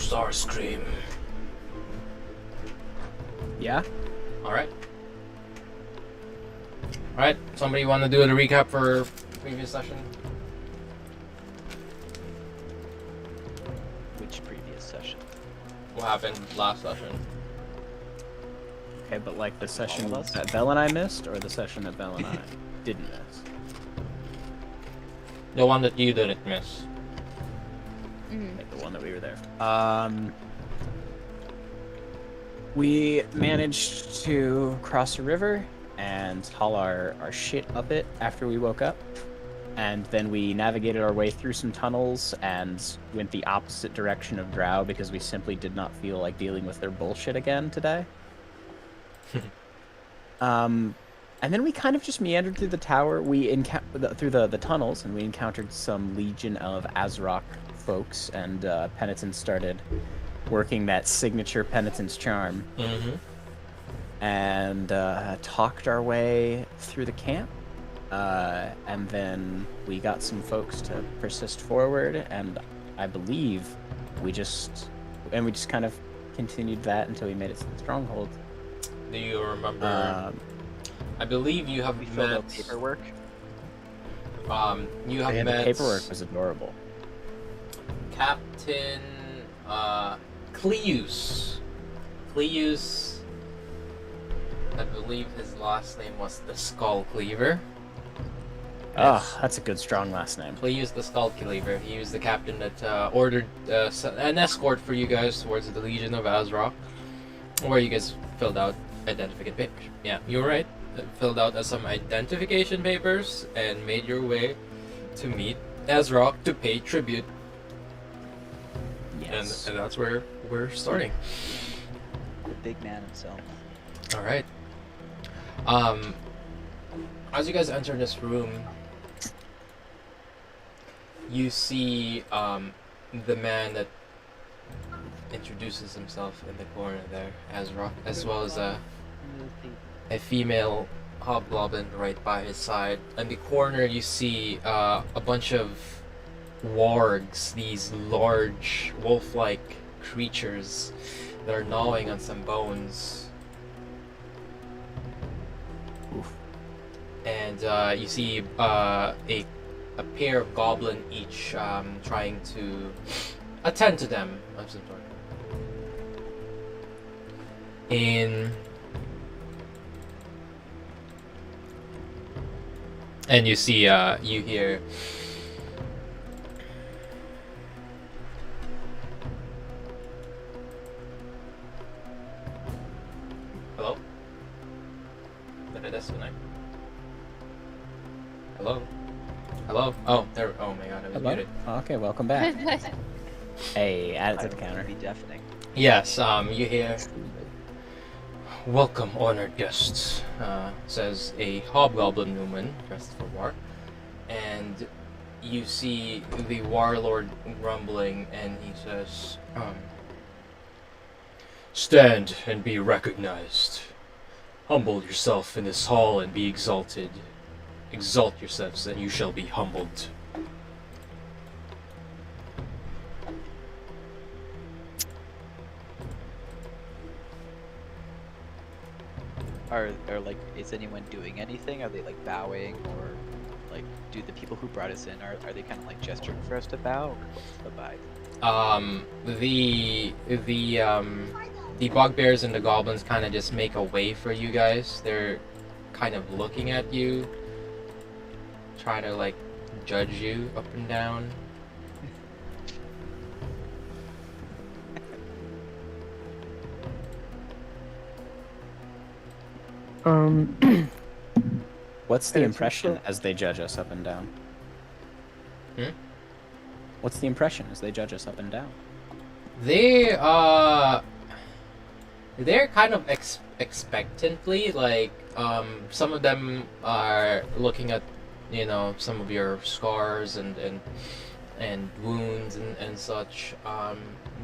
Starscream. Yeah? Alright. Alright, somebody want to do a recap for previous session? Which previous session? What happened last session? Okay, but like the session of us? that Belle and I missed, or the session that Belle and I didn't miss? The one that you didn't miss. Like the one that we were there. We managed to cross a river and haul our shit up it after we woke up. And then we navigated our way through some tunnels and went the opposite direction of Drow because we simply did not feel like dealing with their bullshit again today. And then we kind of just meandered through the tower. We through the tunnels, and we encountered some Legion of Azrock folks, and Penitence started working that signature Penitence charm. And talked our way through the camp. And then we got some folks to persist forward, and I believe we just kind of continued that until we made it to the stronghold. Do you remember? I believe you have Filled met. out paperwork. You have met. The paperwork was adorable. Captain Cleus. Cleus. I believe his last name was the Skull Cleaver. Oh, that's a good, strong last name. Cleus the Skull Cleaver. He was the captain that ordered an escort for you guys towards the Legion of Azrock, where you guys filled out identification papers. Yeah, you're right. Filled out some identification papers and made your way to meet Azrock to pay tribute. Yes. And that's where we're starting. The big man himself. All right. As you guys enter this room, you see the man that introduces himself in the corner there, Azrock, as well as a female hobgoblin right by his side. In the corner, you see a bunch of wargs, these large wolf-like creatures that are gnawing on some bones. Oof. And you see a pair of goblin each trying to attend to them of some sort. And you see, you hear. Hello? Did I disconnect? Hello? Hello? Oh, there. Oh my god, I was Hello? muted. Okay, welcome back. Hey, add it to the counter. Be deafening. Yes, you hear. Welcome, honored guests, says a hobgoblin woman dressed for war. And you see the warlord grumbling, and he says, stand and be recognized. Humble yourself in this hall and be exalted. Exalt yourselves, and you shall be humbled. Are like, is anyone doing anything? Are they like bowing, or like, do the people who brought us in are they kind of like gesturing for us to bow, or what's the vibe? The bugbears and the goblins kind of just make a way for you guys. They're kind of looking at you, trying to like judge you up and down. What's the impression as they judge us up and down? What's the impression as they judge us up and down? They're kind of expectantly, like, some of them are looking at, you know, some of your scars and wounds and such.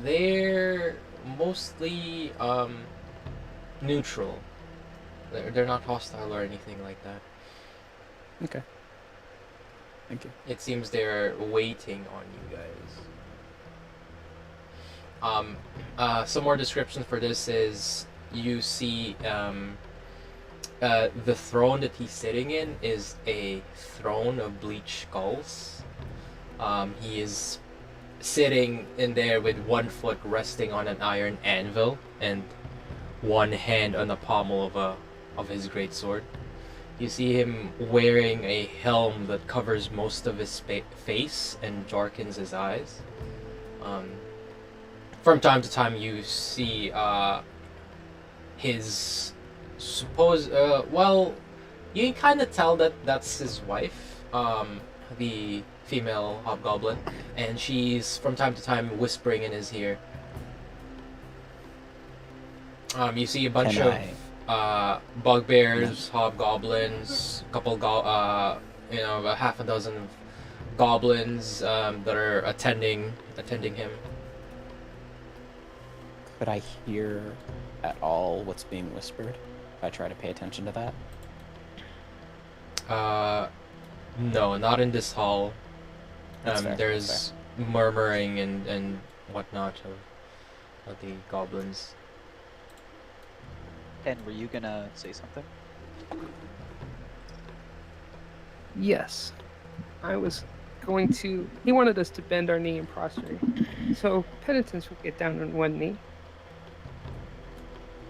They're mostly neutral. They're not hostile or anything like that. Okay. Thank you. It seems they're waiting on you Some more description for this is you see the throne that he's sitting in is a throne of bleached skulls. He is sitting in there with one foot resting on an iron anvil and one hand on the pommel of his great sword. You see him wearing a helm that covers most of his face and darkens his eyes. From time to time, you see his well, you can kind of tell that that's his wife, the female hobgoblin, and she's from time to time whispering in his ear. You see a bunch of bugbears, hobgoblins, about half a dozen of goblins that are attending him. Could I hear at all what's being whispered if I try to pay attention to that? No, not in this hall. Fair, there's murmuring and whatnot of the goblins. Pen, were you gonna say something? Yes. I was going to... He wanted us to bend our knee and prostrate. So Penitence will get down on one knee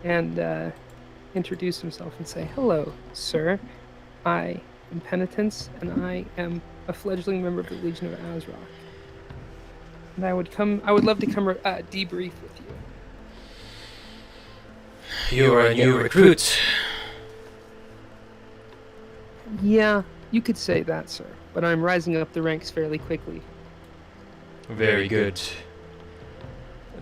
and introduce himself and say, "Hello, sir. I am Penitence, and I am a fledgling member of the Legion of Azrock. And I would love to come debrief with you." You are a new recruit. Yeah, you could say that, sir. But I'm rising up the ranks fairly quickly. Very good.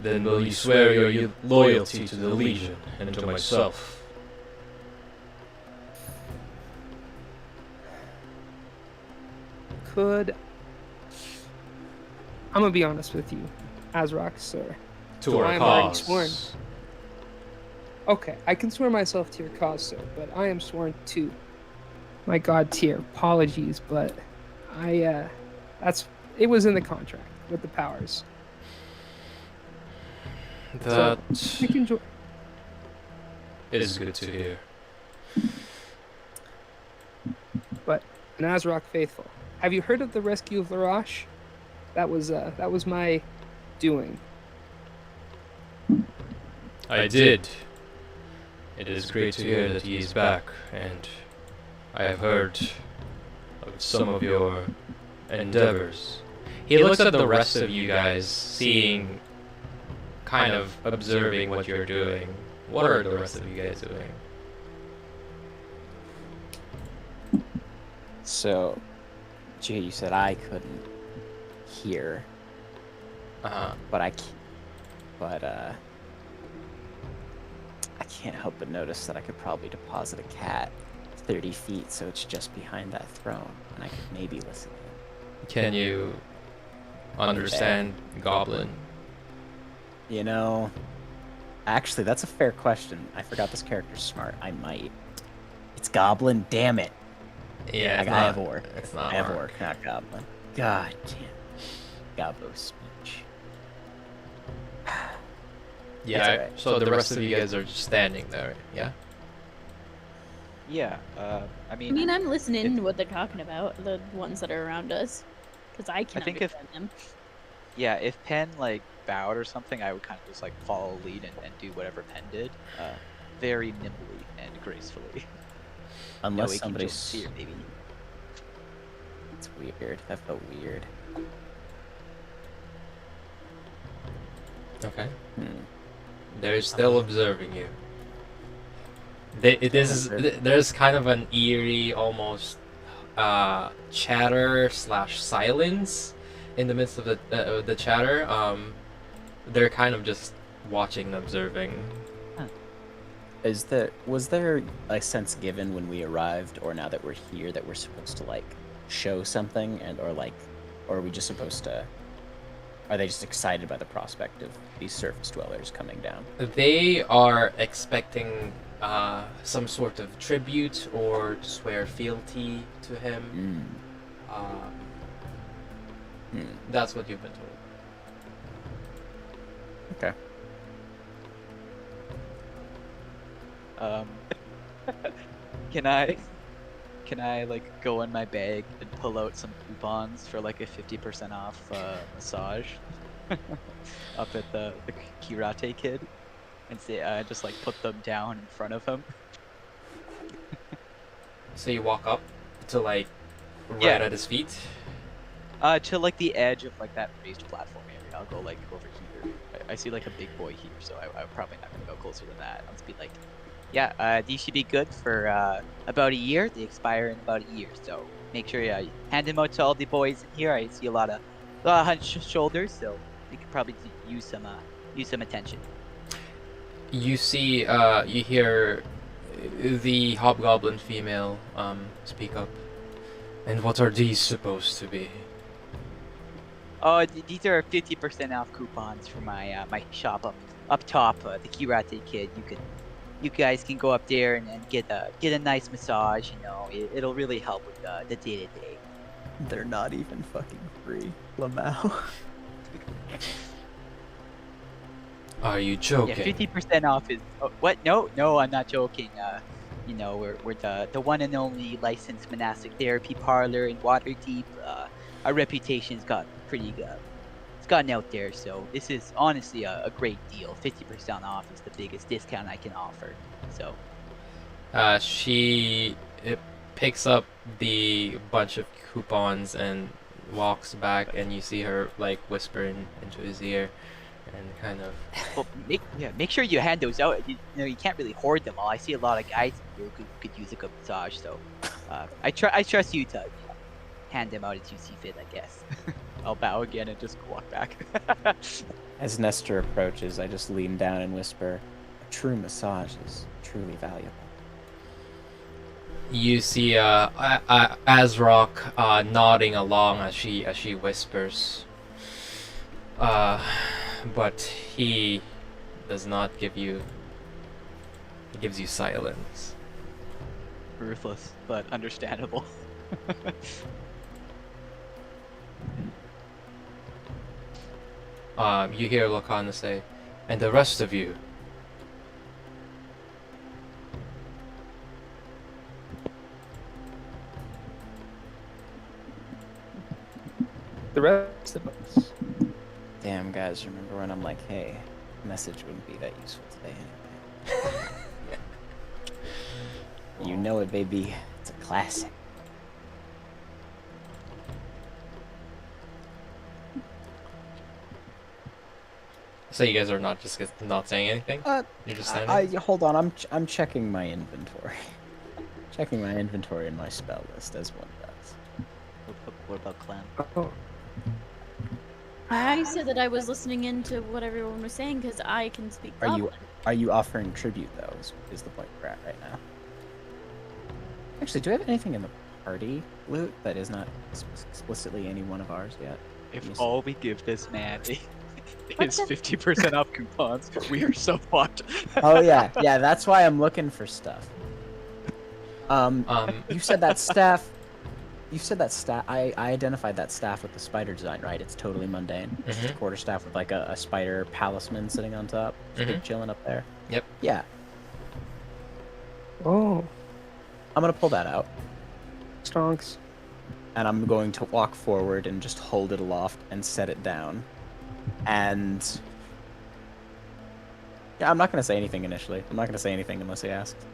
Then will you swear your loyalty to the Legion and to myself? I'm gonna be honest with you, Azrock, sir. To our I'm already cause. sworn. Okay, I can swear myself to your cause, sir, but I am sworn to my god tier. Apologies, but it was in the contract with the powers. That So, I can is good to hear. But an Azrock faithful. Have you heard of the rescue of Larash? That was my doing. I did. It is great to hear that he is back, and I have heard of some of your endeavors. He looks at the rest of you guys, seeing, kind of observing what you're doing. What are the rest of you guys doing? So, Jay, you said I couldn't hear, but I can't help but notice that I could probably deposit a cat 30 feet, so it's just behind that throne, and I could maybe listen in. Can you understand Goblin? You know, actually, that's a fair question. I forgot this character's smart. I might. It's Goblin, damn it. Yeah, I have Orc. It's not I have Orc. Orc, not Goblin. God damn. Gobbo speech. Yeah, alright. so the rest of you guys are just standing there, yeah? Yeah. I mean, I'm listening to what they're talking about, the ones that are around us, because I can think if- understand them. yeah. If Pen like bowed or something, I would kind of just like follow lead and do whatever Pen did, very nimbly and gracefully. Unless no, somebody's... here, maybe. It's weird. That felt weird. Okay. Hmm. They're still observing you. There's kind of an eerie, almost chatter / silence in the midst of the chatter. They're kind of just watching and observing. Was there a sense given when we arrived, or now that we're here, that we're supposed to like show something, or are we just supposed to? Are they just excited by the prospect of these surface dwellers coming down? They are expecting some sort of tribute or to swear fealty to him. That's what you've been told. Okay. Can I like go in my bag and pull out some coupons for like a 50% off massage up at the Kirate Kid, and say just like put them down in front of him? So you walk up to like right Yeah. at his feet. To like the edge of like that raised platform area. I'll go like over here. I see like a big boy here, so I'm probably not gonna go closer than that. I'll just be like, yeah, these should be good for about a year. They expire in about a year, so make sure you hand them out to all the boys in here. I see a lot of hunched shoulders, so they could probably use some attention. You see, you hear the hobgoblin female speak up. And what are these supposed to be? Oh, these are 50% off coupons for my my shop up top, the Kirate Kid. You guys can go up there and get a nice massage. You know, it'll really help with the day to day. They're not even fucking free, Lamau. Are you Yeah, joking? 50% off is what? No, I'm not joking. You know, we're the one and only licensed monastic therapy parlor in Waterdeep. Our reputation's got pretty good. It's gotten out there, so this is honestly a great deal. 50% off is the biggest discount I can offer. So, She picks up the bunch of coupons and walks back, and you see her like whispering into his ear, and kind of. well, make sure you hand those out. You know, you can't really hoard them all. I see a lot of guys here who could use a good massage, so I trust you to hand them out as you see fit, I guess. I'll bow again and just walk back. As Nestor approaches, I just lean down and whisper, "A true massage is truly valuable." You see Azrock nodding along as she whispers. But he does not give you. He gives you silence. Ruthless, but understandable. You hear Lakana say, "And the rest of you." The rest of us. Damn, guys, remember when I'm like, hey, message wouldn't be that useful today anyway. You know it, baby. It's a classic. So you guys are not not saying anything? You're just standing? Hold on, I'm checking my inventory. Checking my inventory and my spell list, as one does. What about Clem? Oh, I said that I was listening into what everyone was saying because I can speak Goblin. Are you offering tribute, though, is the point we're at right now? Actually, do we have anything in the party loot that is not explicitly any one of ours yet? If all we give this man is 50% off coupons, we are so fucked. Oh yeah, that's why I'm looking for stuff. You said that staff. You said that staff. I identified that staff with the spider design, right? It's totally mundane. Mhm. It's a quarter staff with like a spider palisman sitting on top, just chilling up there. Yep. Yeah, oh, I'm gonna pull that out, stonks. and I'm going to walk forward and just hold it aloft and set it down. And yeah, I'm not gonna say anything initially. I'm not gonna say anything unless he asks.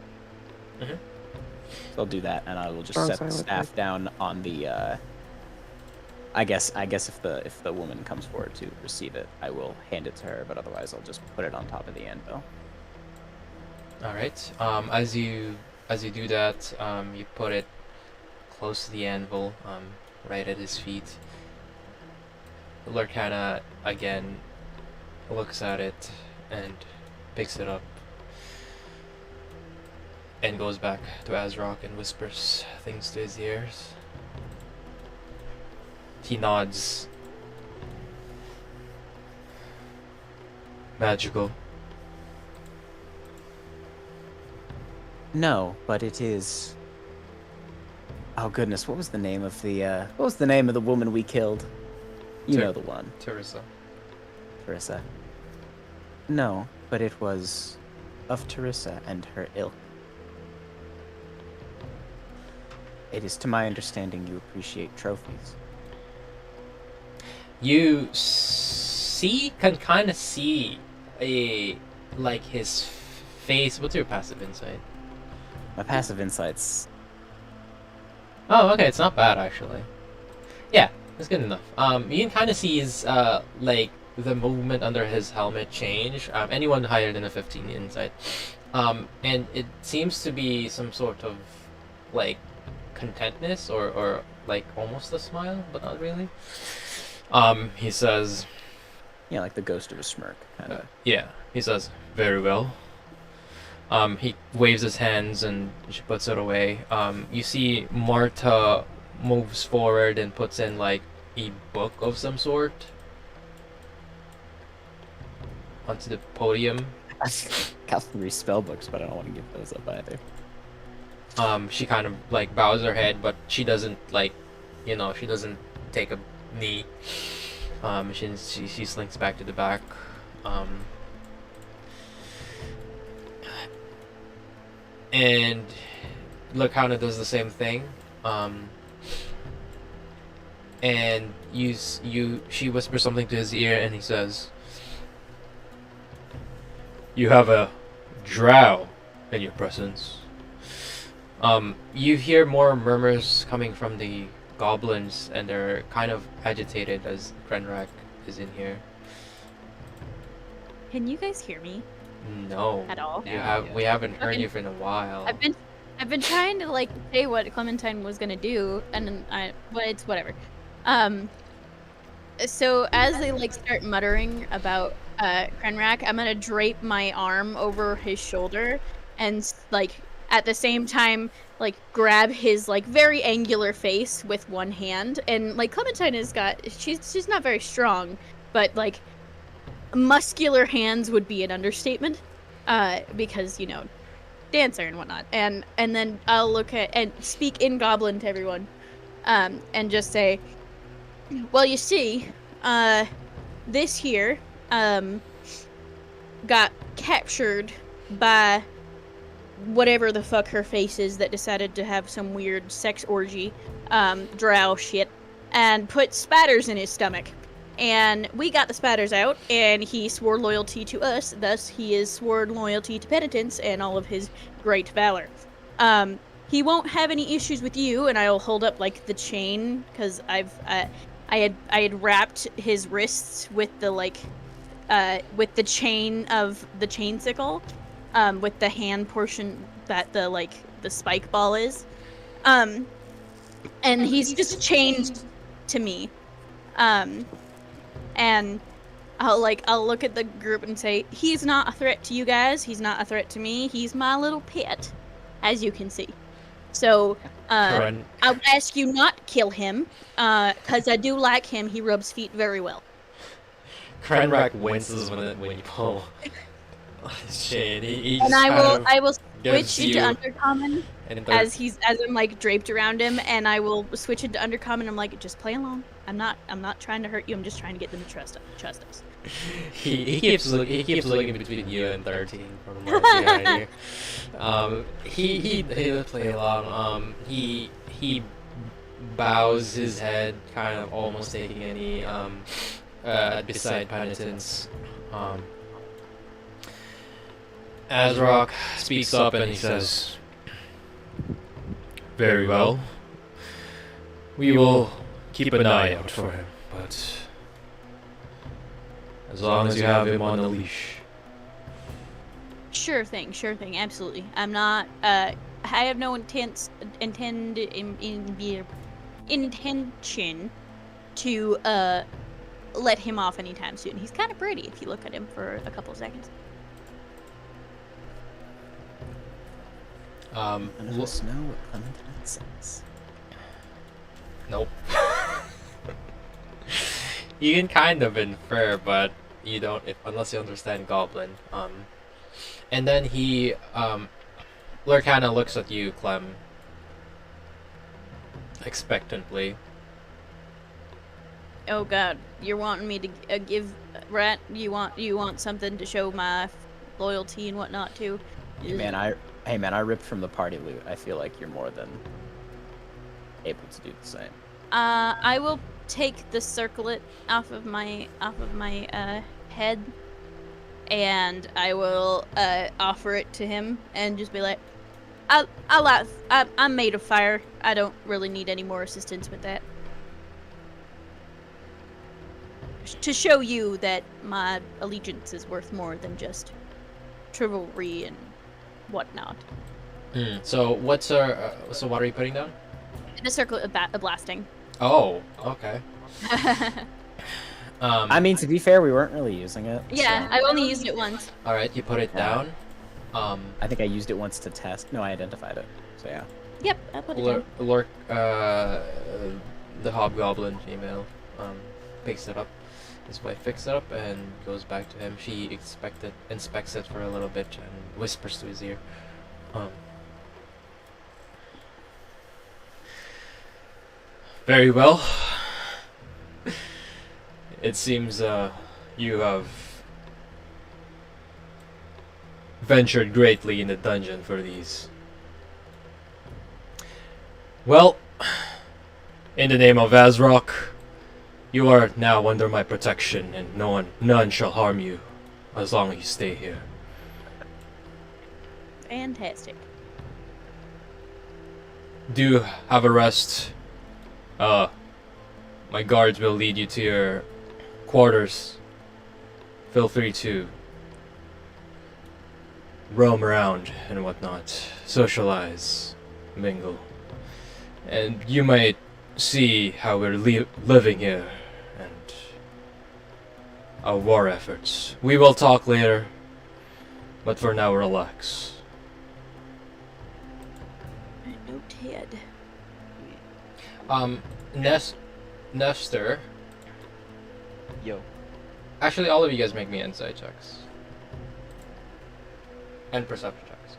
Mhm. So I'll do that, and I will just Strong set the silent staff type. down on the. I guess if the woman comes forward to receive it, I will hand it to her. But otherwise, I'll just put it on top of the anvil. All right. As you do that, you put it close to the anvil, right at his feet. Lurkana again looks at it and picks it up and goes back to Azrock and whispers things to his ears. He nods. Magical. No, but it is. Oh goodness, what was the name of the woman we killed? You know the one, Teresa. Carissa. No, but it was of Teresa and her ilk. It is to my understanding you appreciate trophies. You can kind of see his face. What's your passive insight? My passive insights. Oh, okay, it's not bad actually. Yeah, it's good enough. You can kind of see his the movement under his helmet change. Anyone higher than a 15 insight, and it seems to be some sort of like contentness or like almost a smile, but not really. He says, Yeah, like the ghost of a smirk, kind of. yeah, he says, very well. He waves his hands and she puts it away. You see Marta moves forward and puts in like a book of some sort onto the podium. Got 3 spell books, but I don't want to give those up either. She kind of like bows her head, but she doesn't she doesn't take a knee. She slinks back to the back. And Lacana does the same thing. And she whispers something to his ear, and he says, "You have a drow in your presence." You hear more murmurs coming from the goblins, and they're kind of agitated as Krenrak is in here. Can you guys hear me No, at all? we haven't heard Okay. you for a while. I've been trying to like say what Clementine was gonna do, and then but it's whatever. So as they like start muttering about Krenrak, I'm gonna drape my arm over his shoulder and like at the same time like grab his like very angular face with one hand. And like Clementine she's not very strong, but like muscular hands would be an understatement, because dancer and whatnot. And then I'll look at and speak in Goblin to everyone, and just say, well, you see, this here, got captured by whatever the fuck her face is that decided to have some weird sex orgy, drow shit, and put spatters in his stomach. And we got the spatters out, and he swore loyalty to us, thus he is sworn loyalty to penitence and all of his great valor. He won't have any issues with you, and I'll hold up, like, the chain, because I had wrapped his wrists with the, like, with the chain of the chain sickle, with the hand portion that the spike ball is. And he's just chained to me. And I'll look at the group and say, he's not a threat to you guys, he's not a threat to me, he's my little pet, as you can see. So, I would ask you not kill him, because I do like him, he rubs feet very well. Krenrak winces when you pull his chain. He And just I will gives switch into you Undercommon as I'm like draped around him, and I will switch into Undercommon. I'm like, just play along. I'm not trying to hurt you. I'm just trying to get them to trust us. He keeps looking between you and 13 from behind you. He does play along. He bows his head, kind of almost taking any beside penitence. Azrock speaks up and he says, "Very well. We will keep an eye out for him, but as long as you have him on a leash." Sure thing, absolutely. I'm not. I have no intention to let him off anytime soon. He's kind of pretty if you look at him for a couple of seconds. None of us know what Clementine says. Nope. You can kind of infer, but you don't unless you understand Goblin. And then he Lurkana looks at you, Clem, expectantly. Oh God, you're wanting me to give Rat? You want something to show my loyalty and whatnot too? Hey man, I ripped from the party loot. I feel like you're more than able to do the same. I will take the circlet off of my head, and I will offer it to him and just be like, I'm made of fire. I don't really need any more assistance with that. To show you that my allegiance is worth more than just chivalry and whatnot. So what's our? So what are you putting down? The circlet of blasting. Oh, okay. I mean, to be fair, we weren't really using it. Yeah, so- I've only used it once. All right, you put it down. I think I used it once to test. No, I identified it. So yeah. Yep, I put it down. The hobgoblin female, picks it up. His wife picks it up and goes back to him. She inspects it for a little bit and whispers to his ear. Very well. It seems you have ventured greatly in the dungeon for these. Well, in the name of Azrock, you are now under my protection, and none shall harm you as long as you stay here. Fantastic. Do have a rest. My guards will lead you to your quarters. Feel free to roam around and whatnot, socialize, mingle, and you might see how we're living here and our war efforts. We will talk later, but for now, relax. Noted. Nestor. Yo. Actually, all of you guys make me insight checks. And perception checks.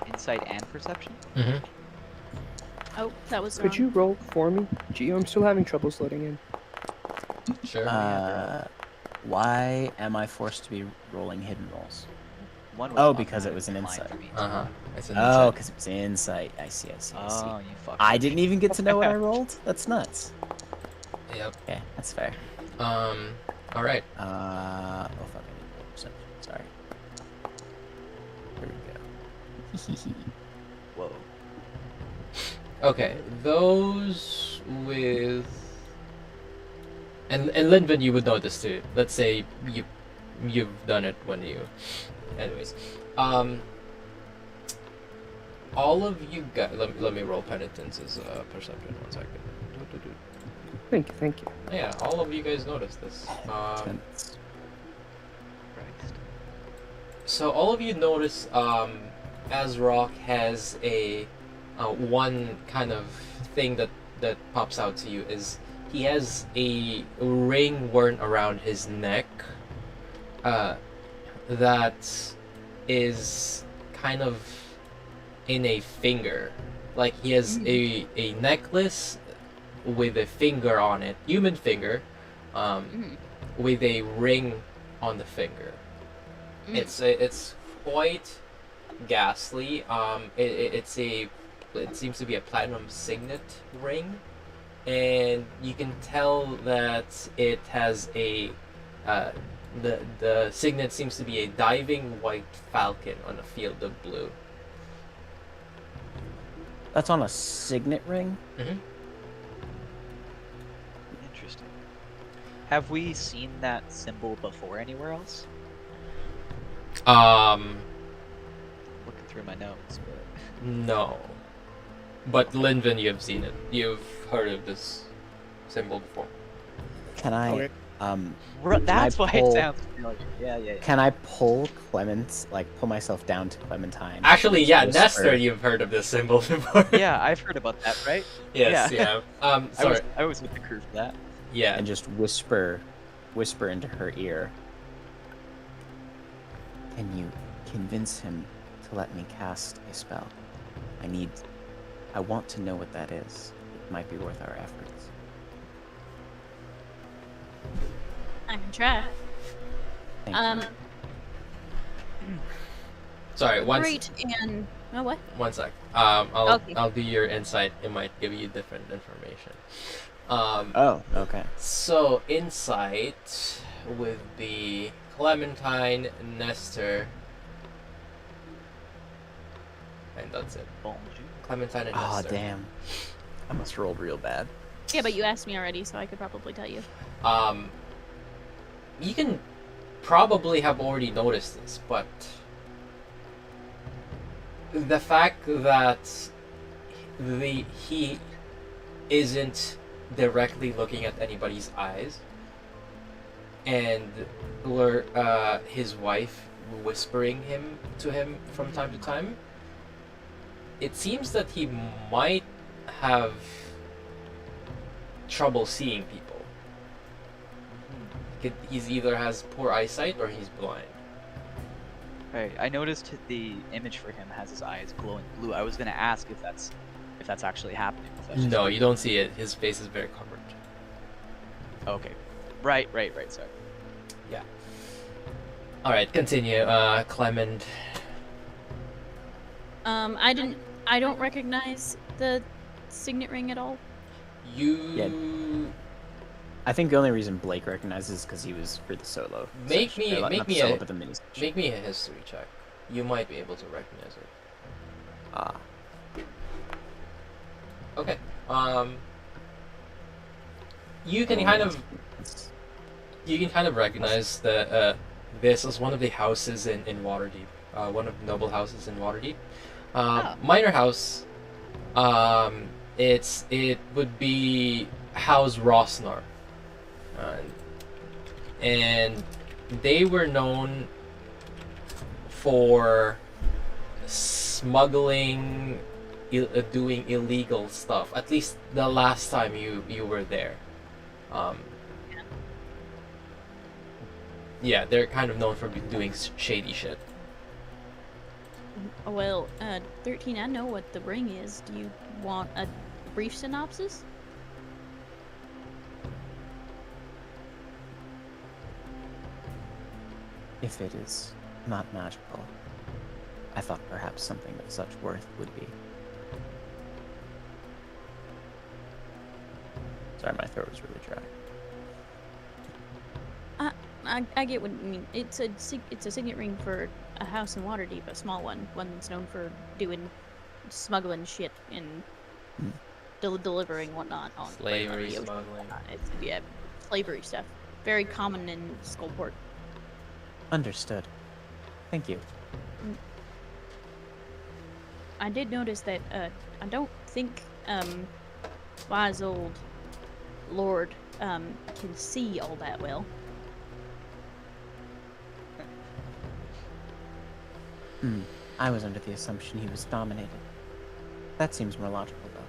Insight and perception? Mm-hmm. Oh, that was Could wrong. you roll for me? Gee, I'm still having troubles loading in. Sure. Why am I forced to be rolling hidden rolls? One was Oh, because it automatic was an decline insight. for me, Uh-huh. too. It's an Oh, insight. because it was insight. I see. Oh, you fuck. I didn't even get to know what I rolled? That's nuts. Yep. Okay, that's fair. All right. Oh, fuck, I need to roll perception. Sorry. There we go. Whoa. Okay. Those with and Linvin, you would know this too. Let's say you've done it when you. Anyways, all of you guys. Let me roll penitence's perception. 1 second. Thank you. Yeah, all of you guys noticed this. Christ. So all of you notice Azrock has a one kind of thing that pops out to you is he has a ring worn around his neck that is kind of in a finger. Like he has a necklace with a finger on it, human finger, with a ring on the finger. It's quite ghastly. It seems to be a platinum signet ring, and you can tell that it has a the signet seems to be a diving white falcon on a field of blue. That's on a signet ring? Mm-hmm. Interesting. Have we seen that symbol before anywhere else? Looking through my notes, but No. But Linvin, you've seen it. You've heard of this symbol before. Can I, Okay. that's why pull- it sounds familiar. Yeah. Can I pull pull myself down to Clementine? Actually, yeah, Whisper. Nestor, you've heard of this symbol before. Yeah, I've heard about that, right? Yes, Yeah. yeah. Sorry. I was with the crew for that. Yeah. And just whisper into her ear. Can you convince him to let me cast a spell? I want to know what that is. It might be worth our efforts. I can try. Thank you. Sorry, Great, and what? one sec. Okay. I'll do your insight. It might give you different information. Oh, okay. So insight would be Clementine, Nestor, and that's it. Clementine and Oh, Nestor. damn. I must rolled real bad. Yeah, but you asked me already, so I could probably tell you. You can probably have already noticed this, but the fact that he isn't directly looking at anybody's eyes, and his wife whispering to him from time to time, it seems that he might have trouble seeing people. He's either has poor eyesight or he's blind. Right. I noticed the image for him has his eyes glowing blue. I was gonna ask if that's actually happening. If that's just No, me. you don't see it. His face is very covered. Okay. Right. Sorry. All right, continue. Clement. I don't recognize the signet ring at all. You I think the only reason Blake recognizes is because he was for the solo. Make session. me- Or, make not me the solo, a- but the mini session. make me a history check. You might be able to recognize it. Ah. Okay. You can kind of recognize that this is one of the houses in Waterdeep. One of the noble houses in Waterdeep. Minor house. It would be House Rosnar. And they were known for smuggling, doing illegal stuff. At least the last time you were there. Yeah, they're kind of known for doing shady shit. Well, 13, I know what the ring is. Do you want a brief synopsis? If it is not magical, I thought perhaps something of such worth would be. Sorry, my throat was really dry. I get what you mean. It's a signet ring for a house in Waterdeep, a small one that's known for doing smuggling shit and delivering whatnot on Slavery, the ocean. smuggling. Yeah, slavery stuff. Very common in Skullport. Understood. Thank you. I did notice that I don't think wise old Lord can see all that well. I was under the assumption he was dominated. That seems more logical, though.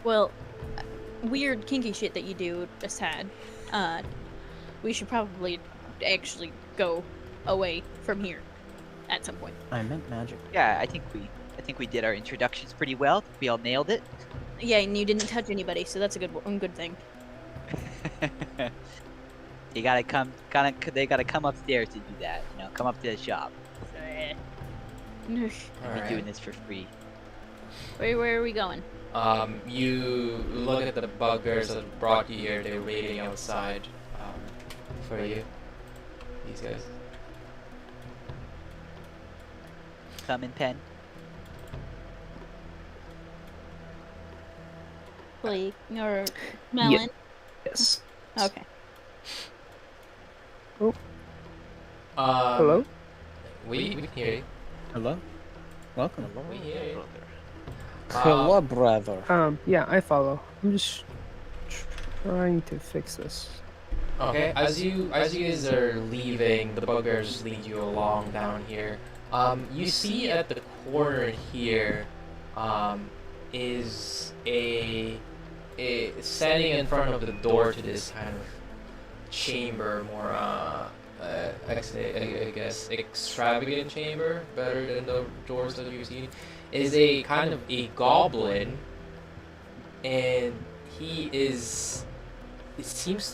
Well, weird kinky shit that you do aside, we should probably actually go away from here at some point. I meant magic. Yeah, I think we did our introductions pretty well. We all nailed it. Yeah, and you didn't touch anybody, so that's a good thing. They gotta come upstairs to do that. You know, come up to the shop. We're doing this for free. Where are we going? You look at the buggers that brought you here. They're waiting outside for you. These guys. Come in, pen. Blake or Melon? Yes. Okay. Hello? We can hear you. Hello? Welcome. We hear you. Hello, brother. Yeah, I follow. I'm just trying to fix this. Okay, as you guys are leaving, the buggers lead you along down here. You see at the corner here, is a standing in front of the door to this kind of chamber, more I guess extravagant chamber, better than the doors that you've seen, is a kind of a goblin, and he is he seems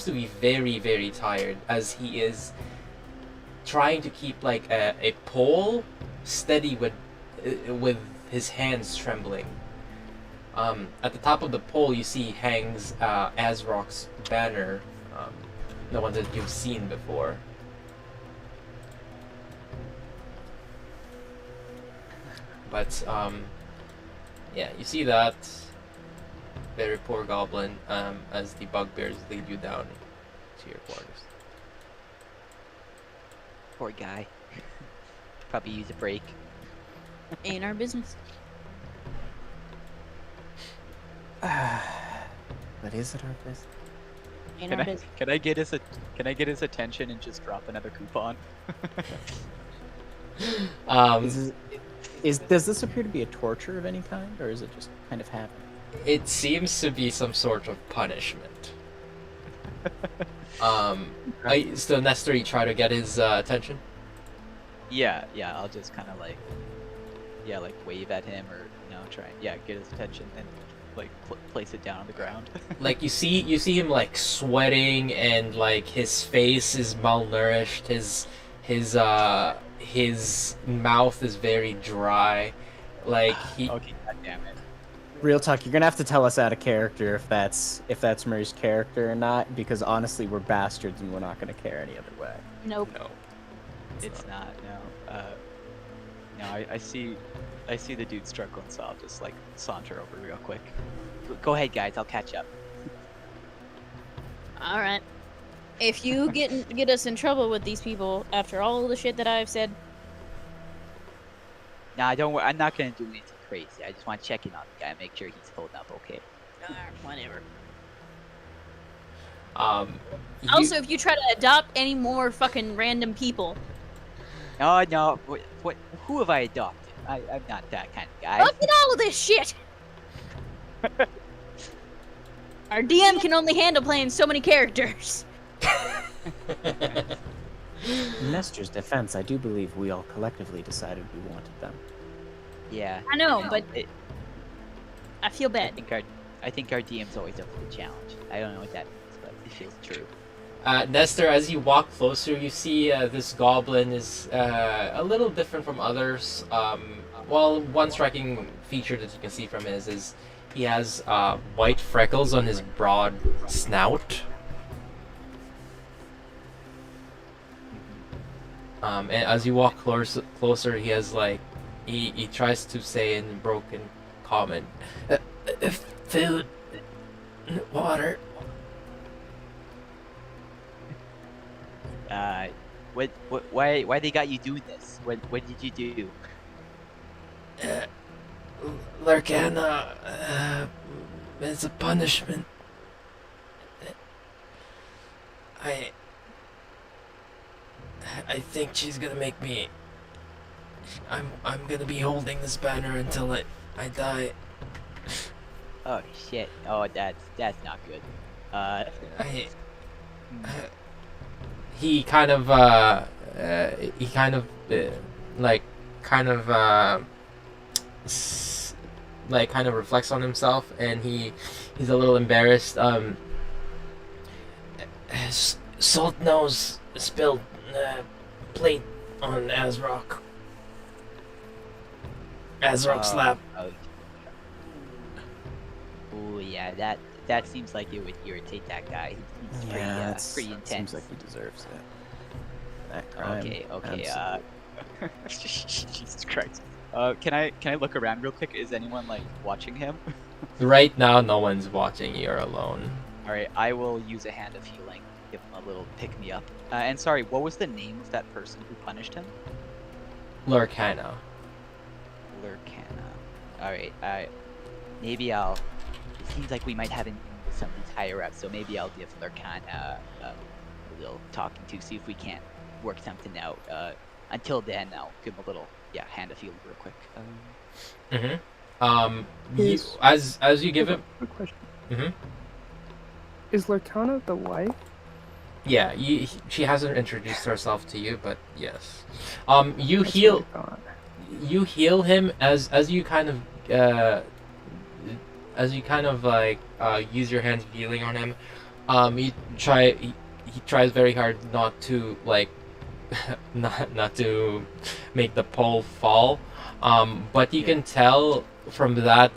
to be very, very tired, as he is trying to keep like a pole steady with his hands trembling. At the top of the pole, you see hangs Azrock's banner, the one that you've seen before. But yeah, you see that very poor goblin as the bugbears lead you down to your quarters. Poor guy. Probably use a break. Ain't our business. But is it our business? Ain't Can our I, business. can I get his attention and just drop another coupon? Does this appear to be a torture of any kind, or is it just kind of happening? It seems to be some sort of punishment. So Nestor, you try to get his attention? Yeah, I'll just kind of like wave at him, or try get his attention and like place it down on the ground. Like you see him like sweating, and like his face is malnourished. His mouth is very dry. Like he. Okay, god damn it. Real talk, you're gonna have to tell us out of character if that's Murray's character or not, because honestly, we're bastards and we're not gonna care any other way. Nope. No. It's not. No. No. I see the dude struggling, so I'll just like saunter over real quick. Go ahead, guys. I'll catch up. All right. If you get us in trouble with these people after all the shit that I've said, Nah, I'm not gonna do anything crazy. I just want to check in on the guy, make sure he's holding up okay. whatever. Also, If you try to adopt any more fucking random people, No. What? Who have I adopted? I'm not that kind of guy. look at all of this shit. Our DM can only handle playing so many characters. In Nestor's defense, I do believe we all collectively decided we wanted them. Yeah. I know, but I feel I bad. think our DM's always up for the challenge. I don't know what that means, but it feels true. Nestor, as you walk closer, you see this goblin is a little different from others. Well, one striking feature that you can see from him is he has white freckles on his broad snout. And as you walk closer, he has like he tries to say in broken common, food, water. Why they got you doing this? What did you do? Lurkana, it's a punishment. I think she's gonna make me. I'm gonna be holding this banner until I die. Oh shit! Oh, that's not good. He kind of reflects on himself, and he's a little embarrassed. Salt nose spilled plate on Azrock's lap. Oh yeah, that seems like it would irritate that guy. He's pretty intense. Seems like he deserves it. That crime. Okay. Jesus Christ. Can I look around real quick? Is anyone like watching him? Right now, no one's watching. You're alone. All right, I will use a hand of healing. Give him a little pick me up. And sorry, what was the name of that person who punished him? Lurkana. All right. Maybe I'll. It seems like we might have some of these higher ups, so maybe I'll give Lurkana a little talking to, see if we can't work something out. Until then, I'll give him a little hand of healing real quick. As you give him. Quick question. Mm-hmm. Is Lurkana the wife? Yeah, she hasn't introduced herself to you, but yes. You That's heal. what I thought. You heal him as you kind of as you kind of like use your hands healing on him, he tries very hard not to like not to make the pole fall. But you can tell from that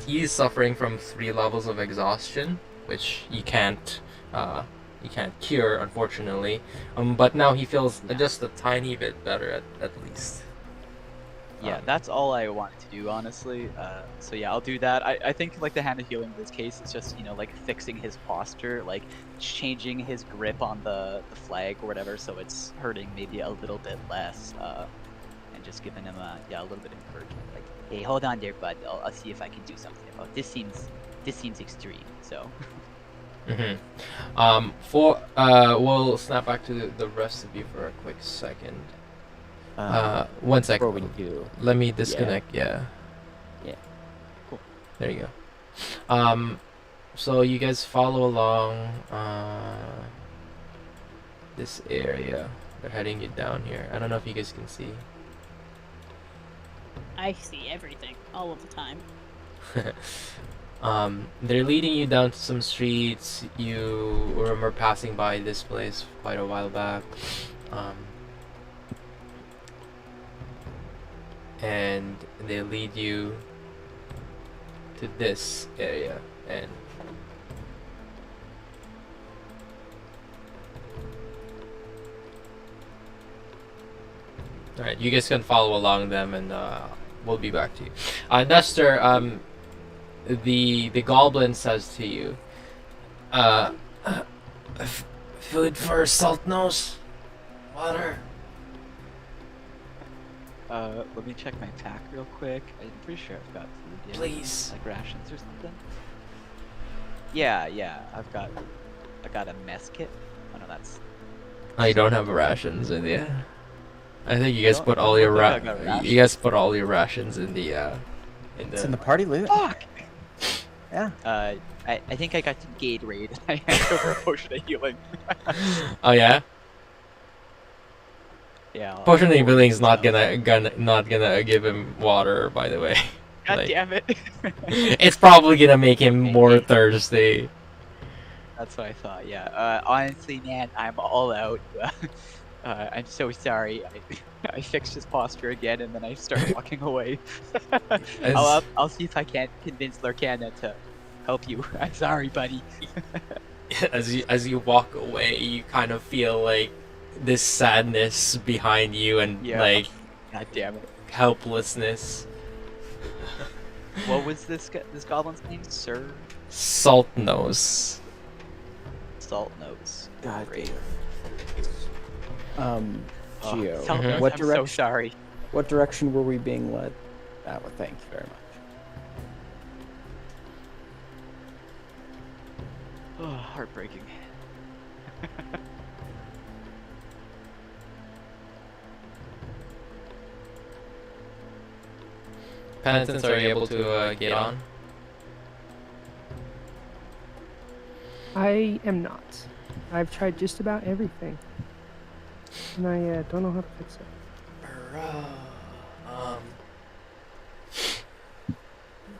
he is suffering from 3 levels of exhaustion, which you can't cure, unfortunately. But now he feels just a tiny bit better at least. Yeah, that's all I wanted to do, honestly. So yeah, I'll do that. I think like the hand of healing in this case is just, you know, like fixing his posture, like changing his grip on the flag or whatever, so it's hurting maybe a little bit less, and just giving him a little bit of encouragement, like, hey, hold on there, bud. I'll see if I can do something about this. Seems extreme. So. We'll snap back to the rest of you for a quick second. 1 second. Before we do, Let me disconnect. Yeah. Cool. There you go. So you guys follow along this area. They're heading you down here. I don't know if you guys can see. I see everything all of the time. They're leading you down to some streets. You remember passing by this place quite a while back. And they lead you to this area, and all right, you guys can follow along them, and we'll be back to you. Nestor, the goblin says to you, food for salt nose, water. Let me check my pack real quick. I'm pretty sure I've got food. Yeah. Please. Like rations or something. Yeah, I got a mess kit. Oh no, that's. Oh, you don't have rations in the. I think you guys put all I your don't think I got you guys put all your rations in the. It's in the party loot. Fuck. Yeah. I think I got some Gatorade. I hand over a potion of healing. Oh yeah. Yeah. Potion of healing is not gonna give him water, by the way. God Like, damn it. it's probably gonna make him more thirsty. That's what I thought. Yeah. Honestly, man, I'm all out. I'm so sorry. I fixed his posture again, and then I start walking away. I'll see if I can't convince Lurkana to help you. I'm sorry, buddy. As you walk away, you kind of feel like this sadness behind you, and like God damn it. helplessness. What was this goblin's name? Sir Salt nose. Salt Nose. God Great. Geo, Salt Nose, what I'm direction? so sorry. What direction were we being led? That one. Thank you very much. Oh, heartbreaking. Penitents, are you able to get on? I am not. I've tried just about everything, and I don't know how to fix it.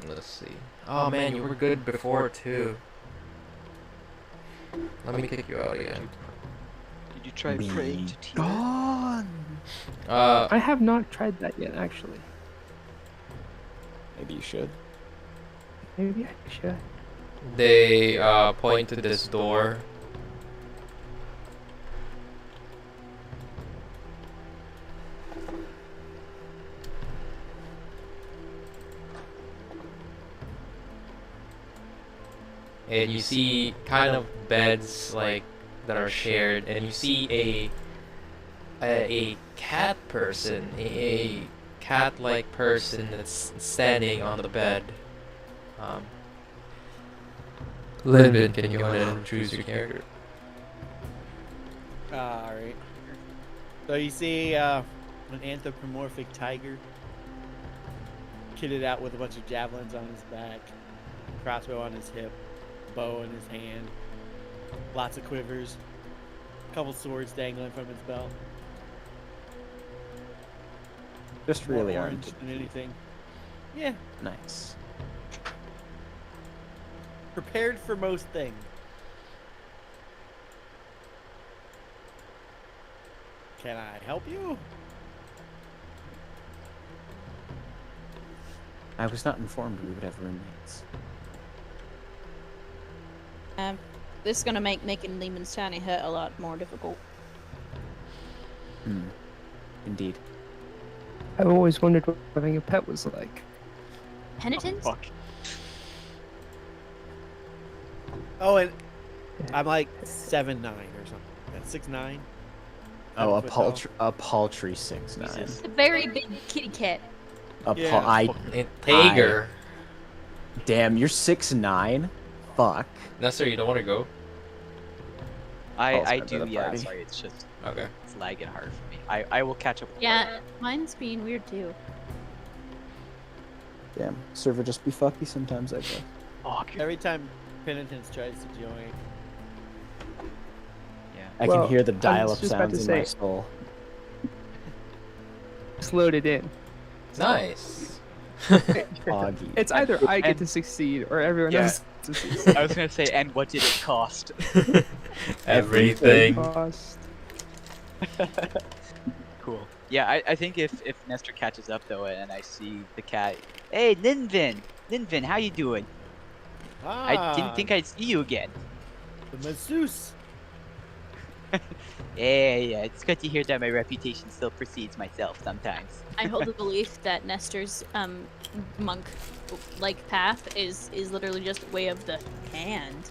Let's see. Oh man, you were good before too. Let me kick you out again. Did you try praying to Tina? Gone. I have not tried that yet, actually. Maybe you should. Maybe I should. They point to this door. And you see kind of beds like that are shared, and you see a cat person, a cat-like person that's standing on the bed. Linvin, can you go ahead and choose your character? Alright. So you see an anthropomorphic tiger kitted out with a bunch of javelins on his back, crossbow on his hip, bow in his hand, lots of quivers, a couple swords dangling from his belt. Just More really orange orange. than anything. Yeah. Nice. prepared for most things. Can I help you? I was not informed we would have roommates. This is gonna make making Lehman's tiny hut a lot more difficult. Indeed. I've always wondered what having a pet was like. Penitence? Fuck. Oh, and I'm like 7'9" or something. That's 6'9". Oh, a 7 foot tall. paltry 6'9". Jesus. A very big kitty cat. Yeah. Tiger. Damn, you're 6'9"? Fuck. Nestor, you don't want to go? I Paul's do, member of the yeah. party. Sorry, it's just Okay. it's lagging hard for me. I will catch up. With the party. Yeah, mine's being weird too. Damn, server just be fucky sometimes, I guess. Fuck. Every time Penitence tries to join, Yeah. I Well, can hear the I was dial-up just about to sounds in my say- soul. Just load it in. Nice. Foggy. It's either I get and- to succeed or everyone Yeah. else succeeds. I was gonna say, and what did it cost? Everything. Cost. Cool. Yeah, I think if Nestor catches up though, and I see the cat, hey Linvin, how you doing? I didn't think I'd see you again. the masseuse. Yeah, it's good to hear that my reputation still precedes myself sometimes. I hold the belief that Nestor's monk like path is literally just a way of the hand.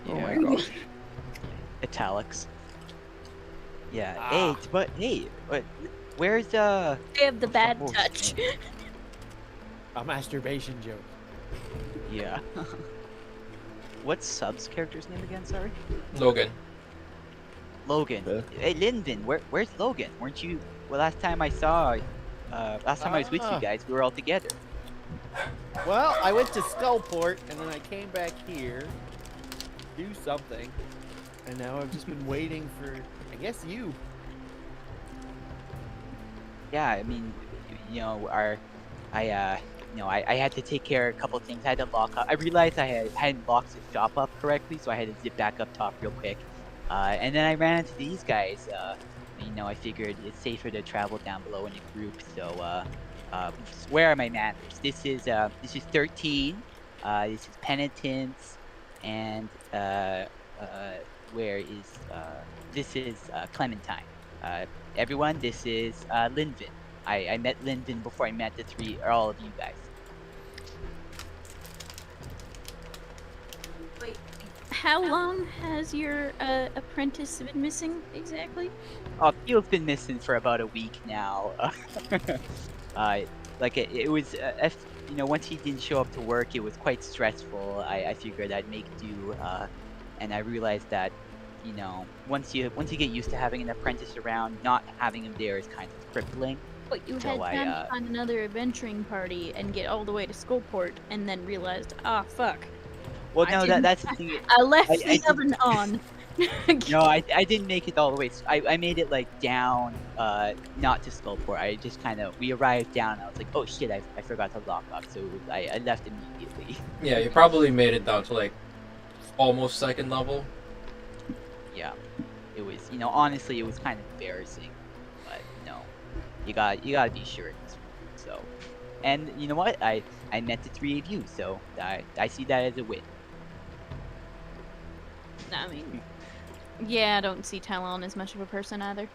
Oh my Yeah. gosh. Italics. Yeah. Ah. Where's They have the bad Oh, touch. A masturbation joke. Yeah. What's Sub's character's name again? Sorry. Logan. Logan. Yeah. Hey, Linvin, where's Logan? Weren't you? Well, last time I was with you guys, we were all together. Well, I went to Skullport and then I came back here to do something, and now I've just been waiting for, I guess, you. Yeah, I mean, I had to take care of a couple of things. I had to lock up. I realized I hadn't locked the shop up correctly, so I had to zip back up top real quick. And then I ran into these guys. I figured it's safer to travel down below in a group. So, where are my manners? This is 13. This is Penitence, and this is Clementine. Everyone, this is Linvin. I met Linvin before I met all of you guys. Wait, how long has your apprentice been missing exactly? Theo's been missing for about a week now. It was, once he didn't show up to work, it was quite stressful. I figured I'd make do, and I realized that, once you get used to having an apprentice around, not having him there is kind of crippling. But you So had I, time to find another adventuring party and get all the way to Skullport, and then realized, ah, fuck. Well, I no, didn't- that's the thing. I left I the didn't- oven on. No, I didn't make it all the way. I made it down, not to Skullport. We arrived down. And I was like, oh shit, I forgot to lock up. So I left immediately. Yeah, you probably made it down to almost second level. Yeah, it was. Honestly, it was kind of embarrassing, but you gotta be sure. So, and you know what? I met the three of you, so I see that as a win. I mean, yeah, I don't see Talon as much of a person either.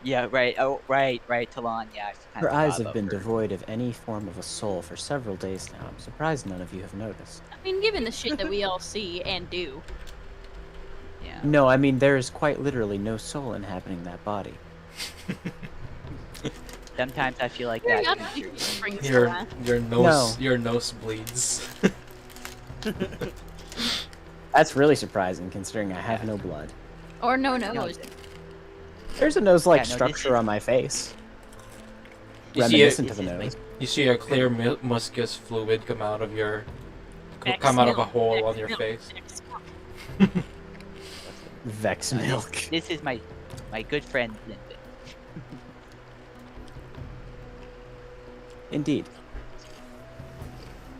Yeah, right. Oh, right, Talon. Yeah. I kinda Her eyes forgot have been about her. devoid of any form of a soul for several days now. I'm surprised none of you have noticed. I mean, given the shit that we all see and do. Yeah. No, I mean, there is quite literally no soul inhabiting that body. Sometimes I feel like that. Periodically creature- springs to Your life. your nose bleeds. That's really surprising, considering I have no blood. Or no nose. There's a nose-like Yeah, no, this structure is- on my face. You see, Reminiscent of a this is nose. you see a clear mucus fluid come out of Vex come out of a milk, hole Vex on your milk, face. Vex milk. Vex milk. This is my good friend Linvin. Indeed.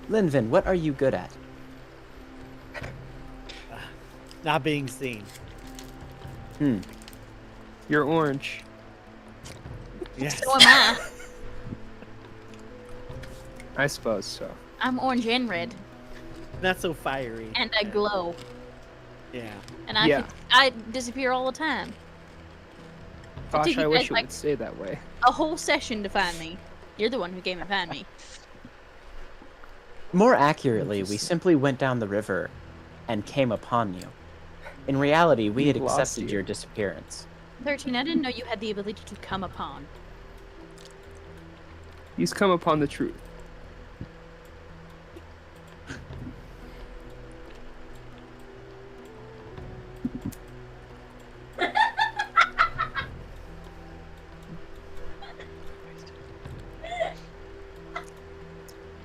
Linvin, what are you good at? Not being seen. You're orange. Yes. So am I. I suppose so. I'm orange and red, Not so fiery. and I glow, Yeah. and I disappear all the time. Gosh, took I you wish guys, it like- would stay that way. A whole session to find me. You're the one who came and found me. More accurately, we Interesting. simply went down the river and came upon you. In reality, we had We've lost accepted you. your disappearance. 13, I didn't know you had the ability to come upon. He's come upon the truth.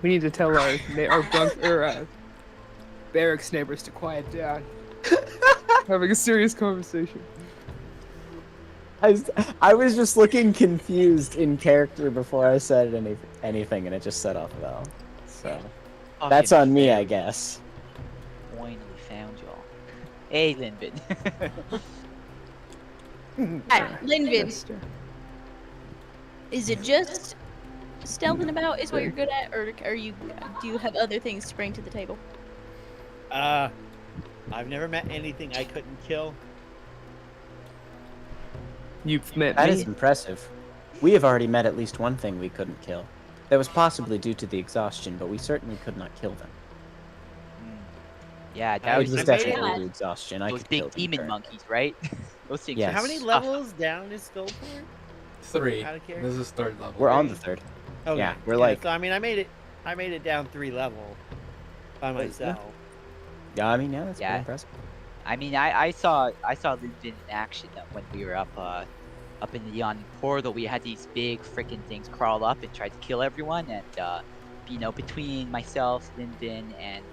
We need to tell our barracks neighbors to quiet down. Having a serious conversation. I was just looking confused in character before I said anything, and it just set off well. So that's on me, I guess. Finally found y'all. Hey, Linvin. Linvid, Mister. is it just stealthing about is what you're good at, or do you have other things to bring to the table? I've never met anything I couldn't kill. You've met That me. is impressive. We have already met at least one thing we couldn't kill. That was possibly due to the exhaustion, but we certainly could not kill them. Yeah, I that It was was I made it. definitely the exhaustion. I those could kill big them demon for it. monkeys, right? Those things. Yes. How many Suck. levels down is Skullport? 3. Out of character? This is 3rd level. We're on the 3rd. Okay. Yeah, we're like- So I mean, I made it down 3 level by Wait, myself. Yeah, I mean, yeah, that's Yeah. pretty impressive. I mean, I saw Linvin in action when we were up in the yawning portal. We had these big freaking things crawl up and try to kill everyone, and between myself, Linvin, and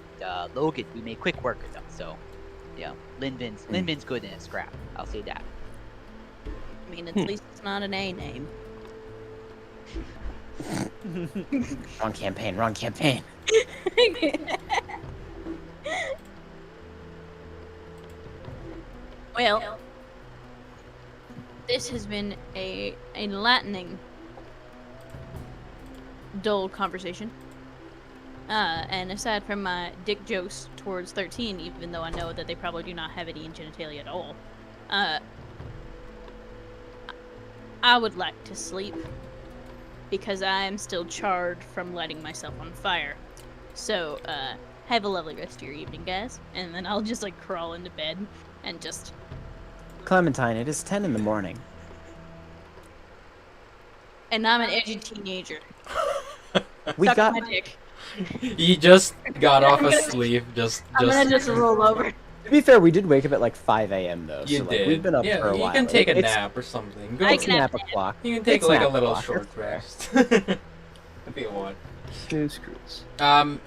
Logan, we made quick work of them. So, yeah, Linvin's good in a scrap. I'll say that. I mean, at least it's not an A name. Wrong campaign, wrong campaign. Well, this has been a enlightening, dull conversation. And aside from my dick jokes towards 13, even though I know that they probably do not have any genitalia at all, I would like to sleep because I am still charred from lighting myself on fire. So, have a lovely rest of your evening, guys. And then I'll just like crawl into bed and just. Clementine, it is 10 in the morning. And I'm an edgy teenager. We Suck got. my dick. He just got off asleep. I'm gonna just roll over. To be fair, we did wake up at like 5 a.m. though. You so, like, did. We've been up yeah, for a you while. can take a It's- nap or something. Go I It's can have nap o'clock. You can take It's like a nap little o'clock, short it's fair. rest. If you want. Snooze screws.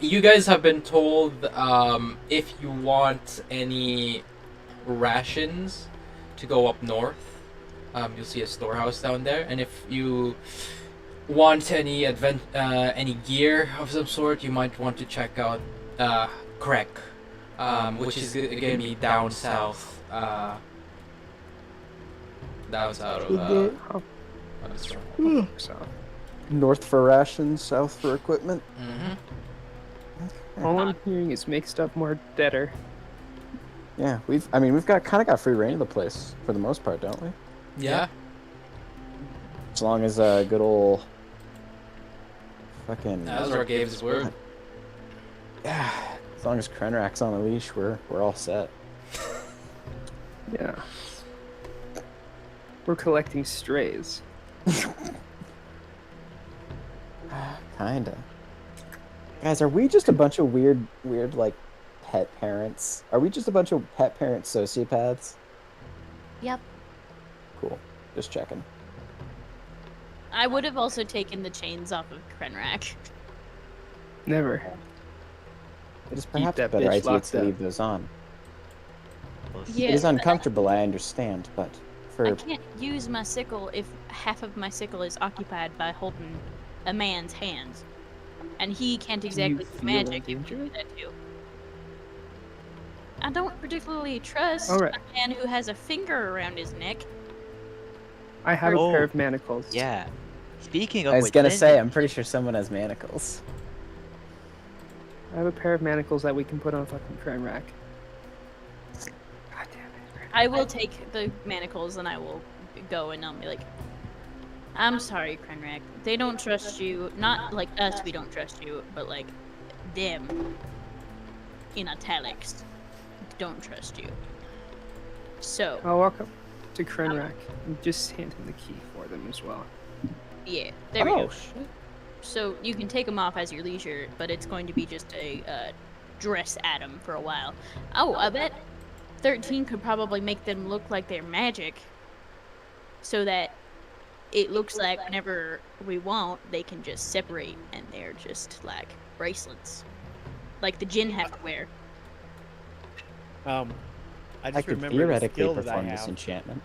You guys have been told if you want any rations to go up north, you'll see a storehouse down there, and if you want any any gear of some sort, you might want to check out Krek, which is gonna be down south. Down south of the store. So, North for rations, south for equipment. Mm-hmm. all I'm hearing is make stuff more deader. Yeah, we've kind of got free reign of the place for the most part, don't we? Yeah. As long as good old fucking Azra gave his word. yeah, as long as Krenrak's on a leash, we're all set. Yeah. We're collecting strays. Kinda. Guys, are we just a bunch of weird like pet parents? Are we just a bunch of pet parent sociopaths? Yep. Cool. Just checking. I would have also taken the chains off of Krenrak. Never. It is perhaps a that better bitch idea locked to up. leave those on. Yeah, It is but uncomfortable, I understand, but I for can't use my sickle if half of my sickle is occupied by holding a man's hands. And he can't exactly do feel magic if in you do danger? that too. I don't particularly trust All right. a man who has a finger around his neck. I have a Oh, pair of manacles. Yeah. Speaking of I was which, gonna say, Lindsay- I'm pretty sure someone has manacles. I have a pair of manacles that we can put on a fucking crime rack. God damn it. I will take the manacles and I will go and I'll be like, I'm sorry, Krenrak. They don't trust you. Not like us, we don't trust you, but like them, in italics, don't trust you. So, I'll walk up to Krenrak and just hand him the key for them as well. yeah, there we Oh, go. So you can take them off as your leisure, but it's going to be just a dress at them for a while. Oh, I bet 13 could probably make them look like they're magic, so that it looks like whenever we want, they can just separate and they're just like bracelets, like the Jinn have to wear. I I just could remembered a theoretically skill that I perform this have. enchantment.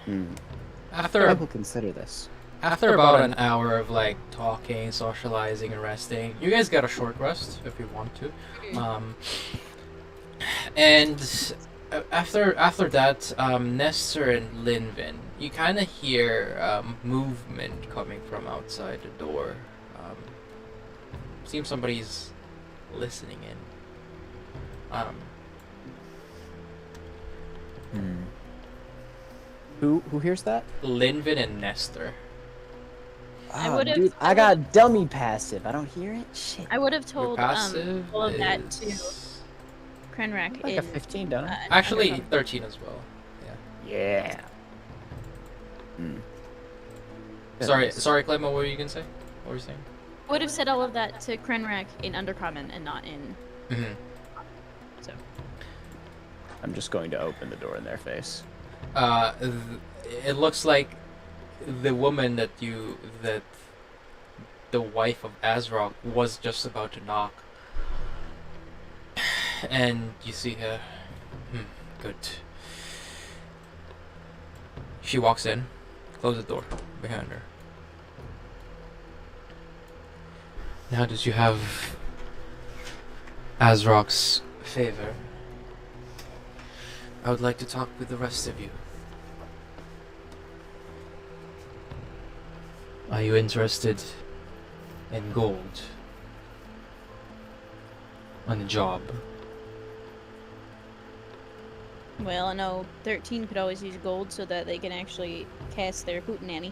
I After will consider this. after about an hour of like talking, socializing, and resting, you guys get a short rest if you want to. And after that, Nestor and Linvin, you kind of hear movement coming from outside the door. Seems somebody's listening in. Who hears that? Linvin and Nestor. I Ah, would've- dude, I got dummy passive. I don't hear it. Shit. I would have Your told passive all of that to is Krenrak Like in a 15, don't I? actually 13 as well. Yeah. Sorry, Clem. What were you gonna say? What were you saying? would have said all of that to Krenrak in Undercommon and not in. Mm-hmm. So I'm just going to open the door in their face. It looks like the woman that the wife of Azrock was just about to knock, and you see her. Good. She walks in, close the door behind her. Now that you have Azrock's favor, I would like to talk with the rest of you. Are you interested in gold? On a job? well, I know 13 could always use gold so that they can actually cast their hootenanny.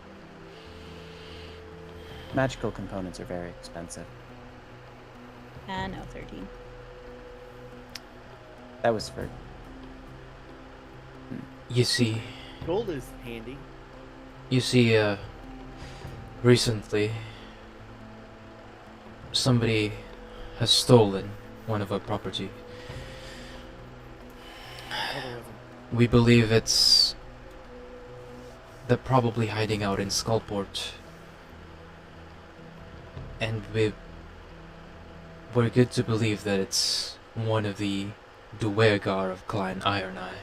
Magical components are very expensive. I know 13. That was for... You see, Gold is handy. recently, somebody has stolen one of our property. We believe they're probably hiding out in Skullport. And we're good to believe that it's one of the Duergar of Clan Iron Eye.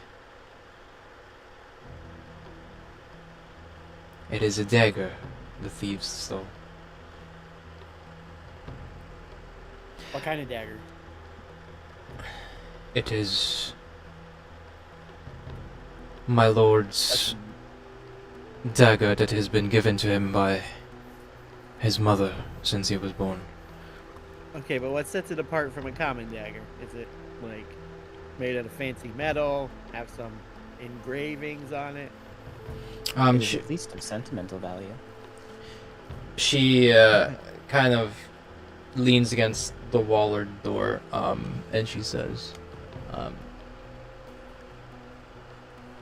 It is a dagger the thieves stole. What kind of dagger? It is my lord's dagger that has been given to him by his mother since he was born. Okay, but what sets it apart from a common dagger? Is it like made out of fancy metal? Have some engravings on it? It is She at least of sentimental value. kind of leans against the wall or door, and she says,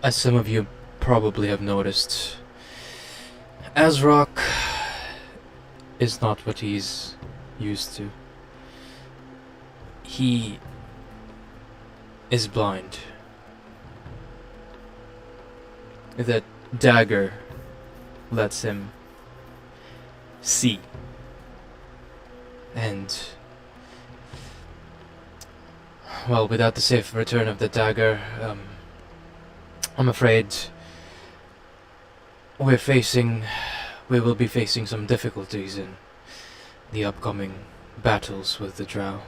as some of you probably have noticed, Azrock is not what he's used to. He is blind. That dagger lets him see. And, well, without the safe return of the dagger, I'm afraid we will be facing some difficulties in the upcoming battles with the Drow.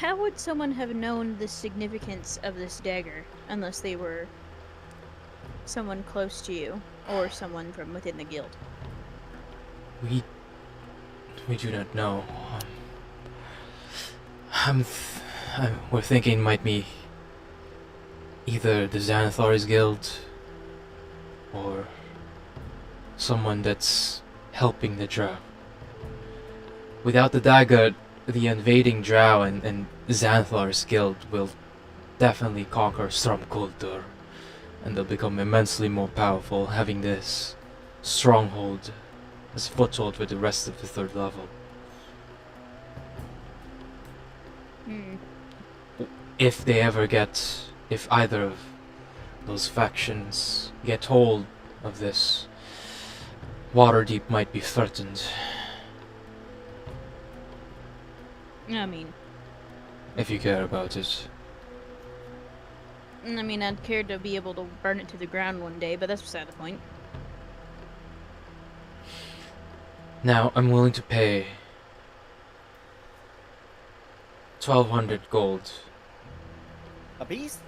How would someone have known the significance of this dagger unless they were someone close to you or someone from within the guild? We do not know. We're thinking might be either the Xanathar's guild or someone that's helping the drow. Without the dagger, the invading drow and Xanathar's guild will definitely conquer Stromkultur, and they'll become immensely more powerful, having this stronghold as a foothold with the rest of the third level. If either of those factions get hold of this, Waterdeep might be threatened. I mean, If you care about it. I'd care to be able to burn it to the ground one day, but that's beside the point. Now, I'm willing to pay 1,200 gold. A piece?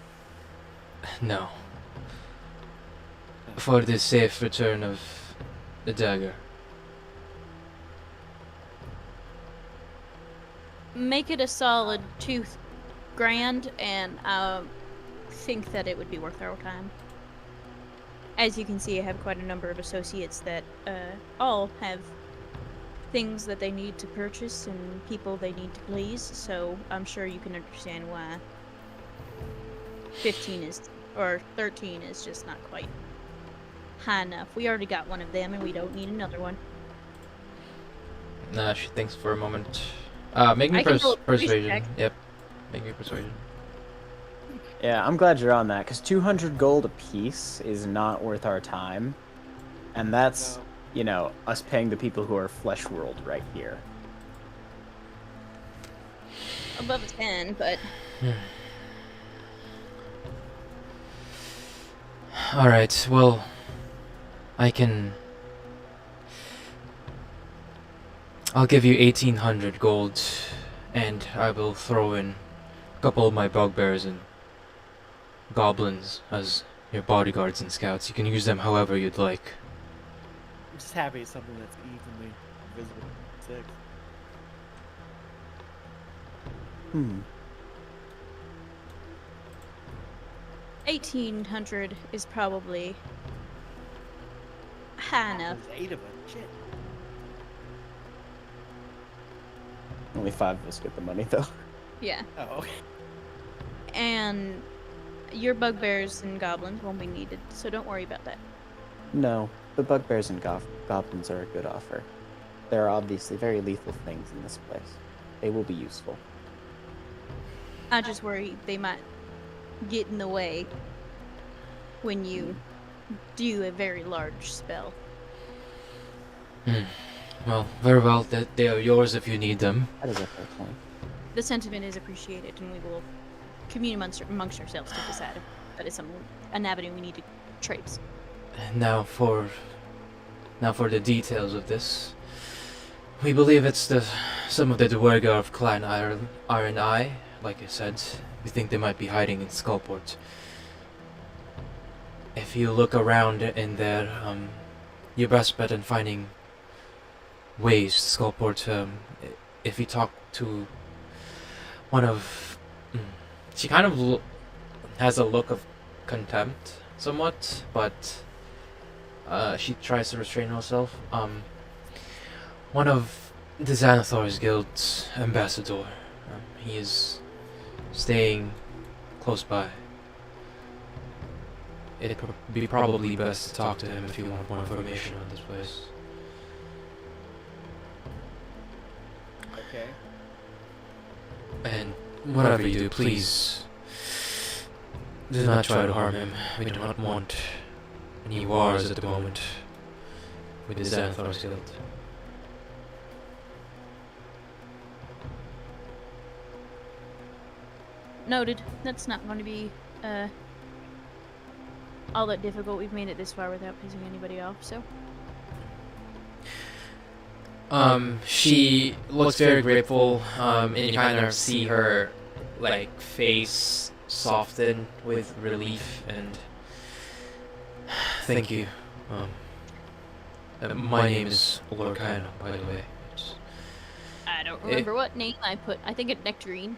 No. For the safe return of the dagger. Make it a solid $2,000, and I think that it would be worth our time. As you can see, I have quite a number of associates that all have things that they need to purchase and people they need to please, so I'm sure you can understand why 13 is just not quite high enough. We already got one of them and we don't need another one. Nah, she thinks for a moment. Make me I can roll a persuasion. check. Yep. Make me persuasion. Yeah, I'm glad you're on that, because 200 gold apiece is not worth our time. And that's, you know, us paying the people who are flesh world right here. Above a 10, but Alright, well, I'll give you 1,800 gold, and I will throw in a couple of my bugbears and goblins as your bodyguards and scouts. You can use them however you'd like. I'm just happy it's something that's evenly visible. 6. Hmm. 1,800 is probably high enough. There's 8 of them. Shit. Only 5 of us get the money, though. Yeah. Oh, okay. And your bugbears and goblins won't be needed, so don't worry about that. No, the bugbears and goblins are a good offer. There are obviously very lethal things in this place. They will be useful. I just worry they might get in the way when you do a very large spell. Well, very well. They are yours if you need them. That is a fair point. The sentiment is appreciated, and we will commune amongst ourselves to decide if that is an avenue we need to trace. And now for the details of this. We believe it's some of the Dwerga of Clan Iron Eye. Like I said, we think they might be hiding in Skullport. If you look around in there, your best bet in finding ways to Skullport, if you talk to one of... she kind of has a look of contempt, somewhat, but she tries to restrain herself. One of the Xanathar's Guild's ambassador, he is staying close by. It'd be probably best to talk to him if you want more information on this place. Okay. And whatever you do, please do not try to harm him. We do not want any wars at the moment with the Xanathar's Guild. Noted. That's not going to be all that difficult. We've made it this far without pissing anybody off, so. She looks very grateful, and you kind of see her like face soften with relief and thank you. My name is Lorcaino, by the way. I don't remember what name I put. I think it's Nectarine.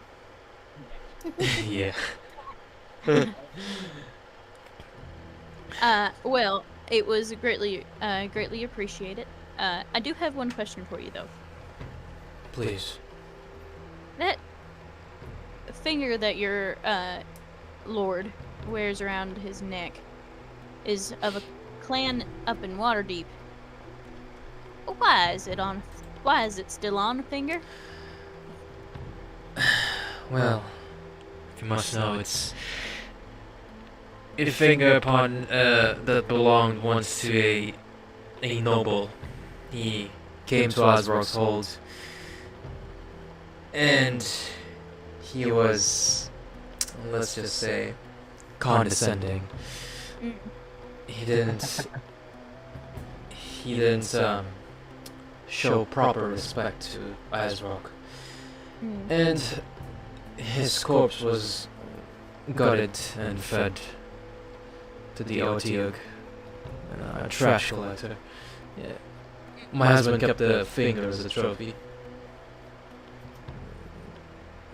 Yeah. Well, it was greatly appreciated. I do have one question for you though. Please. That finger that your lord wears around his neck is of a clan up in Waterdeep. Why is it still on the finger? Well, if you must know, it's a finger upon that belonged once to a noble. He came to Asrock's hold, and he was, let's just say, condescending. Mm. He didn't show proper respect to Asrock, Mm. and his corpse was gutted and fed to the Otiug, a trash collector. Yeah. My husband kept the finger as a trophy.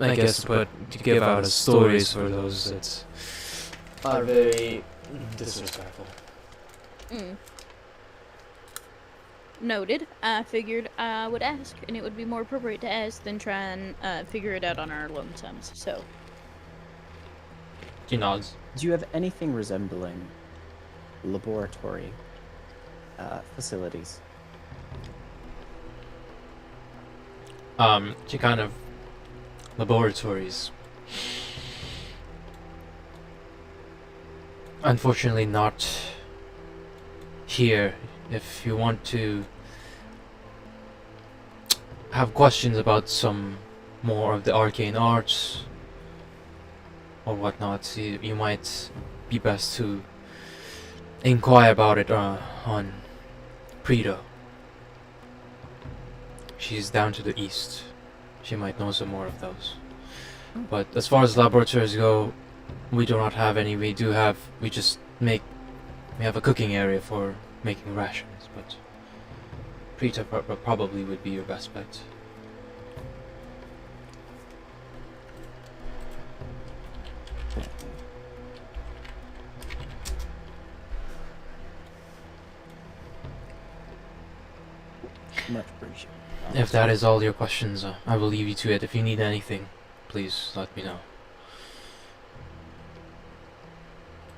I guess, but to give out as stories for those that are very disrespectful. Mm. Noted. I figured I would ask, and it would be more appropriate to ask than try and figure it out on our lonesomes. So, He nods. Do you have anything resembling laboratory facilities? To kind of laboratories. Unfortunately, not here. If you want to have questions about some more of the arcane arts or whatnot, you might be best to inquire about it on Prito. She's down to the east. She might know some more of those. But as far as laboratories go, we do not have any. We have a cooking area for making rations, but Prita probably would be your best bet. Much appreciated. If that is all your questions, I will leave you to it. If you need anything, please let me know.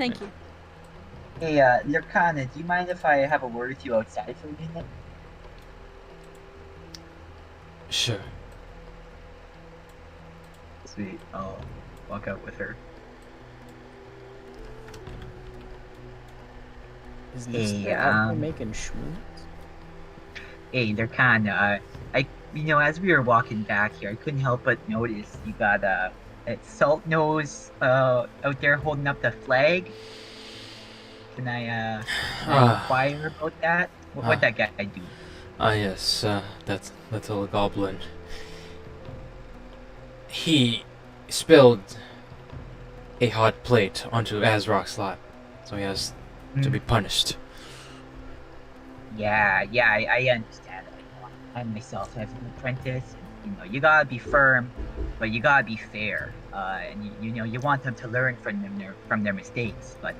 thank you. Hey, Lurkana, do you mind if I have a word with you outside for a minute? Sure. Sweet, I'll walk out with her. Is this Hey, the one we're making schmooze? Hey, Lurkana, as we were walking back here, I couldn't help but notice you got a Salt Nose out there holding up the flag. Can I inquire about that? What'd that guy do? Yes, that little goblin. He spilled a hot plate onto Asrock's lap, so he has to be punished. Yeah, I understand. I myself have an apprentice. You gotta be firm, but you gotta be fair. And you want them to learn from their mistakes. But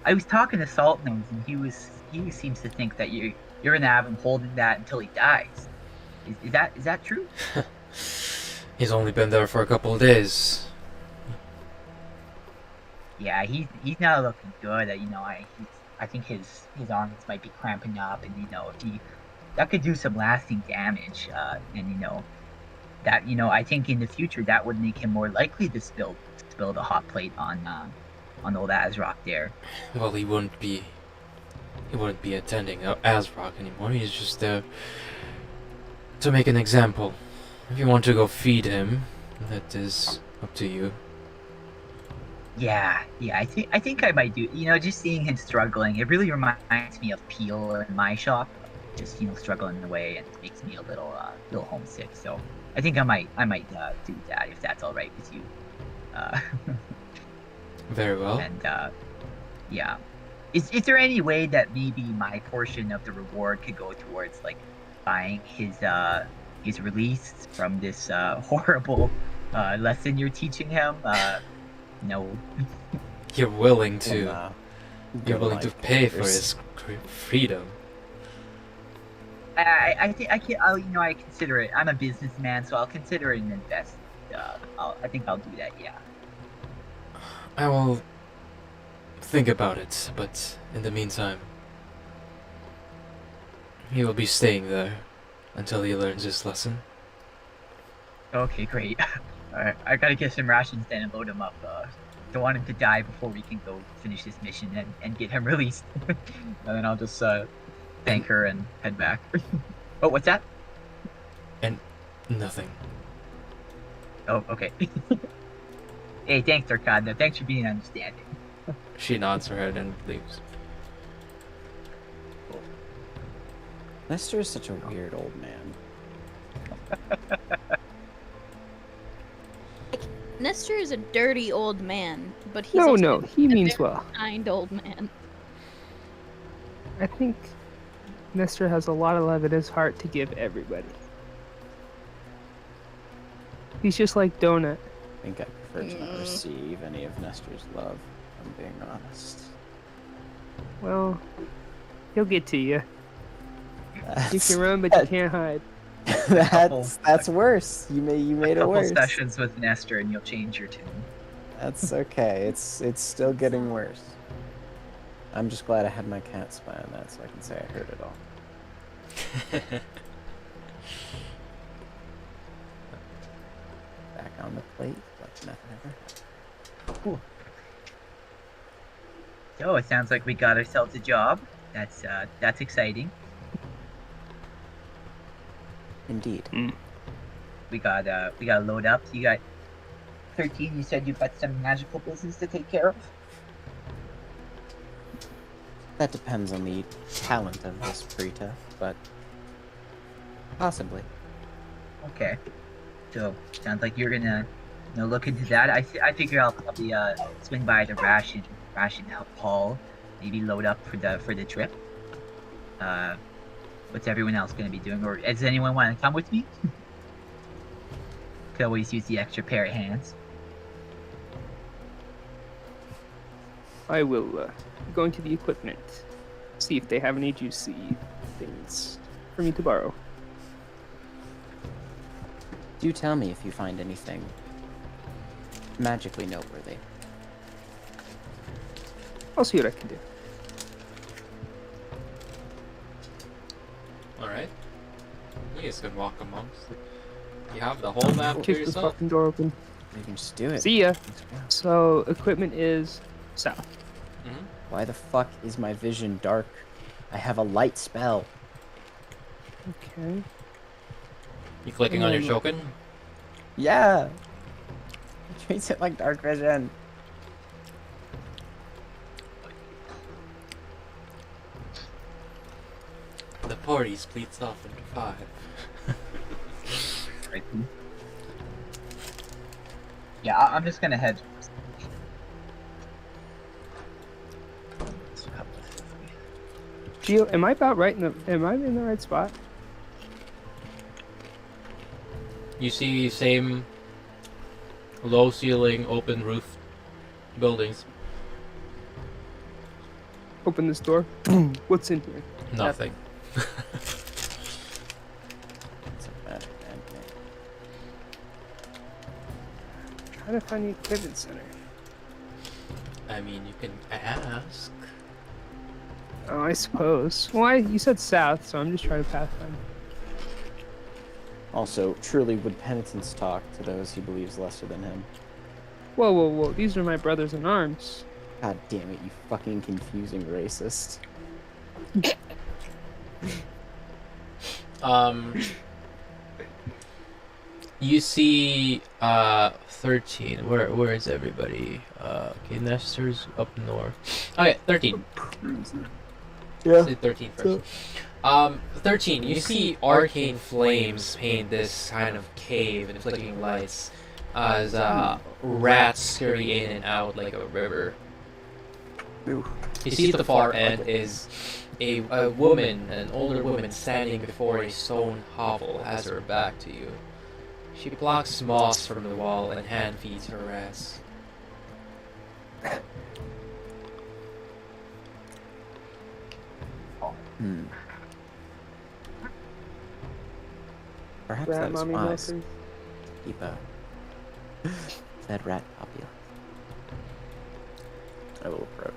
I was talking to Saltnose, and he seems to think that you're gonna have him holding that until he dies. Is that true? He's only been there for a couple of days. Yeah, he's not looking good. I think his arms might be cramping up, and that could do some lasting damage. I think in the future that would make him more likely to spill the hot plate on old Asrock there. Well, he wouldn't be attending Asrock anymore. He's just there to make an example. If you want to go feed him, that is up to you. Yeah, I think I might do. Just seeing him struggling, it really reminds me of Peel in my shop. Just struggling away, and it makes me a little homesick. So I think I might do that if that's all right with you. Uh, Very well. and yeah, is there any way that maybe my portion of the reward could go towards like buying his release from this horrible lesson you're teaching him? No. You're willing to. Well, You're go willing to life pay for characters. his freedom. I think I consider it. I'm a businessman, so I'll consider it an investment. I think I'll do that. Yeah. I will think about it, but in the meantime, he will be staying there until he learns his lesson. Okay, great. Alright, I gotta get some rations then and load him up. Don't want him to die before we can go finish this mission and get him released. And then I'll just thank her and head back. Oh, what's that? Nothing. Oh, okay. Hey, thanks, Arcada. Thanks for being understanding. She nods her head and leaves. Nestor is such a weird old man. Nestor is a dirty old man, but he's No, also no, he a means very well. kind old man. I think Nestor has a lot of love in his heart to give everybody. He's just like Donut. I think I prefer to not receive any of Nestor's love, if I'm being honest. Well, he'll get to you. You That's, can run, but you can't hide. that's worse. You made it Couple worse. sessions with Nestor and you'll change your tune. That's okay. It's still getting worse. I'm just glad I had my cat spy on that, so I can say I heard it all. Back on the plate, like nothing ever happened. So it sounds like we got ourselves a job. That's exciting. Indeed. We gotta load up. You got 13. You said you've got some magical business to take care of. That depends on the talent of this Prita, but possibly. Okay. So sounds like you're gonna look into that. I figure I'll probably swing by the ration hall, maybe load up for the trip. What's everyone else gonna be doing, or does anyone want to come with me? Could always use the extra pair of hands. I will go into the equipment, see if they have any juicy things for me to borrow. Do tell me if you find anything magically noteworthy. I'll see what I can do. Alright. You guys can walk amongst. You have the whole map to Kick the yourself. fucking door open. You can just do it. See ya. Let's go. So equipment is south. Mm-hmm. Why the fuck is my vision dark? I have a light spell. Okay. You clicking on your token? Yeah. It treats it like dark vision. The party splits off into 5. Right. Yeah, I'm just gonna head. Gio, am I about right am I in the right spot? You see same low ceiling, open roof buildings. Open this door. What's in here? Nothing. It's a magic man. How to find the equipment center? I mean, you can ask. Oh, I suppose. Well, you said south, so I'm just trying to pathfind. Also, truly would penitence talk to those he believes lesser than him. Whoa, whoa, whoa. These are my brothers in arms. God damn it, you fucking confusing racist. You see 13. Where is everybody? Okay, Nestor's up north. Okay, 13. Yeah. Say 13 first. 13. You see arcane flames paint this kind of cave and flicking lights as rats scurry in and out like a river. Ooh. You see at the far end is a woman, an older woman, standing before a stone hovel, has her back to you. She plucks moss from the wall and hand feeds her rats. Hmm. Perhaps Rat that is mommy wise. milkers. Keep a fed rat populace. I will approach.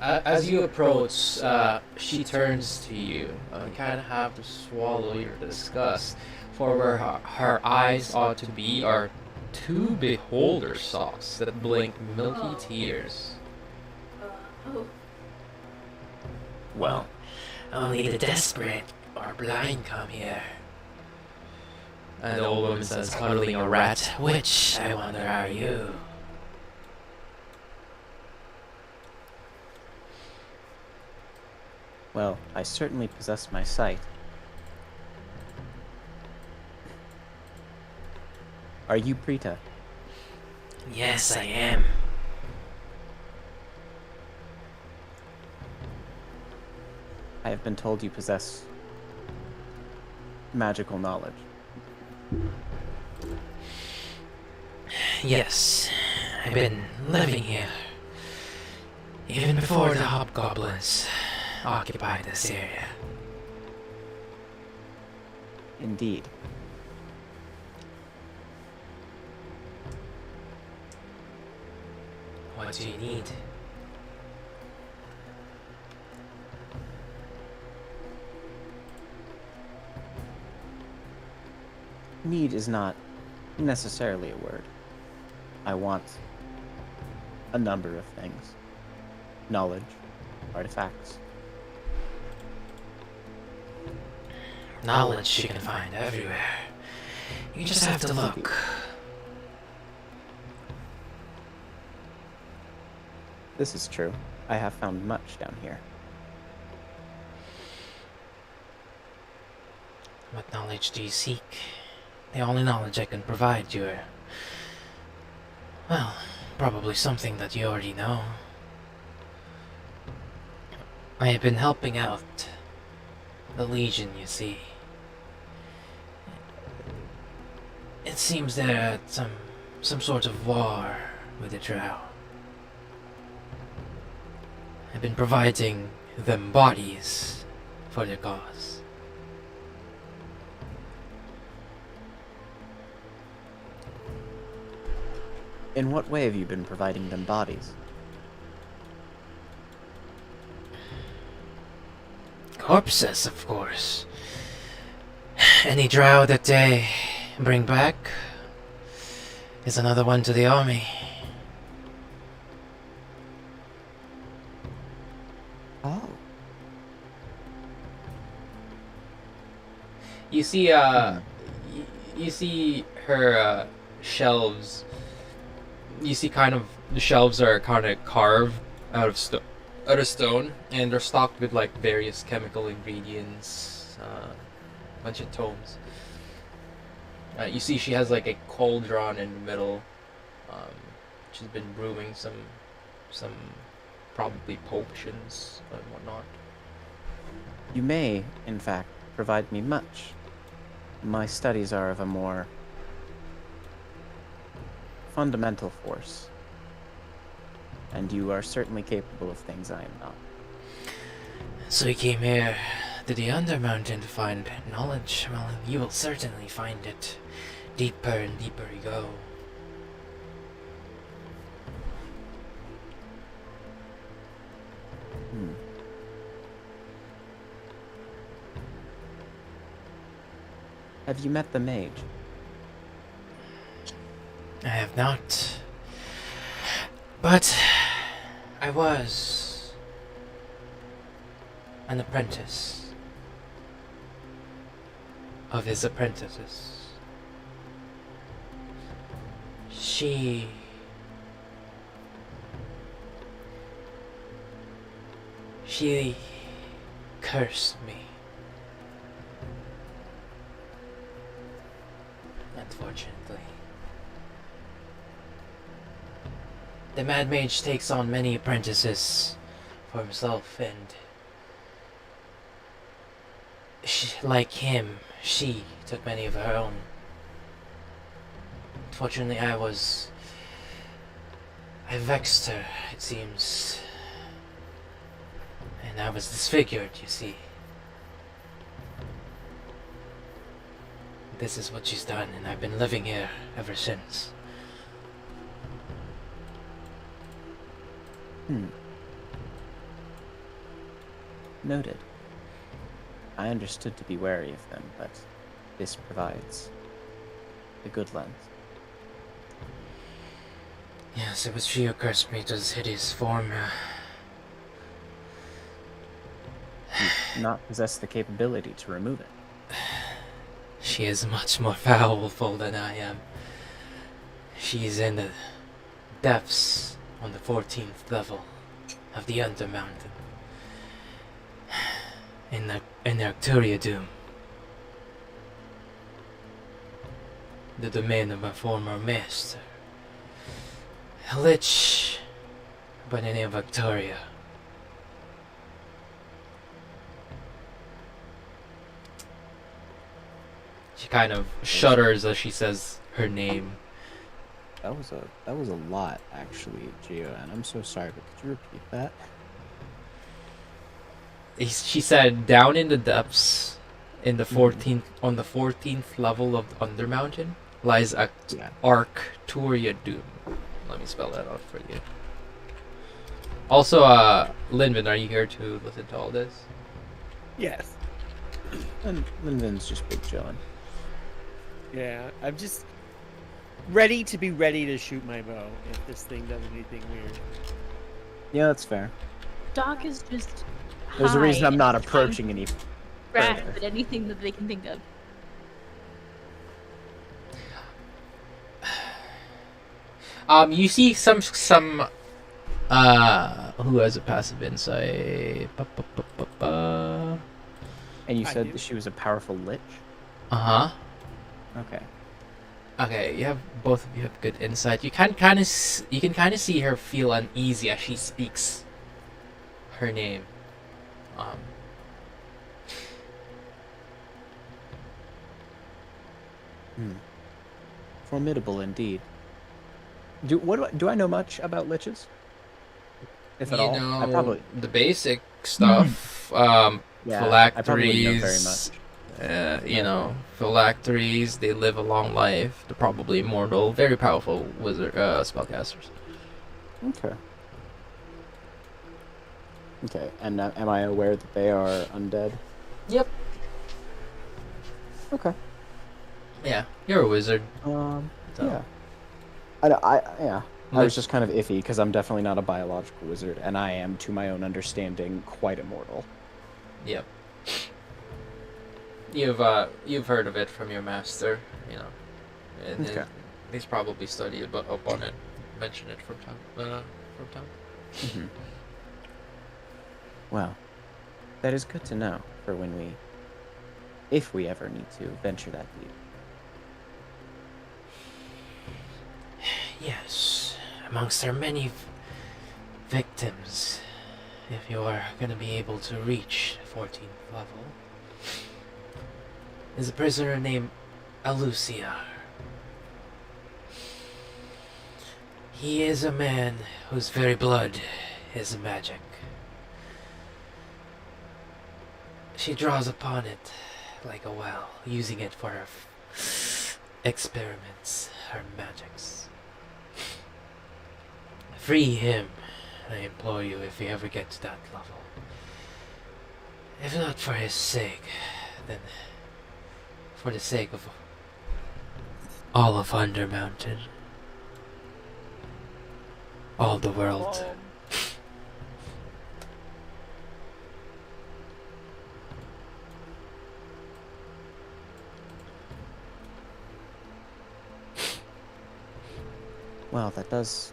As you approach, she turns to you. You kind of have to swallow your disgust, for where her eyes ought to be are two beholder stalks that blink milky tears. Well, only the desperate or blind come here. And the old woman says, cuddling a rat, which, I wonder, are you? Well, I certainly possess my sight. Are you Prita? Yes, I am. I have been told you possess magical knowledge. Yes, I've been living here. Even before the hobgoblins occupied this area. Indeed. What do you need? Need is not necessarily a word. I want a number of things. Knowledge, artifacts. Knowledge you can find everywhere. You just have to look. This is true. I have found much down here. What knowledge do you seek? The only knowledge I can provide you are, well, probably something that you already know. I have been helping out the Legion, you see. It seems they're at some sort of war with the Drow. I've been providing them bodies for their cause. In what way have you been providing them bodies? Corpses, of course. Any drow that they bring back is another one to the army. Oh. You see, you see her shelves. You see, kind of the shelves are kind of carved out of stone, and they're stocked with like various chemical ingredients, a bunch of tomes. You see, she has like a cauldron in the middle. She's been brewing some probably potions and whatnot. You may, in fact, provide me much. My studies are of a more fundamental force, and you are certainly capable of things I am not. So you came here to the Undermountain to find knowledge. Well, you will certainly find it. Deeper and deeper you go. Have you met the mage? I have not. But I was an apprentice of his apprentices. She cursed me. And for unfortunately. The Mad Mage takes on many apprentices for himself, and like him, she took many of her own. Unfortunately, I vexed her, it seems. And I was disfigured, you see. This is what she's done, and I've been living here ever since. Noted. I understood to be wary of them, but this provides a good lens. Yes, it was she who cursed me to this hideous form. You not possess the capability to remove it. She is much more powerful than I am. She's in the depths on the 14th level of the Undermountain. In the Arcturia Doom. The domain of my former master. A lich by the name of Victoria. She kind of shudders as she says her name. That was a lot, actually, Gio, and I'm so sorry, but could you repeat that? She said, down in the depths, in the 14th, on the 14th level of Undermountain, lies Arcturia Doom. Let me spell that out for you. Also, Linvin, are you here to listen to all this? Yes. And Linden's just big chillin'. Yeah, I'm just ready to shoot my bow if this thing does anything weird. Yeah, that's fair. Doc is just. There's a reason high I'm not and approaching any grasp further. at anything that they can think of. You see some who has a passive insight? And you I said do. that she was a powerful lich? Uh-huh. Okay. Okay, you have both of you have good insight. You can kind of see her feel uneasy as she speaks her name. Formidable indeed. Do I know much about liches? If at You all? know I probably the basic stuff. I probably wouldn't know very Phylacteries. much. You know, phylacteries. They live a long life. They're probably immortal. Very powerful wizard spellcasters. Okay. Okay, and am I aware that they are undead? Yep. Okay. Yeah, you're a wizard. So. So. Yeah. I Like- was just kind of iffy because I'm definitely not a biological wizard, and I am, to my own understanding, quite immortal. Yep. You've heard of it from your master, you know, and Okay. he's probably studied up on it, mentioned it from time. Mm-hmm. Well, that is good to know for when if we ever need to venture that deep. Yes, amongst our many victims, if you are going to be able to reach 14th level, is a prisoner named Alucia. He is a man whose very blood is magic. She draws upon it like a well, using it for her experiments, her magics. Free him, I implore you, if you ever get to that level. If not for his sake, then for the sake of all of Undermountain. All the world. Well, that does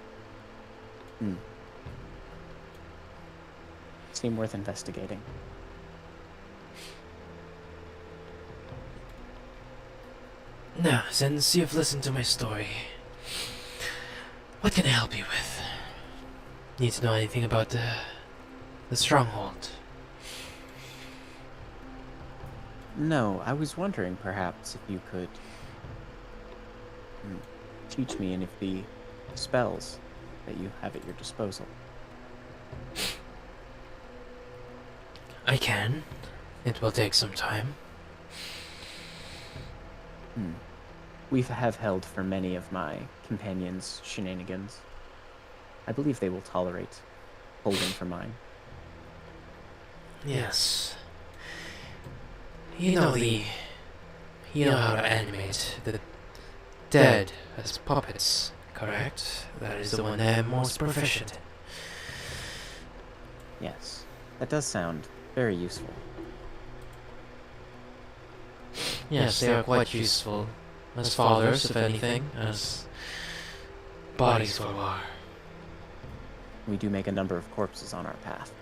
seem worth investigating. Now, since you've listened to my story, what can I help you with? Need to know anything about the stronghold? No, I was wondering perhaps if you could teach me any of the spells that you have at your disposal. I can. It will take some time. We have held for many of my companions' shenanigans. I believe they will tolerate holding for mine. Yes. You know how to animate the dead as puppets, correct? That is the one I am most proficient in. Yes, that does sound very useful. Yes, they are quite useful. As fathers, if anything, as bodies for war. We do make a number of corpses on our path.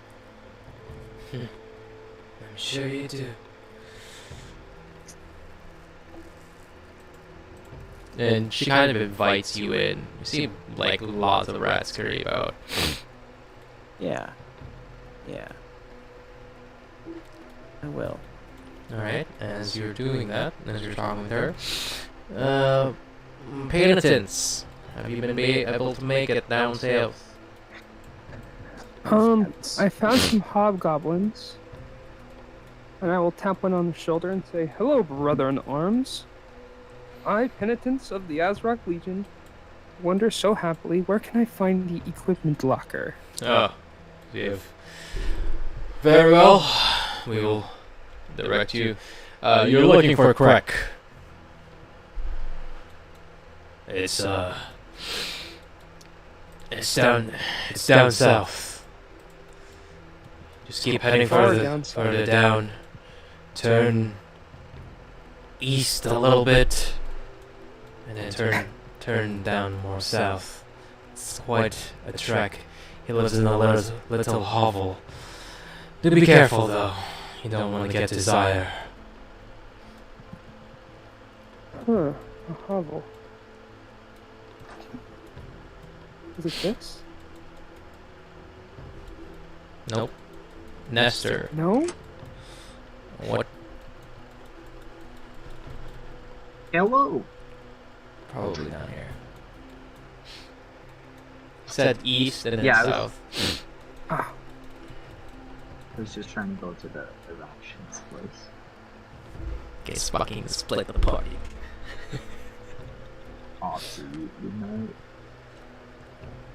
I'm sure you do. And she kind of invites you in. You see, like, lots of rats scurry about. Yeah. I will. Alright, as you're doing that, as you're talking with her, penitence. Have you been able to make it down south? I found some hobgoblins, and I will tap one on the shoulder and say, "Hello, brother in arms. I, penitents of the Azrock Legion, wonder so happily, where can I find the equipment locker?" Oh, very well. We will direct you. You're looking for a crack. It's down south. Just keep heading Far further down further down. Turn east a little bit, and then turn down more south. It's quite a trek. He lives in a little hovel. Do be careful though. You don't want to get desire. Huh, a hovel. Is it this? Nope. Nestor. No? What? Hello. Probably down here. Said east and then Yeah, south. Ah, I was just trying to go to the rations place. Okay, fucking split the party. Absolutely not.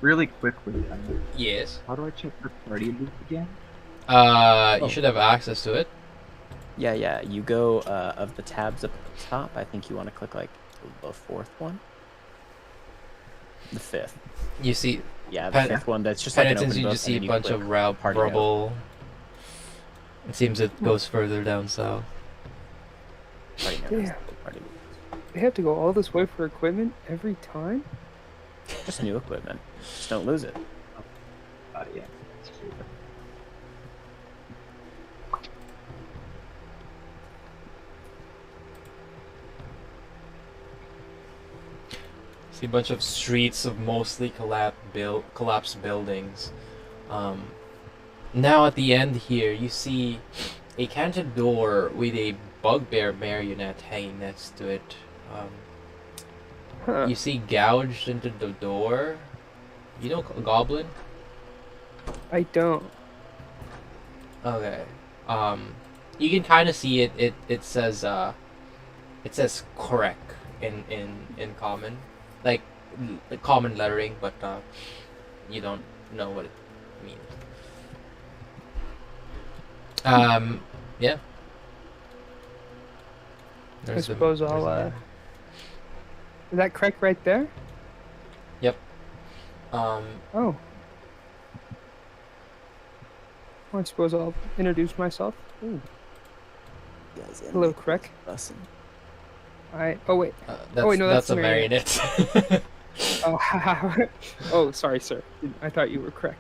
Really quickly, Yes. how do I check the party loop again? You should have access to it. Yeah, you go of the tabs up at the top. I think you want to click like the fourth one. The fifth. You see, Yeah, the fifth one. That's just like an penitence, open you book, just and see then a you bunch click of party note. rubble. It seems it goes further down south. Party note is Yeah. the party note. they have to go all this way for equipment every time? Just new equipment. Just don't lose it. Yeah, that's true. See a bunch of streets of mostly collapsed buildings. Now at the end here, you see a canted door with a bugbear marionette hanging next to it. Huh. You see gouged into the door. You know a goblin? I don't. Okay. You can kind of see it. It says correct in common, like common lettering, but you don't know what it means. Yeah. I suppose I'll, Is that correct right there? Um, Oh. Well, I suppose I'll introduce myself. Ooh. Hello, Krek. Lesson. Oh wait. that's, Oh, wait, no, that's a the marionette. Oh, oh, sorry, sir. I thought you were Krek.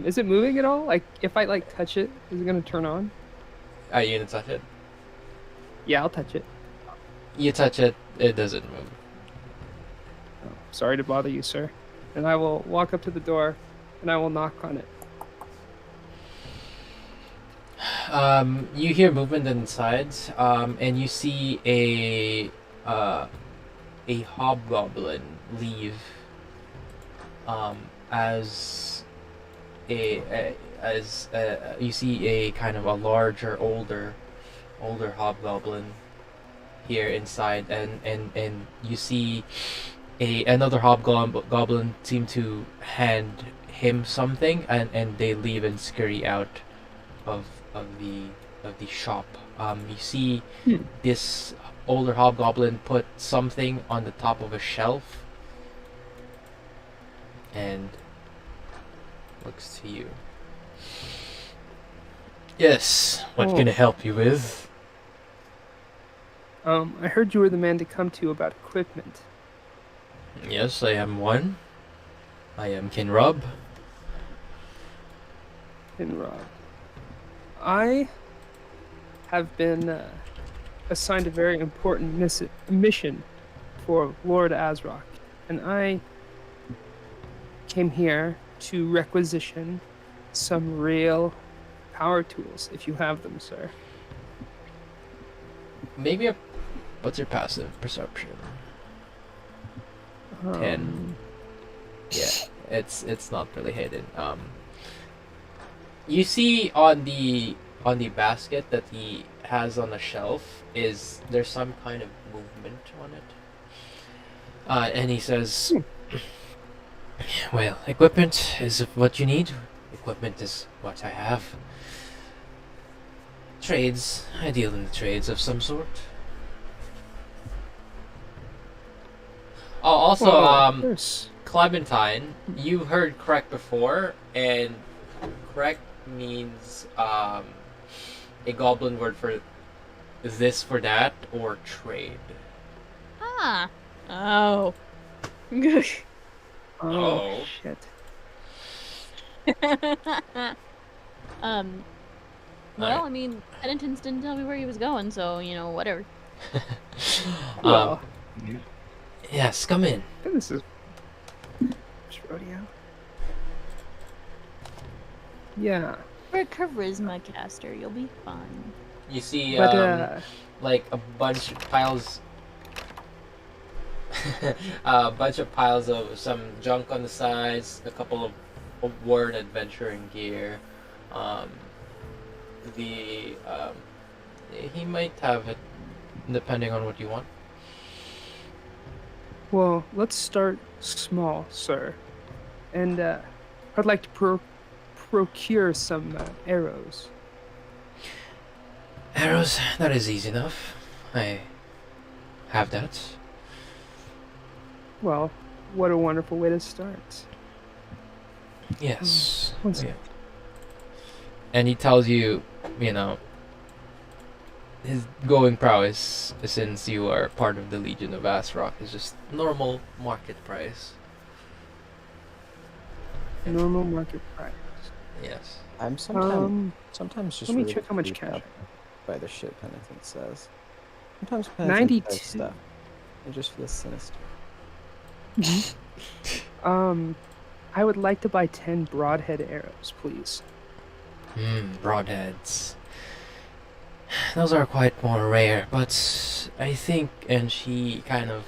Is it moving at all? Like, if I like touch it, is it gonna turn on? Are you gonna touch it? Yeah, I'll touch it. You touch it, it doesn't move. Oh, sorry to bother you, sir. And I will walk up to the door, and I will knock on it. You hear movement inside, and you see a hobgoblin leave, as you see a kind of a larger, older hobgoblin here inside, and you see another hobgoblin seem to hand him something, and they leave and scurry out of the shop. You see this older hobgoblin put something on the top of a shelf and looks to you. Yes, what can I help you with? I heard you were the man to come to about equipment. Yes, I am one. I am Kinrob. And Rob, I have been assigned a very important mission for Lord Azrock, and I came here to requisition some real power tools, if you have them, sir. Maybe a... What's your passive perception? 10. Yeah, it's not really hidden. You see on the basket that he has on the shelf is there's some kind of movement on it. And he says, well, equipment is what you need. Equipment is what I have. Trades, I deal in the trades of some sort. Oh, also, Yes. Clementine, you heard correct before, and correct means a goblin word for this, for that, or trade. Ah. Oh. Gosh. Oh. Shit. Well, I mean, Penitent didn't tell me where he was going, so, whatever. Well, Yes, come in. this is rodeo. Yeah, For a charisma caster, you'll be fine. You see, but like a bunch of piles, a bunch of piles of some junk on the sides, a couple of worn adventuring gear. He might have it, depending on what you want. well, let's start small, sir. And I'd like to procure some arrows. Arrows, that is easy enough. I have that. Well, what a wonderful way to start. Yes. One sec. Yeah. And he tells you, his going prowess, since you are part of the Legion of Azrock, is just normal market price. Normal market price. Yes. I'm sometimes just let me really check how much creeped cash out by the shit Penitent says. Sometimes Penitent 92. says stuff. It just feels sinister. I would like to buy 10 broadhead arrows, please. Broadheads. Those are quite more rare, but I think, and she kind of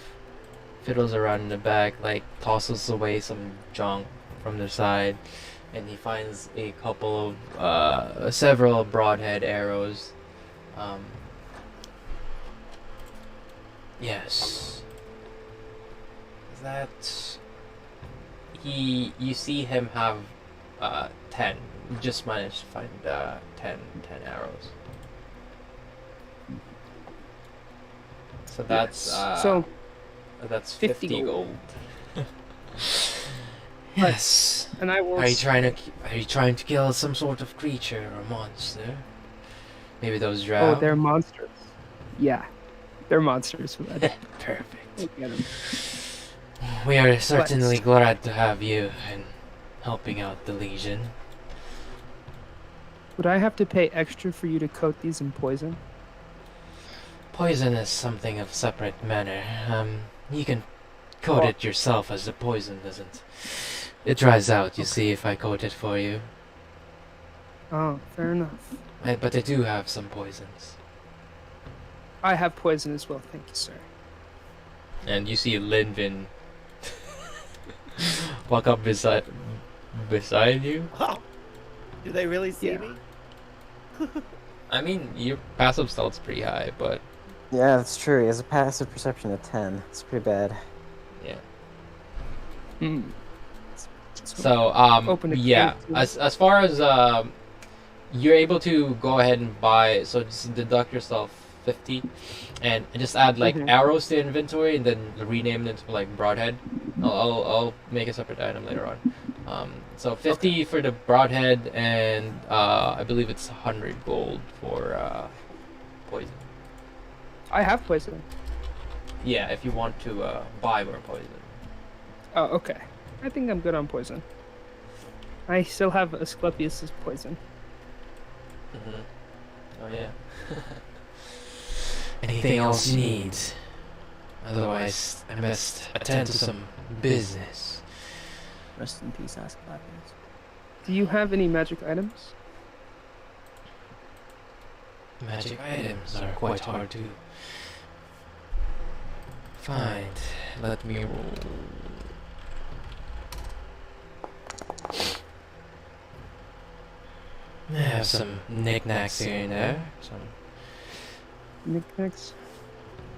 fiddles around in the back, like tosses away some junk from the side, and he finds a couple of, several broadhead arrows. Yes. That... You see him have, 10. You just managed to find, 10 arrows. So that's, so that's 50 50 gold. gold. Yes. And I will. Are you trying to kill some sort of creature or monster? Maybe those drow? Oh, they're monsters. Yeah, they're monsters. Perfect. Look at 'em. We are certainly glad to have you and helping out the Legion. Would I have to pay extra for you to coat these in poison? Poison is something of separate manner. You can coat it yourself as the poison doesn't. It dries out, you see, if I coat it for you. Oh, fair enough. But I do have some poisons. I have poison as well, thank you, sir. And you see Linvin walk up beside you. Oh, do they really see Yeah. me? I mean, your passive stealth's pretty high, but Yeah, that's true. He has a passive perception of 10. It's pretty bad. yeah. Hmm. So Open a yeah, crate too. as far as you're able to go ahead and buy, so just deduct yourself 50 and just add like Mhm. arrows to inventory and then rename them to like broadhead. I'll make a separate item later on. So 50 for the broadhead and I believe it's 100 gold for poison. I have poison. Yeah, if you want to buy more poison. Oh, okay. I think I'm good on poison. I still have Asclepius's poison. Oh yeah. Anything else you need? Otherwise, I must attend to some business. Rest in peace, Asclepius. Do you have any magic items? Magic items are quite hard to find. Let me roll. I have some knickknacks here and there. Some Knickknacks?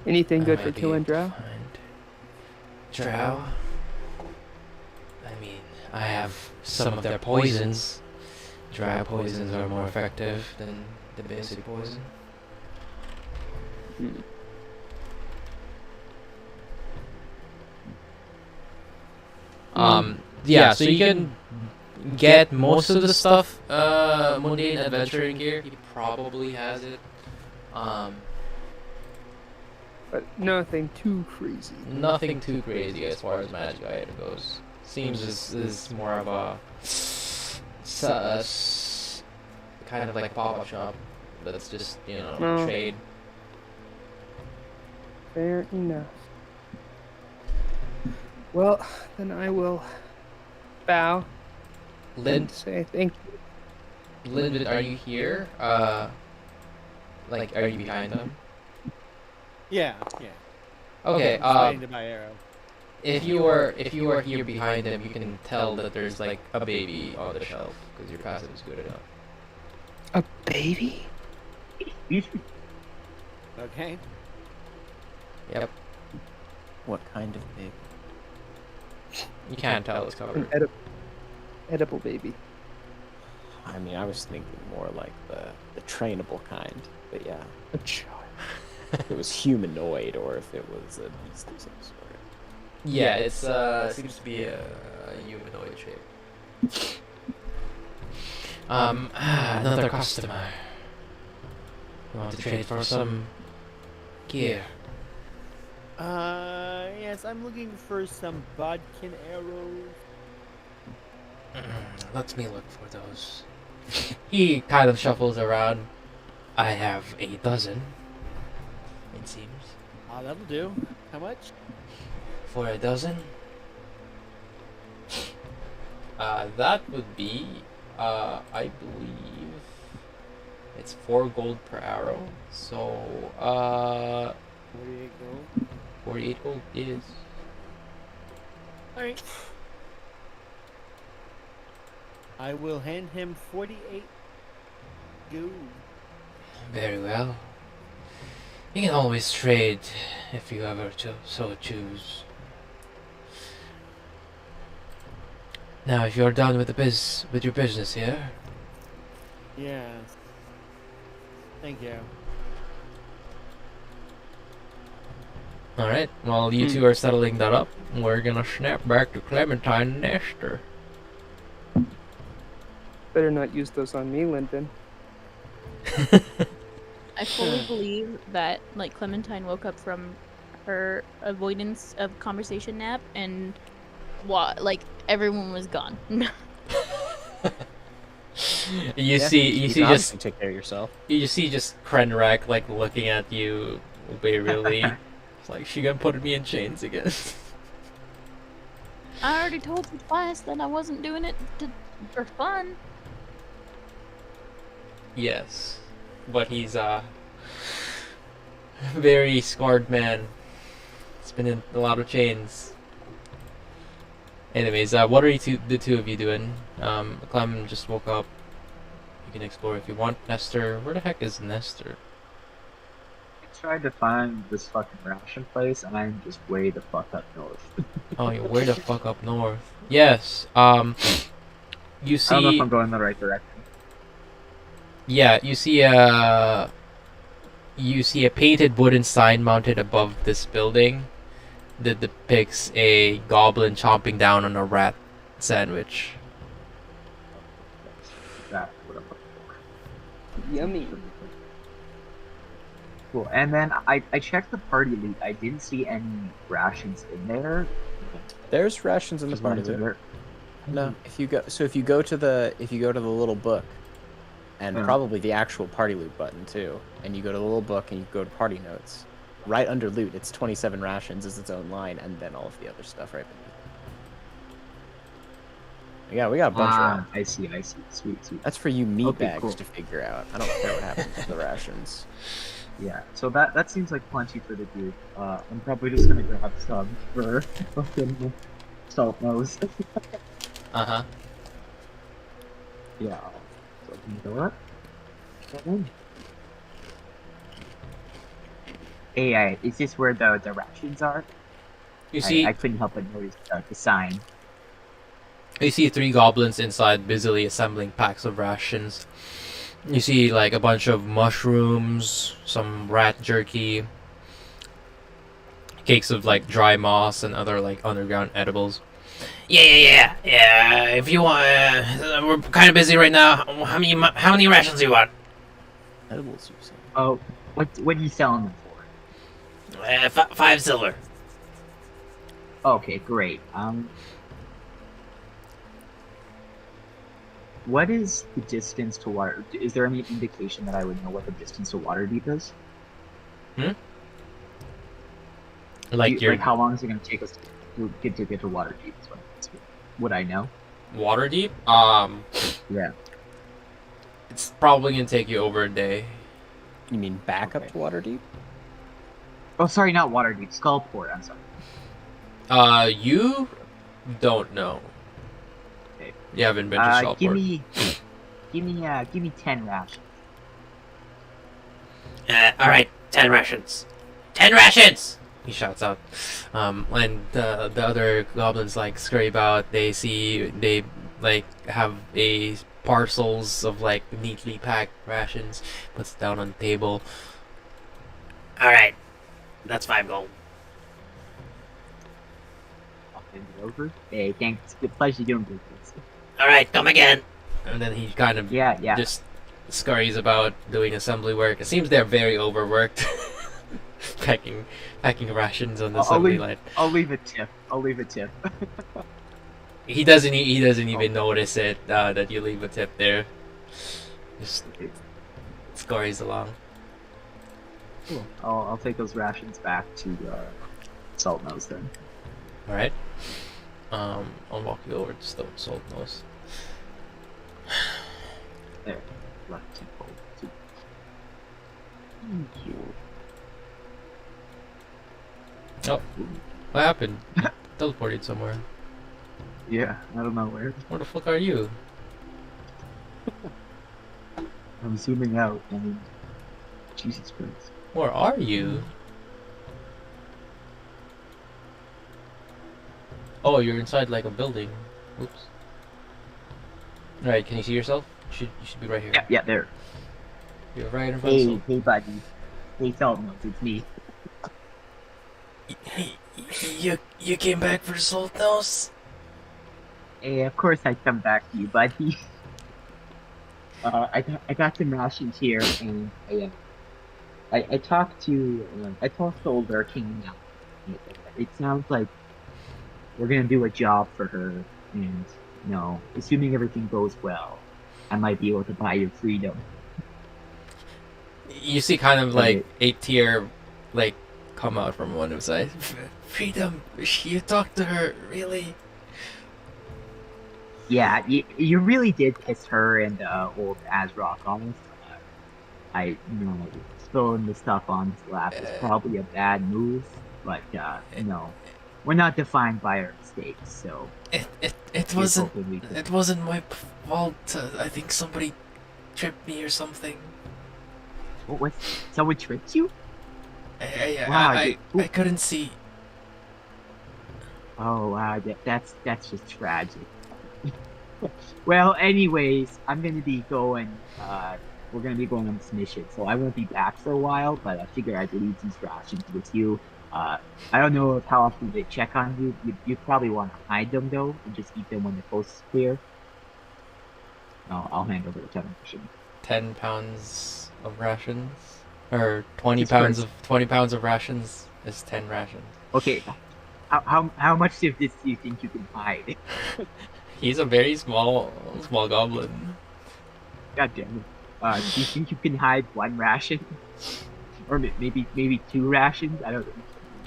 Anything I good might for be killing able to drow? find. Drow? I mean, I have some of their poisons. Drow poisons are more effective than the basic poison. Hmm. Yeah, so you can get most of the stuff, mundane adventuring gear. He probably has it. But nothing too crazy. Nothing too crazy as far as magic item goes. Seems this is more of a kind of like pop-up shop. That's just, you know, No. trade. Fair enough. Well, then I will bow and say thank you. Lynn, are you here? Like, are you behind them? Yeah. Okay. I'm waiting to buy arrow. If you were here behind them, you can tell that there's like a baby on the shelf because your passive is good enough. A baby? Okay. Yep. What kind of baby? You can't tell it's An covered. edible baby. I mean, I was thinking more like the trainable kind, but yeah. A child. If it was humanoid or if it was a beast of some sort. Yeah, it's seems to be a humanoid shape. Another customer. You want to trade for some gear? Yes, I'm looking for some bodkin arrows. Let me look for those. He kind of shuffles around. I have a dozen. It seems. That'll do. How much? For a dozen? That would be, I believe, it's 4 gold per arrow. So, 48 gold. 48 gold is. Alright. I will hand him 48 gold. Very well. You can always trade if you ever so choose. Now, if you're done with with your business here, Yes. Thank you. all right. While you two are settling that up, we're gonna snap back to Clementine and Esther. Better not use those on me, Lyndon. I fully believe that like Clementine woke up from her avoidance of conversation nap and like everyone was gone. You see can just obviously take care of yourself. you see just Krenrak like looking at you Wait, really? It's like, she gonna put me in chains again. I already told you twice that I wasn't doing it for fun. Yes. But he's a very scarred man. It's been in a lot of chains. Anyways, what are the two of you doing? Clem just woke up. You can explore if you want. Nestor, where the heck is Nestor? I tried to find this fucking ration place, and I'm just way the fuck up north. Oh, you're way the fuck up north. Yes. You I don't know if see. I'm going in the right direction. Yeah, you see a painted wooden sign mounted above this building that depicts a goblin chomping down on a rat sandwich. That's what I'm looking for. Yummy. Cool. And then I checked the party loot. I didn't see any rations in there. There's rations in the Just party wanted to loot. ver- No, if you go to the little book, and Yeah. probably the actual party loot button too, and you go to the little book and you go to party notes, right under loot, it's 27 rations is its own line, and then all of the other stuff right beneath it. Yeah, we got a bunch of rations. I see. Sweet. That's for you meat Okay, bags cool. to figure out. I don't care what happens to the rations. Yeah, so that seems like plenty for the group. I'm probably just gonna grab some for fucking salt nose. Uh-huh. Yeah. So I can go up. Hey, is this where the rations are? You see I couldn't help but notice the sign. you see 3 goblins inside busily assembling packs of rations. You see like a bunch of mushrooms, some rat jerky, cakes of like dry moss and other like underground edibles. Yeah. If you want, we're kind of busy right now. How many rations do you want? Edibles, you say? Oh, what are you selling them for? 5 silver. Okay, great. What is the distance to water? Is there any indication that I would know what the distance to Waterdeep is? Like your Like how long is it going to take us to get to Waterdeep? Would I know? Waterdeep? Yeah. It's probably gonna take you over a day. You mean back up Okay. to Waterdeep? Oh, sorry, not Waterdeep. Skullport. I'm sorry. You don't know. Okay. You haven't been to Skullport. Give me 10 rations. All right, 10 rations. 10 rations! He shouts out. And the other goblins like scurry about. They like have a parcels of like neatly packed rations. Puts it down on the table. All right, that's 5 gold. I'll hand it over. Hey, thanks. It's a pleasure doing business. All right, come again. And then he kind of Yeah. just scurries about doing assembly work. It seems they're very overworked. packing rations on the assembly line. I'll leave a tip. He doesn't even notice it that you leave a tip there. Just scurries along. Cool. I'll take those rations back to Salt Nose then. All right. I'll walk you over to Salt Nose. There. Left temple. Thank you. Oh, what happened? Teleported somewhere. Yeah, I don't know where. Where the fuck are you? I'm zooming out and Jesus Christ. Where are you? Oh, you're inside like a building. Oops. Alright, can you see yourself? You should be right here. Yeah, there. You're right in front of Hey, buddy. Hey, Salt Nose, it's me. You came back for Salt Nose? Hey, of course I come back to you, buddy. I got some rations here, and I talked to old Arcane now. It sounds like we're gonna do a job for her, and assuming everything goes well, I might be able to buy your freedom. You see kind of like a tear like come out from one of his eyes. Freedom, you talked to her, really? Yeah, you really did piss her and old Azrock off. Spilling the stuff on his lap is probably a bad move, but we're not defined by our mistakes, so It wasn't my fault. I think somebody tripped me or something. What? Someone tripped you? I couldn't see. Oh wow, that's just tragic. Well, anyways, I'm gonna be going. We're gonna be going on this mission, so I won't be back for a while. But I figured I'd leave these rations with you. I don't know how often they check on you. You probably want to hide them though, and just eat them when the coast is clear. I'll hand over the mission. 10 pounds of rations, or 20 pounds of rations is 10 rations. Okay, how much of this do you think you can hide? He's a very small goblin. God damn it. Do you think you can hide one ration? Or maybe 2 rations? I don't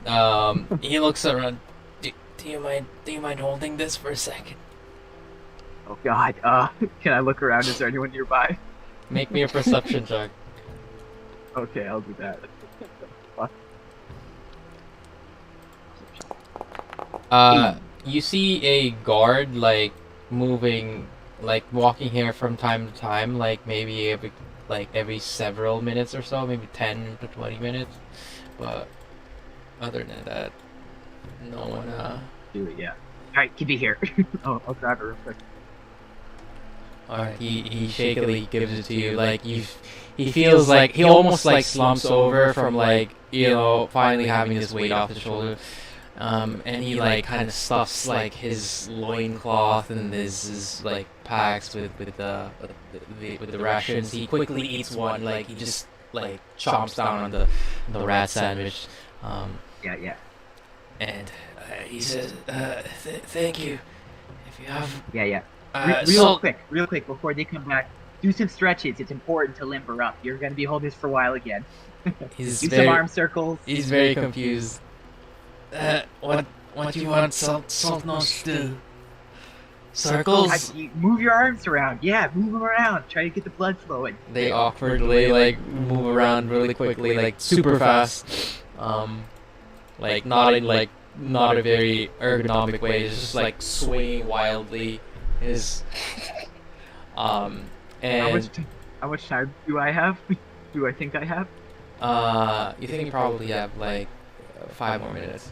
know. He looks around. Do you mind holding this for a second? Oh god, can I look around? Is there anyone nearby? Make me a perception check. Okay, I'll do that. You see a guard, like, moving, like, walking here from time to time, like, maybe every several minutes or so, maybe 10 to 20 minutes, but other than that, no one, Do it, yeah. Alright, keep it here. I'll grab it real quick. Alright, he shakily gives it to you, like, he feels like, he almost, like, slumps over from, like, finally having his weight off his shoulder. And he like kind of stuffs like his loincloth and his like packs with the rations. He quickly eats one, like he just like chomps down on the rat sandwich. Yeah. And he says, "Thank you. If you have Yeah. Real quick before they come back, do some stretches. It's important to limber up. You're gonna be holding this for a while again. Do some arm circles. He's very confused. What do you want Saltnose to do? Circles? Move your arms around. Yeah, move them around. Try to get the blood flowing. They awkwardly like move around really quickly, like super fast. Like not in not a very ergonomic way. It's just like swinging wildly. And how much time do I have? Do I think I have? You think you probably have like 5 more minutes.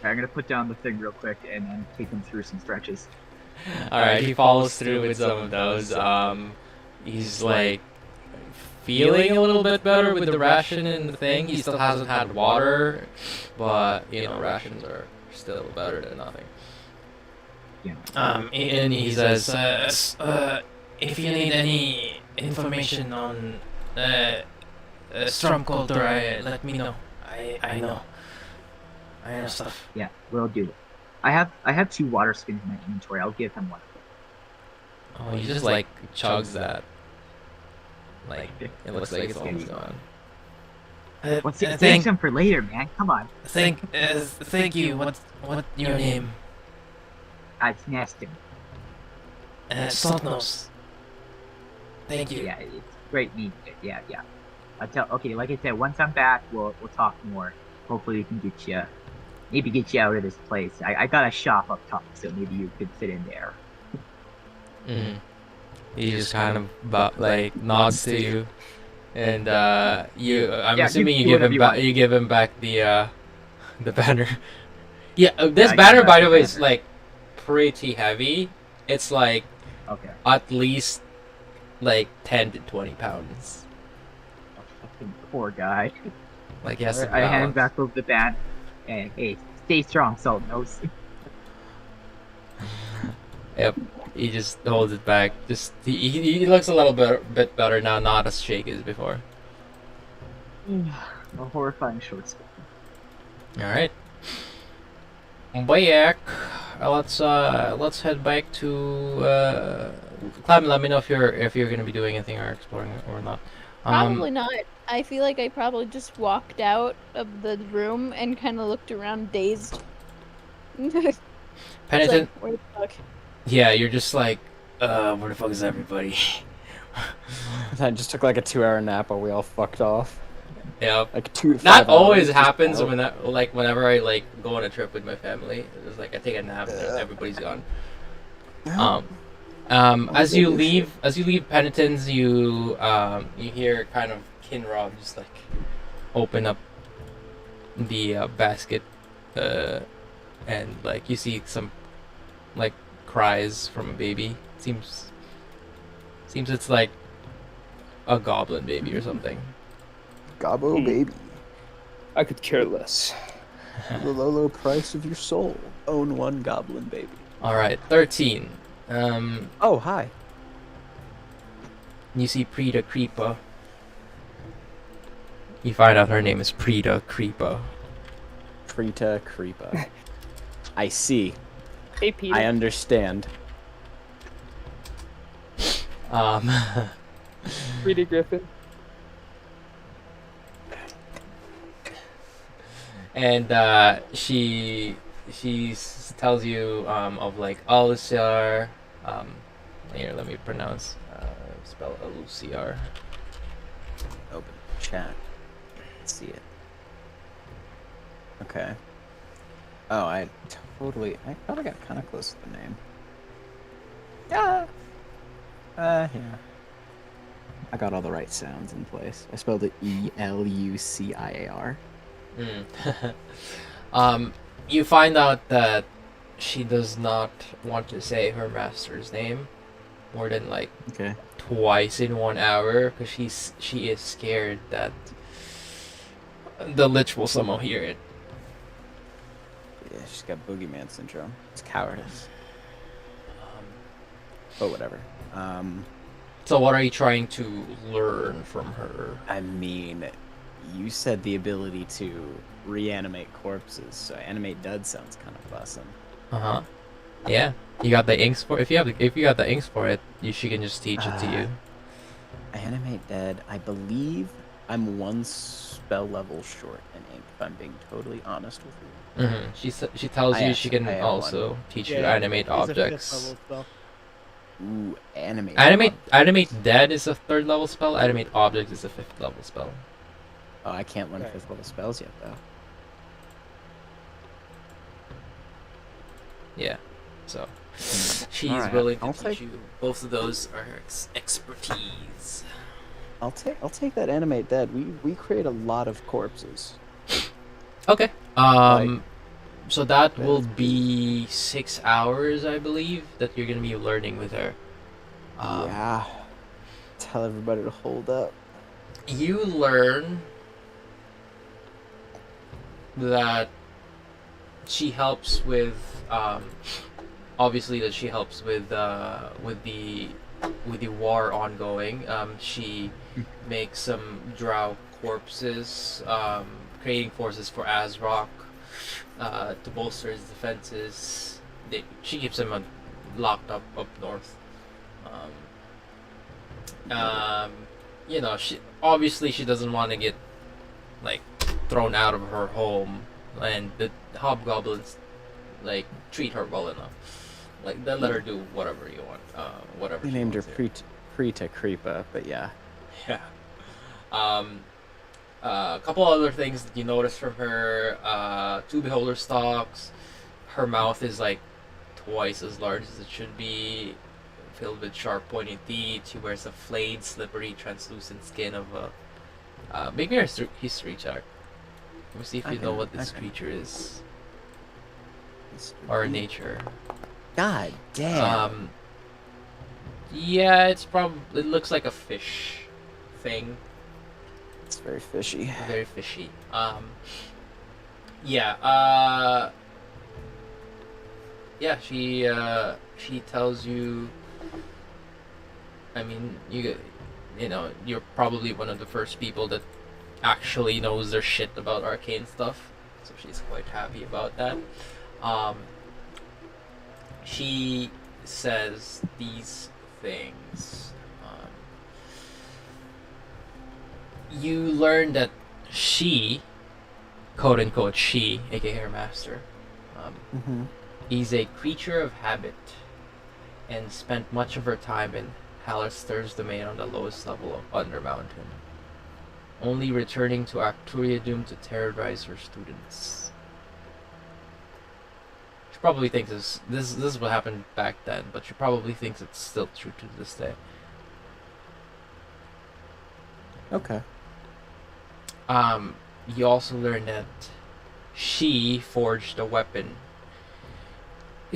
I'm gonna put down the thing real quick and then take them through some stretches. Alright, he follows through with some of those. He's like feeling a little bit better with the ration and the thing. He still hasn't had water, but rations are still better than nothing. Yeah. And he says, if you need any information on Storm Culture, let me know. I know stuff. Yeah, we'll do it. I have 2 water skins in my inventory. I'll give him one. Oh, he just like chugs that. Like it looks like it's almost gone. Save some for later, man. Come on. Thank you. What your name? It's Neston. Saltnose. Thank you. Yeah, it's great meeting you. Yeah. Okay, like I said, once I'm back, we'll talk more. Hopefully we can get you out of this place. I got a shop up top, so maybe you could fit in there. Mm-hmm. He just kind of like nods to you, and I'm assuming you give him back the banner. Yeah, this banner, by the way, is like pretty heavy. It's like at least like 10 to 20 pounds. Poor guy. Like yes, I hand back over the band, and hey, stay strong, Saltnose. Yep, he just holds it back. Just he looks a little bit better now, not as shaky as before. A horrifying short story. All right, back. Let's head back to Clem. Let me know if you're gonna be doing anything or exploring or not. Probably not. I feel like I probably just walked out of the room and kind of looked around dazed. It's Penitent. like, where the fuck? Yeah, you're just like, where the fuck is everybody? I just took like a 2-hour nap while we all fucked off. Yeah. Like 2 to 5 That always hours, just happens out. whenever I like go on a trip with my family. It's like I take a nap and everybody's gone. As you leave Penitence, you hear kind of Kinrog just like open up the basket, and like you see some like cries from a baby. Seems it's like a goblin baby or something. Gobbo baby. I could care less. The low, low price of your soul. Own one goblin baby. All right, 13. Oh, hi. You see Prita Creepa. You find out her name is Prita Creepa. Prita Creepa. I see. Hey, Peter. I understand. Rita Griffin. And she tells you of like Aluciar. Here, let me pronounce spell Aluciar. Open chat. Let's see it. Okay. Oh, I probably got kind of close to the name. Yeah. Yeah. I got all the right sounds in place. I spelled it Eluciar. You find out that she does not want to say her master's name more than like Okay. twice in 1 hour because she is scared that the lich will somehow hear it. Yeah, she's got boogeyman syndrome. It's cowardice. But whatever. So what are you trying to learn from her? I mean, you said the ability to reanimate corpses, so animate dead sounds kind of awesome. Yeah, you got the inks for. If you got the inks for it, she can just teach it to you. Animate dead. I believe I'm 1 spell level short in ink. If I'm being totally honest with you. She tells you she can I have also teach you animate objects. Ooh, animate. Animate dead is a 3rd level spell. Animate objects is a 5th level spell. Oh, I can't learn 5th level spells yet, though. Yeah, so she's Alright, willing to I'll teach take- you. Both of those are her expertise. I'll take that animate dead. We create a lot of corpses. Okay. Like- So that Yeah, will that's be 6 hours, I believe, that you're gonna be learning with her. Yeah. Tell everybody to hold up. You learn that she helps with, obviously that she helps with the war ongoing. She makes some drow corpses, creating forces for Azrock. To bolster his defenses. She keeps him locked up north. You know, she doesn't want to get like thrown out of her home, and the hobgoblins like treat her well enough. Like they let her do whatever you want, whatever. We she named her wants Prita Creepa, but yeah. here. Yeah. A couple other things that you notice from her: 2 beholder stalks. Her mouth is like twice as large as it should be, filled with sharp, pointed teeth. She wears a flayed, slippery, translucent skin of a. Make me a history check. Let me see if you know what this creature is or nature. God damn. Yeah, it looks like a fish thing. It's very fishy. Very fishy. Yeah. Yeah. She tells you. I mean, you know, you're probably one of the first people that actually knows their shit about arcane stuff, so she's quite happy about that. She says these things. you learn that she, quote unquote she, aka her master, is a creature of habit and spent much of her time in Halaster's domain on the lowest level of Undermountain, only returning to Arcturia Doom to terrorize her students. She probably thinks this is what happened back then, but she probably thinks it's still true to this day. Okay. You also learn that she forged a weapon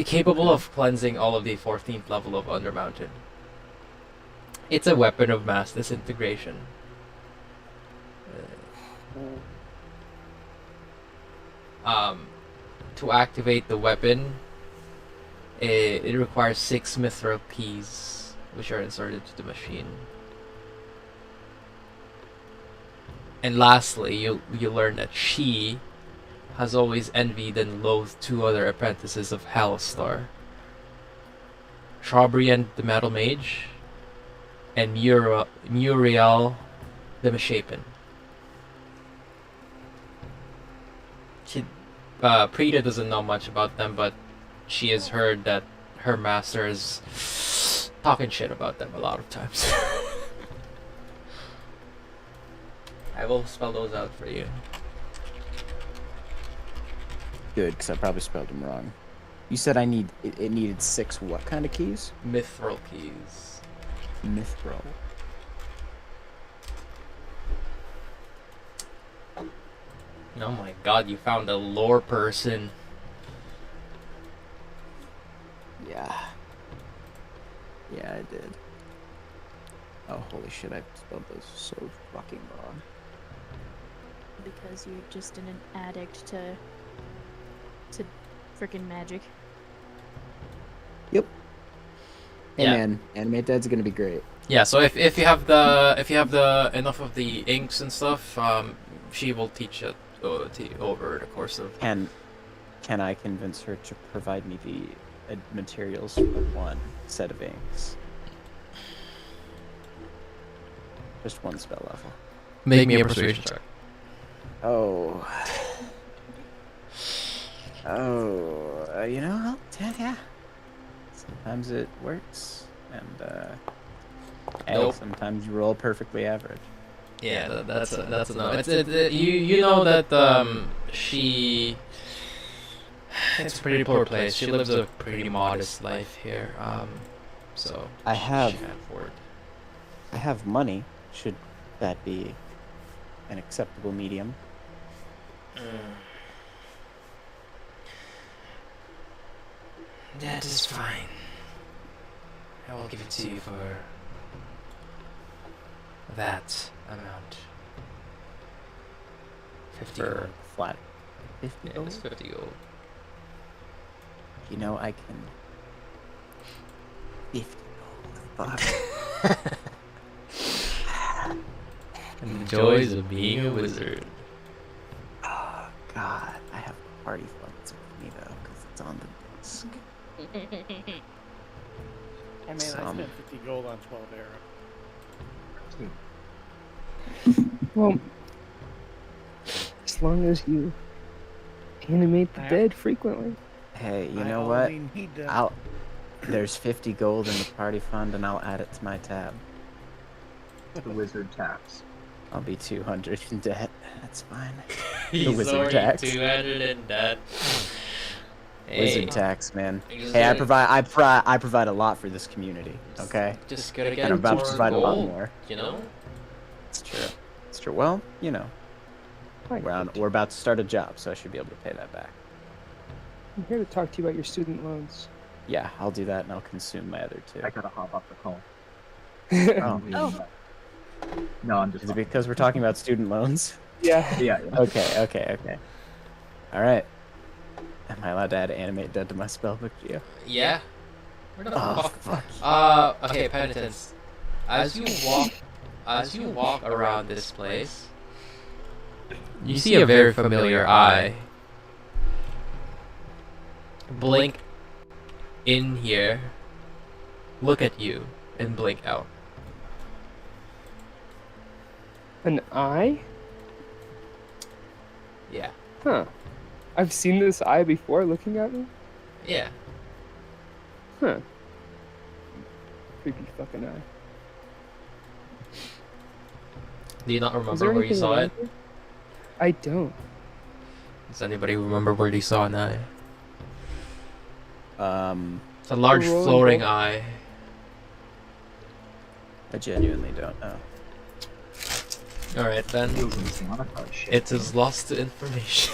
capable of cleansing all of the 14th level of Undermountain. It's a weapon of mass disintegration. To activate the weapon, it requires 6 mithril keys, which are inserted to the machine. And lastly, you learn that she has always envied and loathed 2 other apprentices of Halistar. Strawberry the Metal Mage, and Muriel the Misshapen. Prita doesn't know much about them, but she has heard that her master is talking shit about them a lot of times. I will spell those out for you. Good, because I probably spelled them wrong. You said it needed 6 what kind of keys? Mithril keys. Mithril. Oh my god, you found a lore person. Yeah. Yeah, I did. Oh, holy shit, I spelled those so fucking wrong. Because you're just an addict to freaking magic. Yep. Hey Yeah. man, Animate Dead's gonna be great. Yeah, so if you have the enough of the inks and stuff, she will teach it over the course of. Can I convince her to provide me the materials for 1 set of inks? Just 1 spell level. Make me a persuasion check. Oh, you know, yeah. Sometimes it works, and Nope. sometimes you roll perfectly average. Yeah, that's a no. You know that she. It's a pretty poor place. She lives a pretty modest life here. So I have she can't afford. I have money. Should that be an acceptable medium? That is fine. I will give it to you for that amount. 50 For gold. flat 50 Yeah, gold? it's 50 gold. You know, I can 50 gold. Fuck. And the joys of being a wizard. Oh god, I have party funds with me though, because it's on the desk. I mean, I spent 50 gold on 12 arrows. Well, as long as you animate the dead frequently. Hey, you I know what? only need to- There's 50 gold in the party fund, and I'll add it to my tab. The wizard tax. I'll be 200 in debt. That's fine. He's wizard already tax. 200 in debt. Wizard tax, man. Just Hey, I gotta- provide a lot for this community. Okay, Just gotta get and I'm about more to provide a lot gold, more. you know? It's true. It's true. Well, you know, we're about to start a job, so I should be able to pay that back. I'm here to talk to you about your student loans. Yeah, I'll do that, and I'll consume my other 2. I gotta hop off the call. Oh, Oh. No, I'm just. is it because we're talking about student loans? Yeah. Yeah. Okay. All right. Am I allowed to add animate dead to my spellbook, Gio? Yeah. Where the Oh, fuck? fuck. Okay, penitence. As you walk around this place, you see a very familiar eye blink in here, look at you, and blink out. An eye? Yeah. Huh. I've seen this eye before looking at me? Yeah. Huh. Creepy fucking eye. Do you not Is remember there where you anything saw around it? here? I don't. Does anybody remember where they saw an eye? It's a large Rolling floating ball. eye. I genuinely don't know. Alright then. It is lost to information.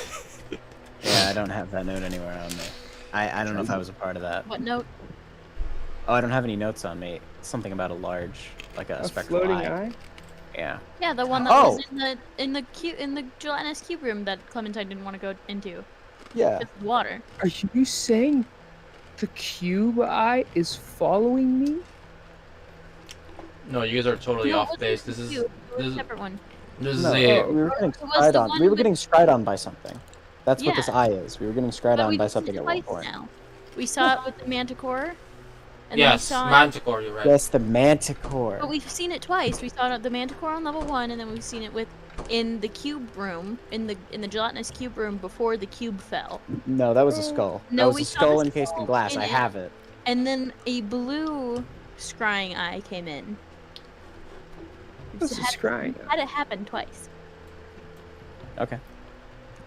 Yeah, I don't have that note anywhere on me. I don't know if I was a part of that. What note? Oh, I don't have any notes on me. Something about a large, like a A spectral floating eye. eye? Yeah. Yeah, the one that Oh! was in the gelatinous cube room that Clementine didn't want to go into. Yeah. Just the water. Are you saying the cube eye is following me? No, you guys are totally No, it off wasn't base. the This is cube, it was this a separate one. this is No, a we were getting It was scryed the on. one We were with- getting scryed on by something. That's what this Yeah. eye is. We were getting scryed But on we've by seen something it at one twice point. now. We saw it with the manticore. And yes, then we saw Manticore. You're right. Yes, the manticore. But we've seen it twice. We saw the manticore on level 1, and then we've seen it in the cube room, in the gelatinous cube room before the cube fell. No, that was a skull. No, that was we a saw skull the encased in skull glass. in I it. have it. And then a blue scrying eye came in. What's a scrying eye? Had it happen twice. Okay.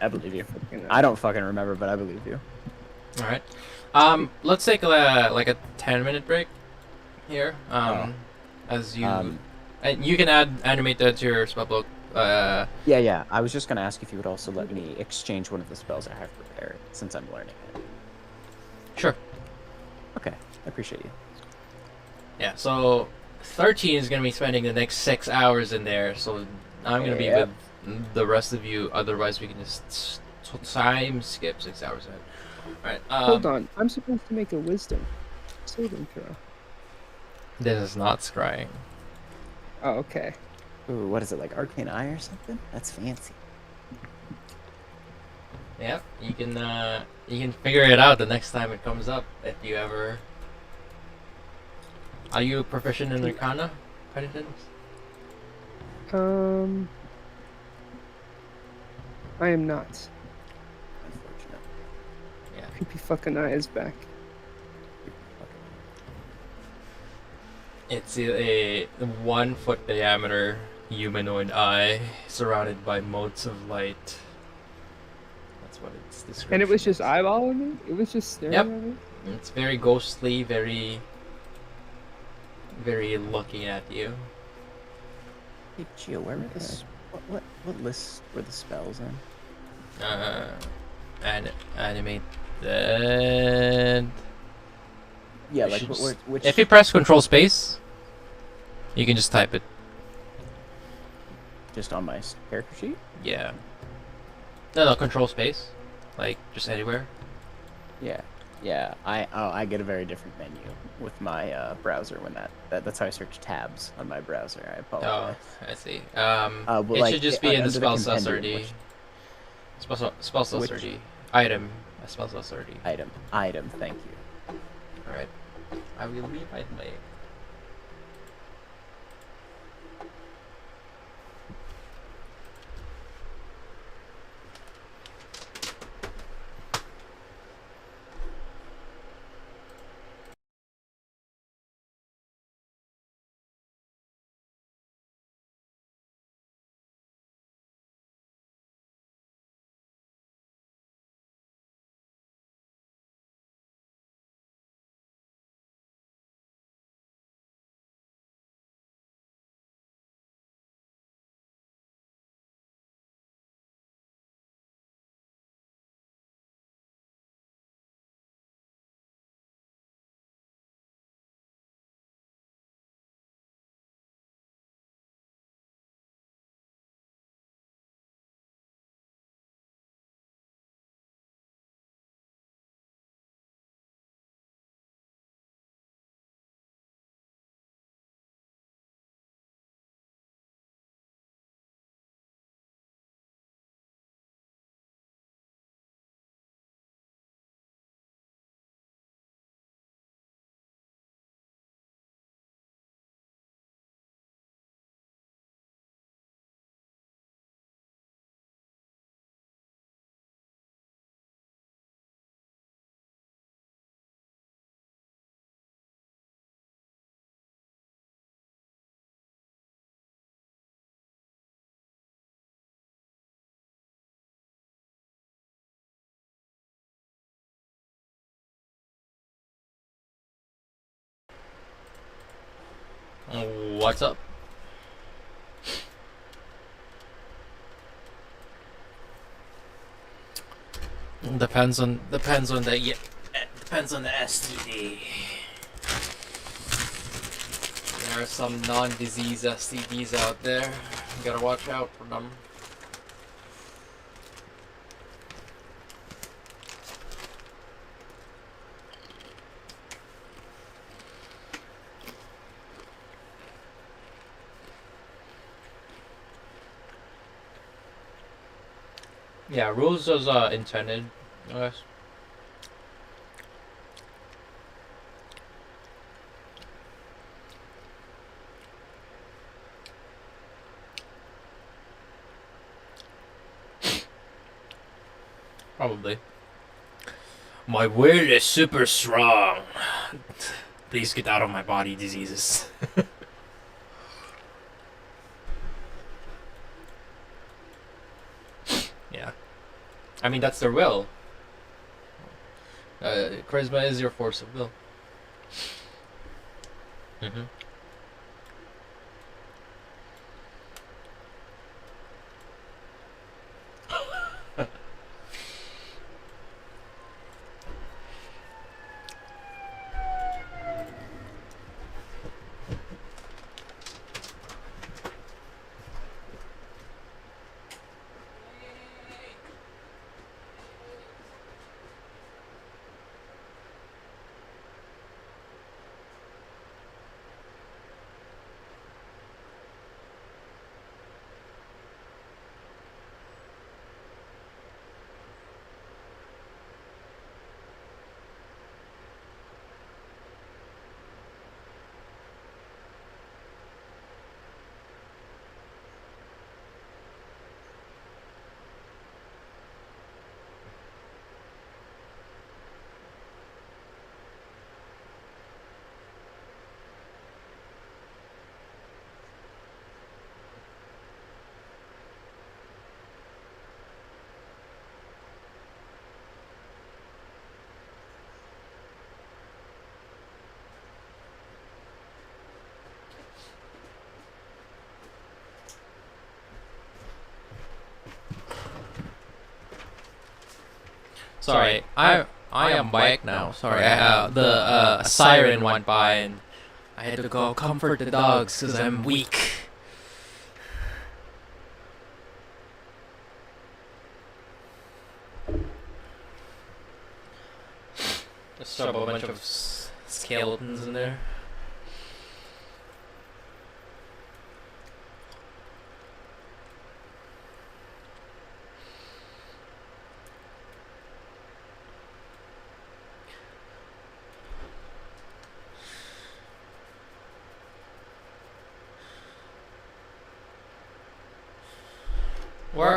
I believe you. Fucking I don't fucking remember, but I believe you. All right. Let's take like a 10-minute break here. As you and you can animate that to your spellbook. Yeah. I was just gonna ask if you would also let me exchange one of the spells I have prepared, since I'm learning it. Sure. Okay, I appreciate you. Yeah. So 13 is gonna be spending the next 6 hours in there. So I'm gonna be Yep. with the rest of you. Otherwise, we can just time skip 6 hours ahead. All right. Hold on. I'm supposed to make a wisdom saving throw. This is not scrying. Oh, okay. Ooh, what is it, like Arcane Eye or something? That's fancy. Yep. You can figure it out the next time it comes up if you ever. Are you proficient in Arcana, Penitence? I am not. Unfortunate. Yeah. Creepy fucking eye is back. It's a 1 foot diameter humanoid eye surrounded by motes of light. That's what its description And it was just is. eyeballing me? It was just staring Yep. at me? It's very ghostly, very looking at you. Hey, Gio, where were this? What list were the spells in? And animate that. Yeah, You like should which? If you press Control Space, you can just type it. Just on my character sheet? Yeah. No, Control Space, like just anywhere. Yeah. I get a very different menu with my browser when that's how I search tabs on my browser. I Oh, apologize. I see. Well, It like, should just be in the under spell compendium, sortie. Spell Which- sortie. Item. Spell sortie. Item. Thank you. Alright. I will be right back. What's up? Depends on the depends on the STD. There are some non-disease STDs out there. You gotta watch out for them. Yeah, rules as intended, I guess. Probably. My will is super strong. Please get out of my body, diseases. Yeah. I mean, that's their will. Charisma is your force of will. Mm-hmm. Sorry, I am back now. Sorry, the siren went by and I had to go comfort the dogs because I'm weak. Just shove a bunch of skeletons in there.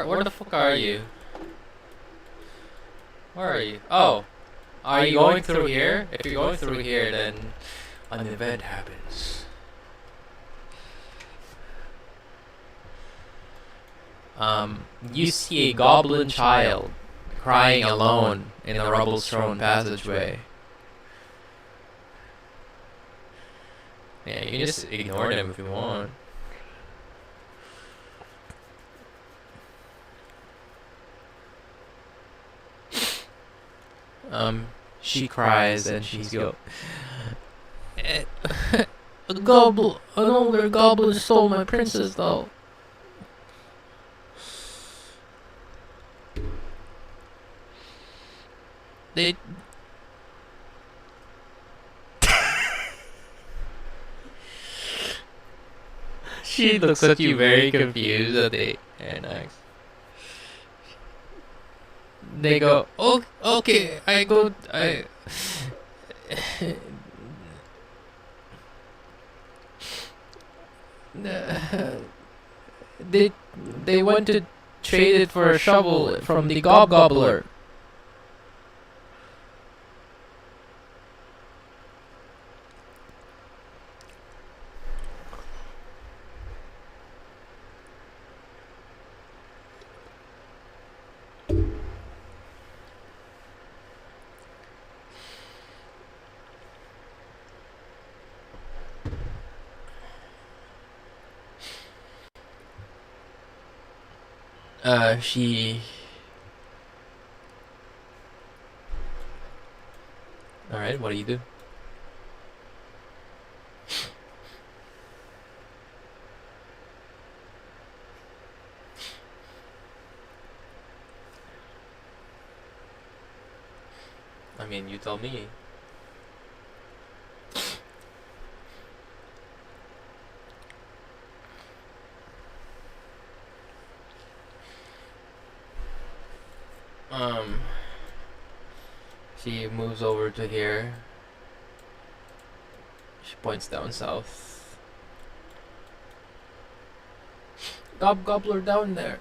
Where the fuck are you? Where are you? Oh, are you going through here? If you're going through here, then an event happens. You see a goblin child crying alone in a rubble-strewn passageway. Yeah, you can just ignore them if you want. She cries and she's go. An older goblin stole my princess though. They. She looks at you very confused at the annex. They go, oh, okay, they went to trade it for a shovel from the gobbler. She. Alright, what do you do? I mean, you tell me. She moves over to here. She points down south. Gobbler down there.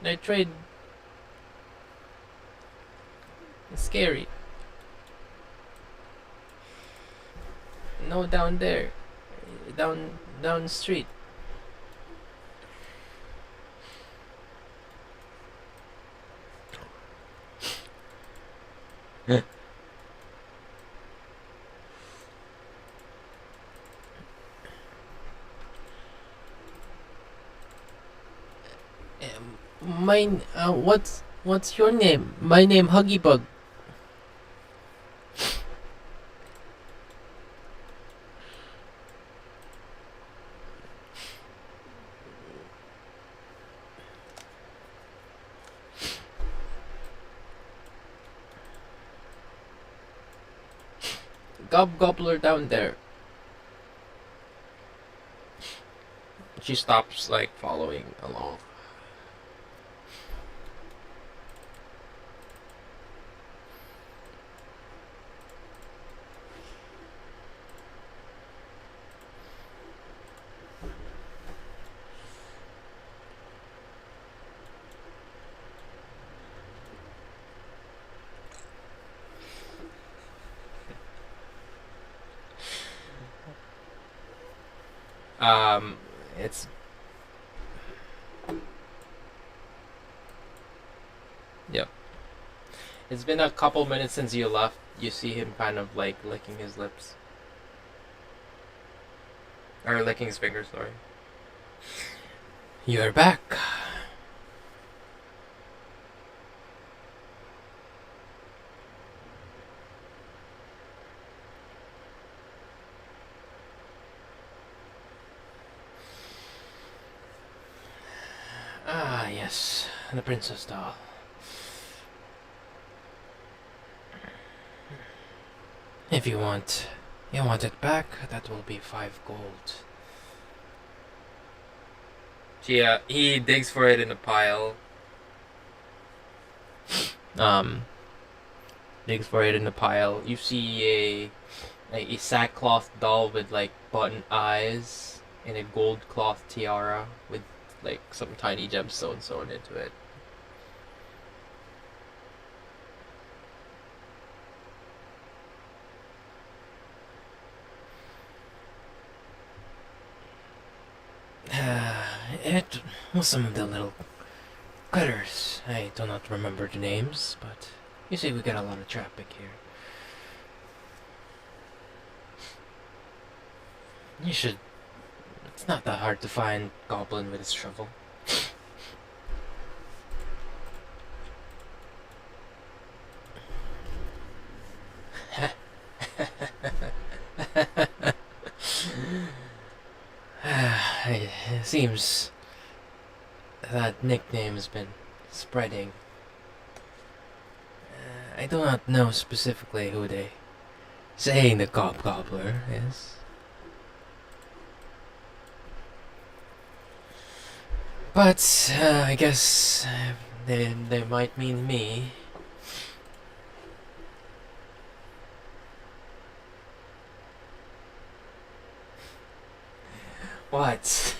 They trade. It's scary. No, down there. Down the street. Mine. What's your name? My name Huggybug. Gobbler down there. She stops, like, following along. It's... Yep. It's been a couple minutes since you left. You see him kind of, like, licking his lips. Or licking his fingers, sorry. You're back. Ah, yes. The princess doll. If you want it back, that will be 5 gold. He digs for it in a pile. Digs for it in a pile. You see a sackcloth doll with, like, button eyes and a gold cloth tiara with, like, some tiny gemstones sewn into it. It was some of the little critters. I do not remember the names, but you see we got a lot of traffic here. You should... It's not that hard to find goblin with his shovel. It seems that nickname has been spreading. I do not know specifically who they say the Gobbler is. But I guess they might mean me. What?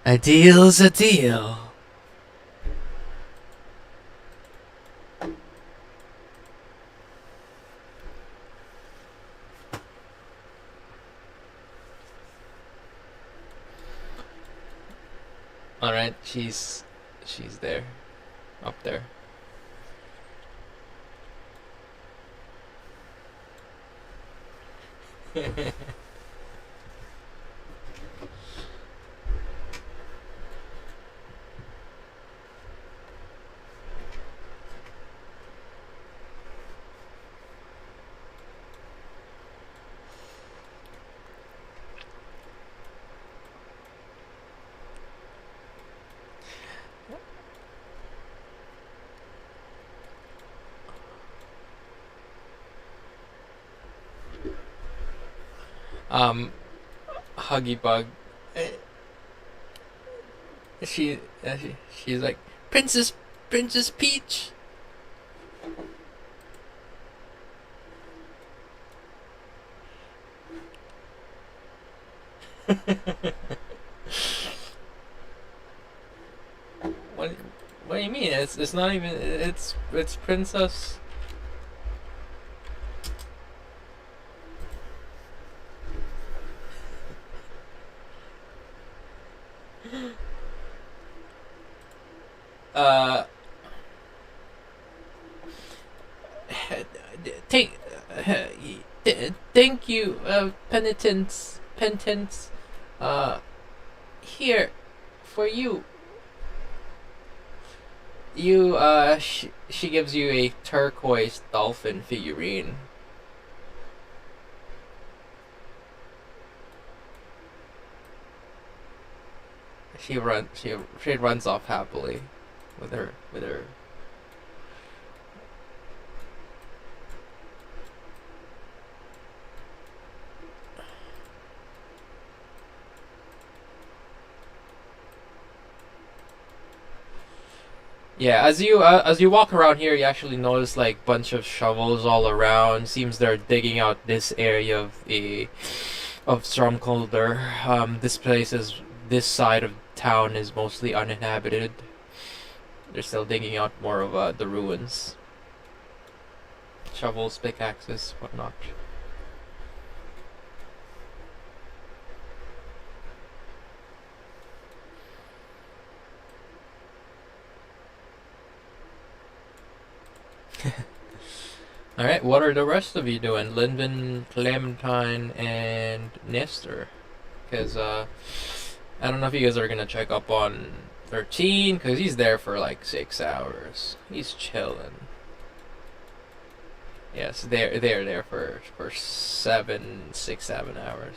A deal's a deal. Alright, she's there. Up there. Huggy Bug. She's like, Princess Peach. What what do you mean? It's not even it's Princess. Uh, take, thank you, penitence, here, for you. She gives you a turquoise dolphin figurine. She runs off happily with her. Yeah, as you walk around here, you actually notice like bunch of shovels all around. Seems they're digging out this area of Stromkolder. This side of town is mostly uninhabited. They're still digging out more of the ruins. Shovels, pickaxes, whatnot. Alright, what are the rest of you doing? Linvin, Clementine, and Nestor. Because, I don't know if you guys are gonna check up on 13, because he's there for like 6 hours. He's chilling. Yes, they're there for 7 hours.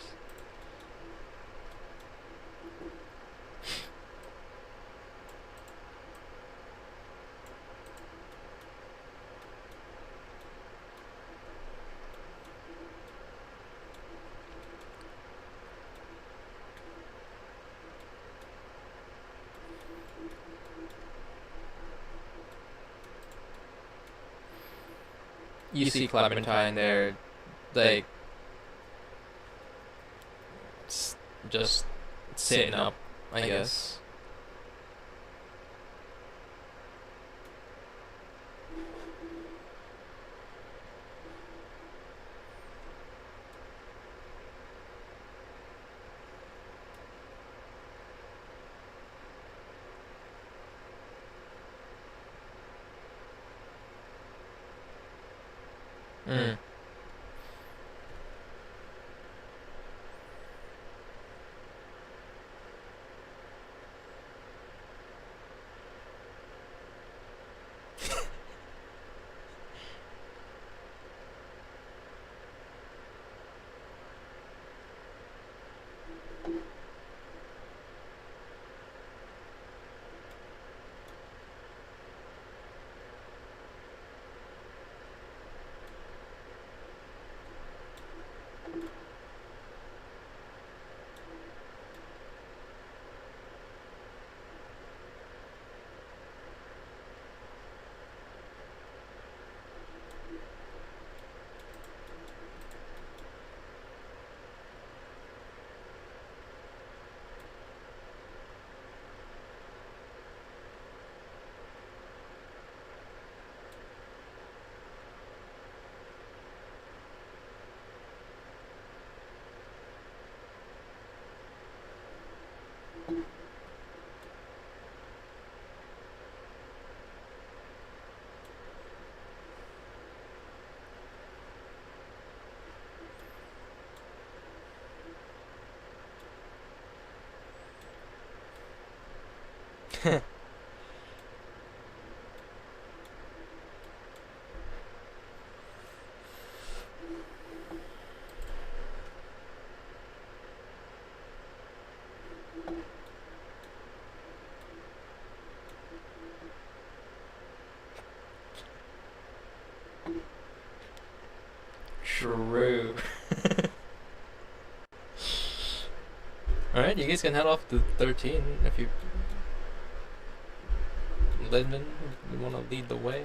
You see Clementine there, like, just sitting up, I guess. Mm. True. Alright, you guys can head off to 13 if you... Lidman, you want to lead the way?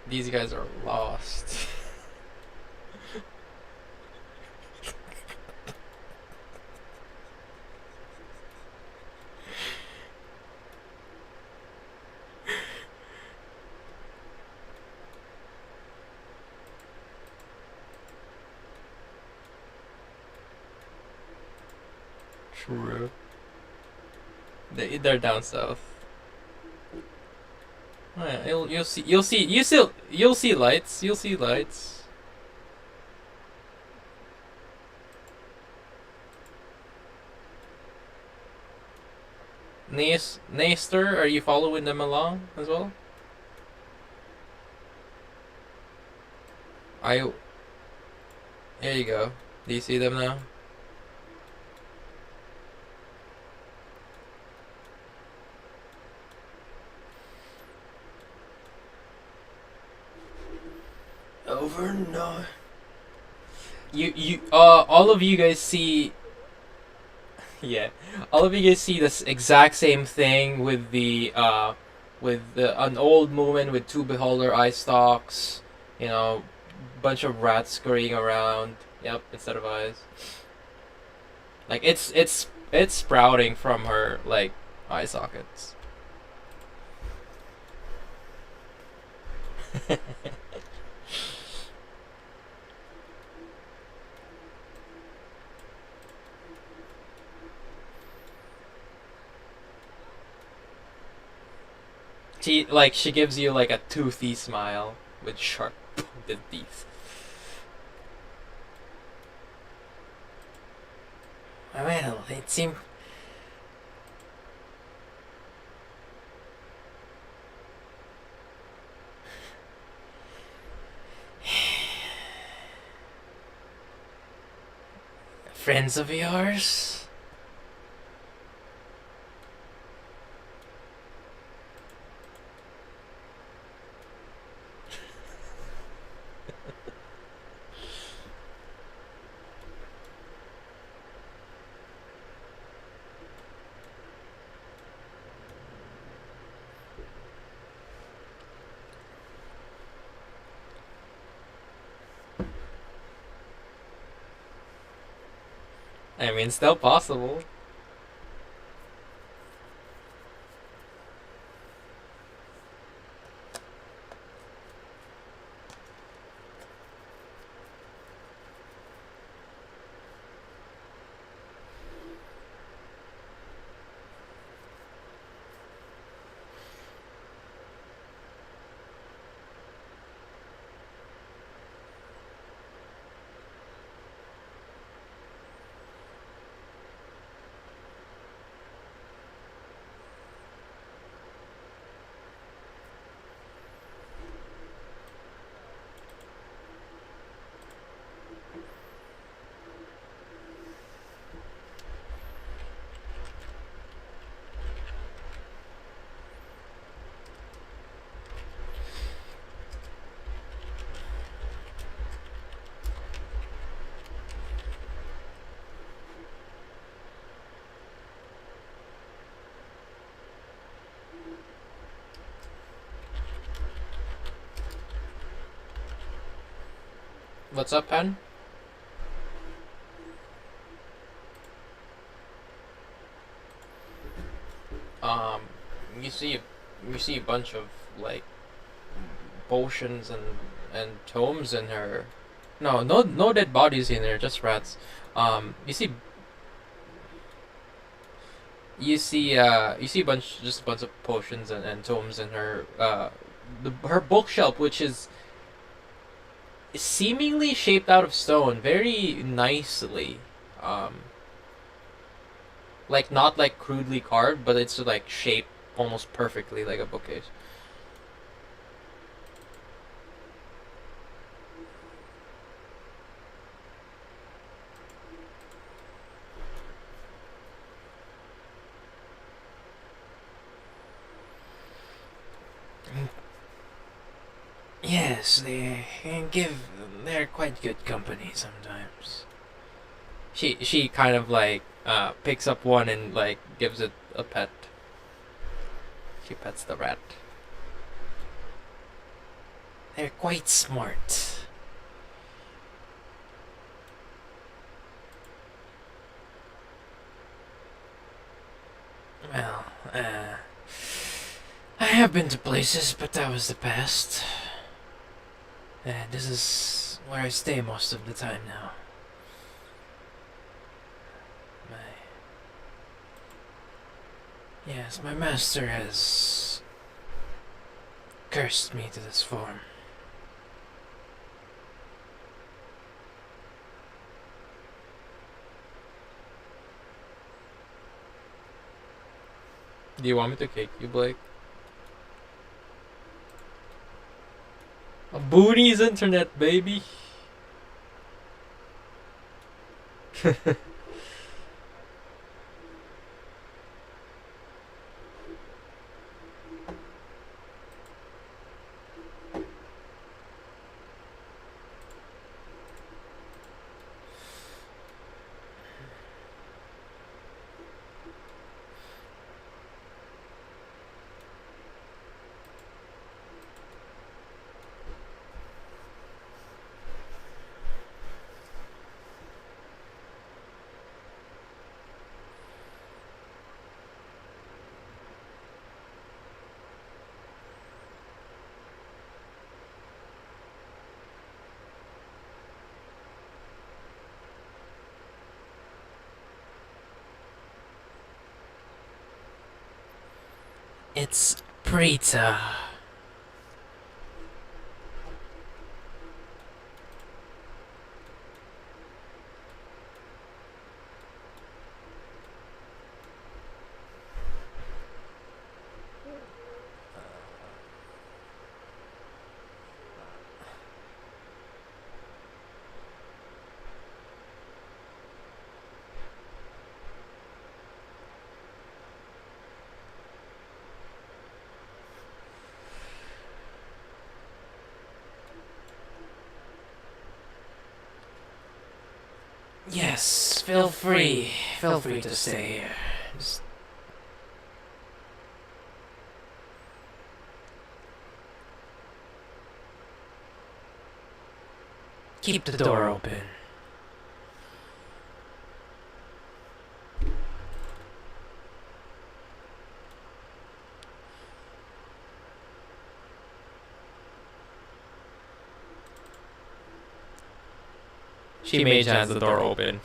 These guys are lost. True. They're down south. Alright, you'll see lights. You'll see lights. Naster, are you following them along as well? Here you go. Do you see them now? Over no. All of you guys see. Yeah, all of you guys see this exact same thing with an old woman with two beholder eye stalks. You know, bunch of rats scurrying around. Yep, instead of eyes. Like it's sprouting from her like eye sockets. She gives you like a toothy smile with sharp pointed teeth. Well, it seems. Friends of yours? I mean, still possible. What's up, Pen? Um, you see, a bunch of like potions and tomes in her. No dead bodies in there, just rats. You see just a bunch of potions and tomes in her her bookshelf, which is seemingly shaped out of stone very nicely. Um, like not like crudely carved, but it's like shaped almost perfectly like a bookcase. Yes, they're quite good company sometimes. She kind of like picks up one and like gives it a pet. She pets the rat. They're quite smart. Well, I have been to places, but that was the past. And this is where I stay most of the time now. Yes, my master has cursed me to this form. Do you want me to kick you, Blake? A booty's internet, baby. It's Prita. Yes, feel free. Feel free to stay here. Just keep the door open. She mage hands the door open.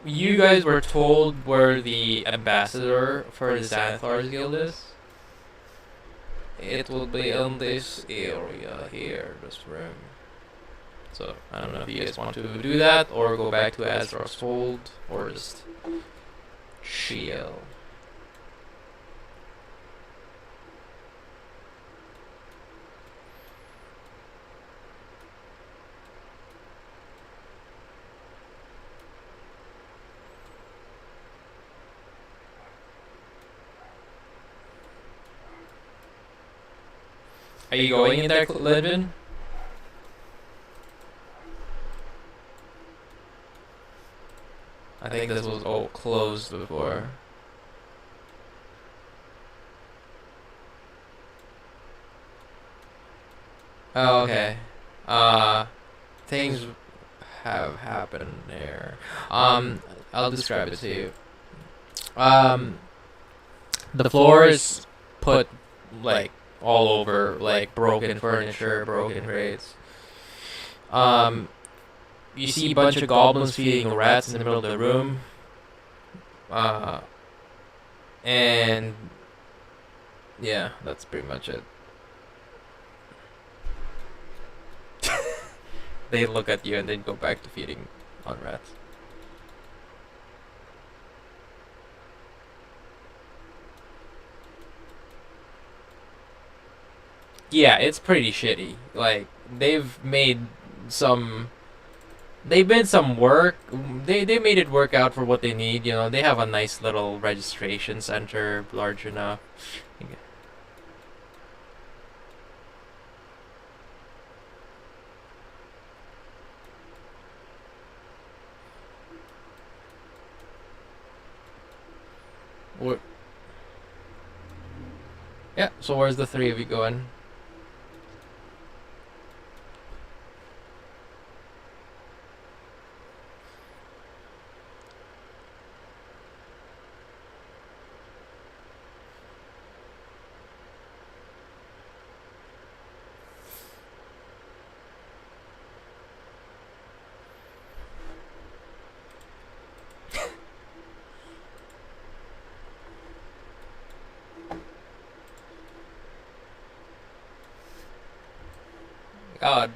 You guys were told where the ambassador for the Xanathar's Guild is? It will be in this area here, this room. So, I don't know if you guys want to do that, or go back to Azra's Hold, or just chill. Are you going in there, Lidvin? I think this was all closed before. Oh, okay. Things have happened there. I'll describe it to you. The floor is put like all over, like broken furniture, broken crates. You see a bunch of goblins feeding rats in the middle of the room. And yeah, that's pretty much it. They look at you and then go back to feeding on rats. Yeah, it's pretty shitty. Like, they've made some work. They made it work out for what they need, you know. They have a nice little registration center, large enough. Yeah, so where's the three of you going? God.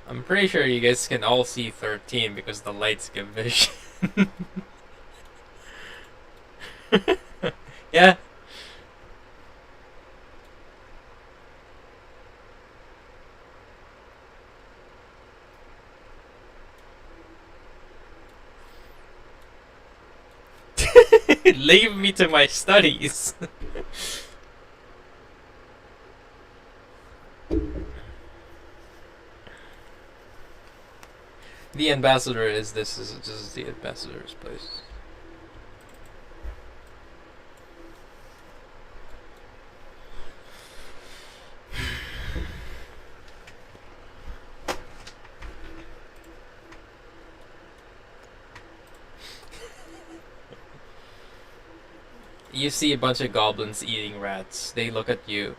I'm pretty sure you guys can all see 13 because the lights give vision. Yeah. Leave me to my studies. The ambassador is this is the ambassador's place. You see a bunch of goblins eating rats. They look at you.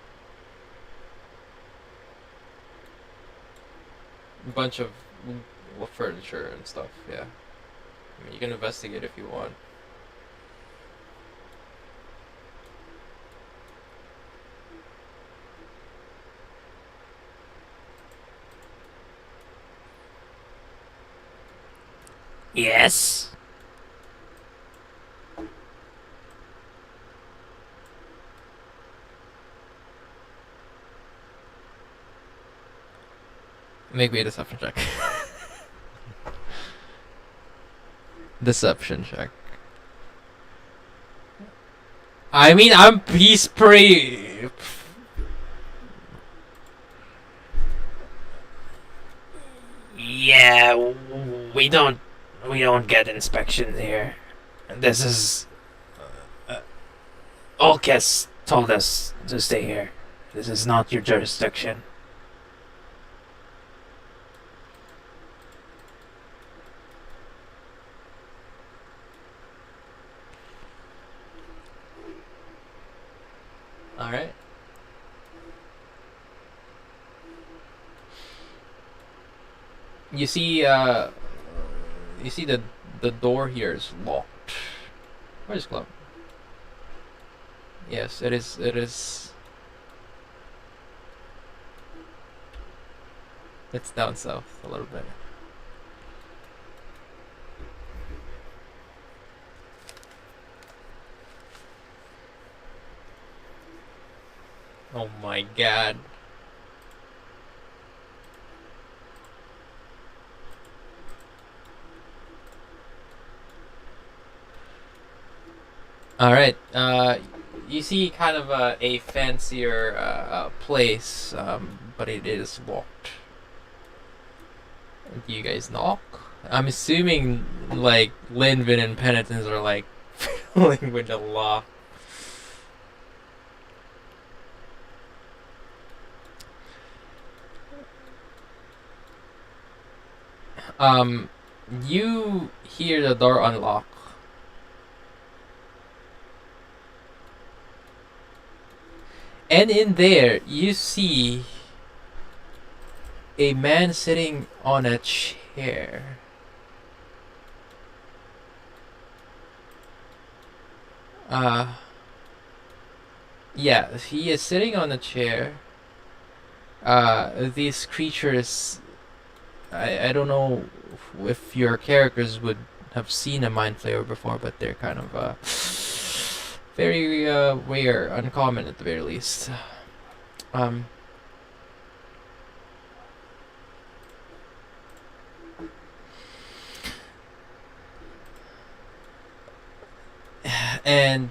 A bunch of furniture and stuff, yeah. I mean, you can investigate if you want. Yes. Make me a deception check. Deception check. I mean, he's pretty. Yeah, we don't get inspections here. This is. Olkes told us to stay here. This is not your jurisdiction. All right. You see the door here is locked. Where's Club? Yes, it is. It is. It's down south a little bit. Oh my god. All right. You see kind of a fancier place, but it is locked. Do you guys knock? I'm assuming like Linvin and Penitence are like fiddling with the lock. You hear the door unlock. And in there, you see a man sitting on a chair. Yeah, he is sitting on a chair. These creatures, I don't know if your characters would have seen a mind flayer before, but they're kind of very rare, uncommon at the very least. And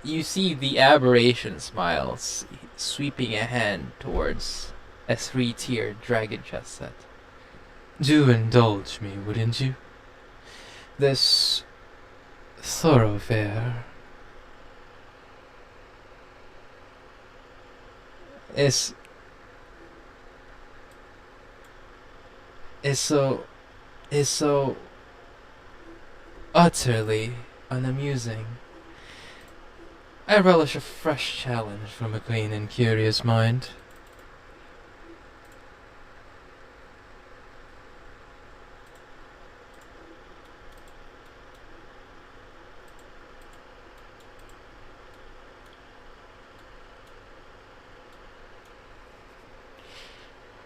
you see the aberration smiles, sweeping a hand towards a 3-tiered dragon chess set. Do indulge me, wouldn't you? This thoroughfare is so utterly unamusing. I relish a fresh challenge from a clean and curious mind.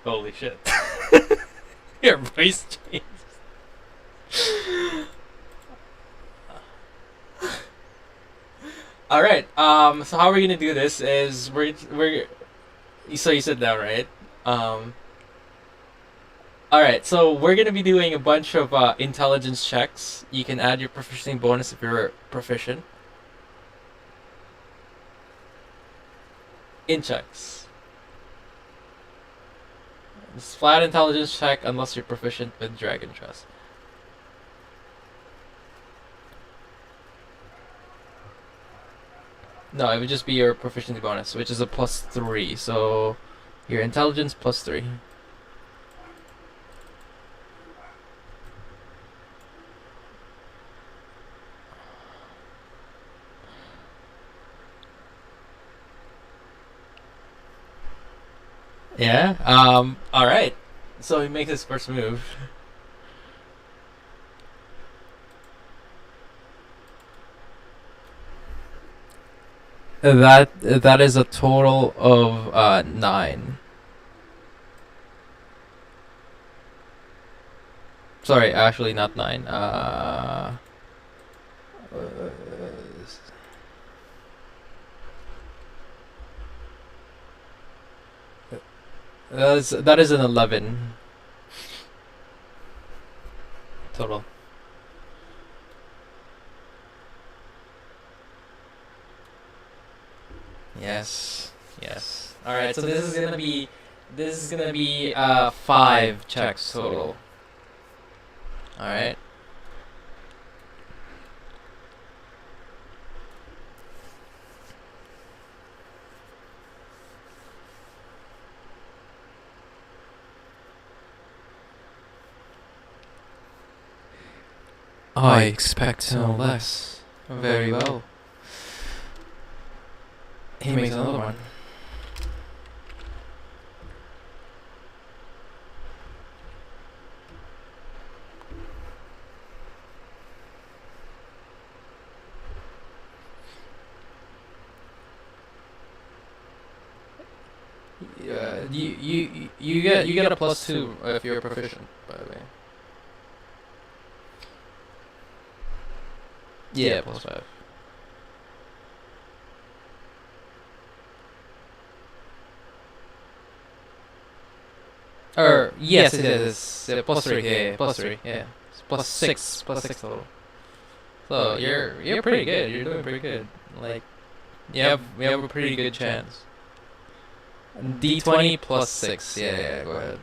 Holy shit. Your voice changed. All right. So how we're gonna do this is we're. So you sit down, right? All right. So we're gonna be doing a bunch of intelligence checks. You can add your proficiency bonus if you're proficient. In checks. It's flat intelligence check unless you're proficient with Dragon Trust. No, it would just be your proficiency bonus, which is a +3. So your intelligence +3. Yeah. All right. So he makes his first move. That is a total of 9. Sorry, actually not 9. That is an 11 total. Yes. Yes. All right. So this is gonna be 5 checks total. All right. I expect no less. Very well. He makes another one. You get a +2 if you're proficient, by the way. Yeah, +5. Or yes, it is +3. Yeah, +3. Yeah, it's +6 total. So you're pretty good. You're doing pretty good. Like we have a pretty good chance. D20 plus 6. Yeah, go ahead.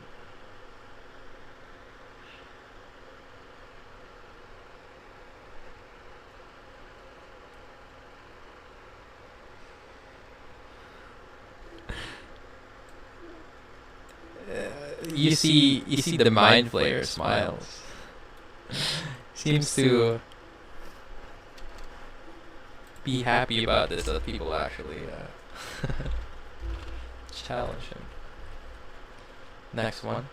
You see the mind flayer smiles. Seems to be happy about this, that people actually challenge him. Next one.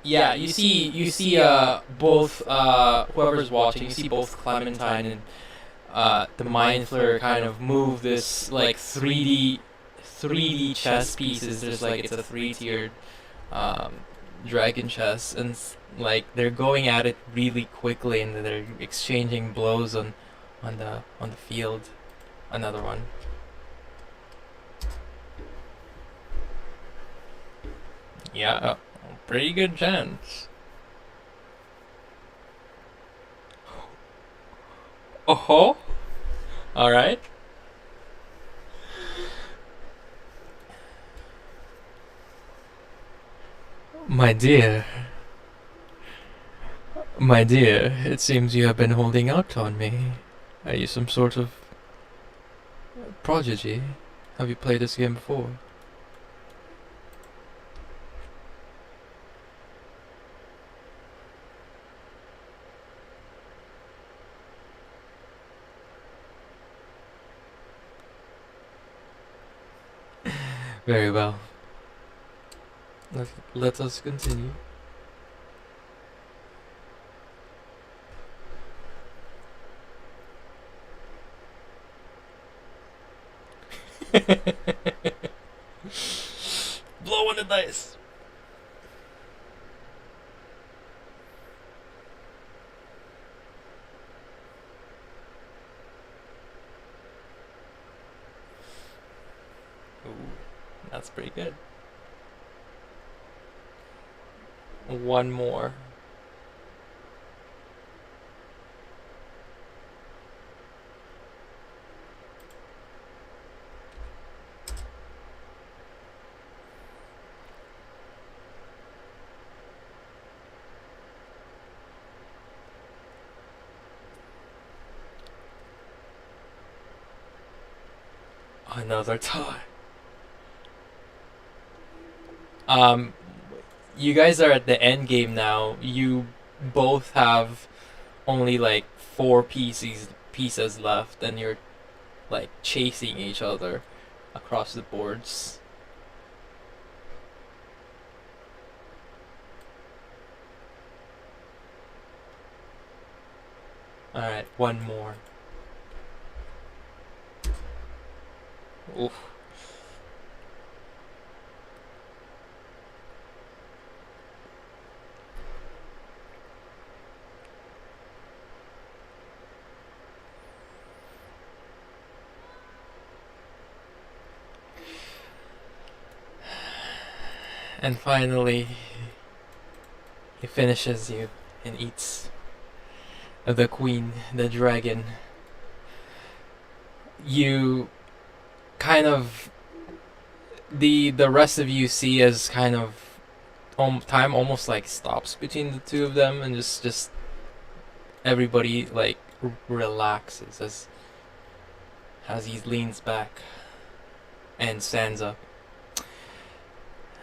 Yeah, you see both whoever's watching, you see both Clementine and the Mind Flayer kind of move this like 3D chess pieces. There's like it's a 3-tiered dragon chess, and like they're going at it really quickly, and they're exchanging blows on the field. Another one. Yeah. Pretty good chance. Oh-ho. Alright. My dear, it seems you have been holding out on me. Are you some sort of prodigy? Have you played this game before? Very well. Let us continue. Blow on the dice. Ooh, that's pretty good. One more. Another tie. You guys are at the end game now. You both have only like 4 pieces left, and you're like chasing each other across the boards. Alright, one more. Oof. And finally, he finishes you and eats the queen, the dragon. You kind of the rest of you see as kind of time almost like stops between the two of them, and just everybody like relaxes as he leans back and stands up.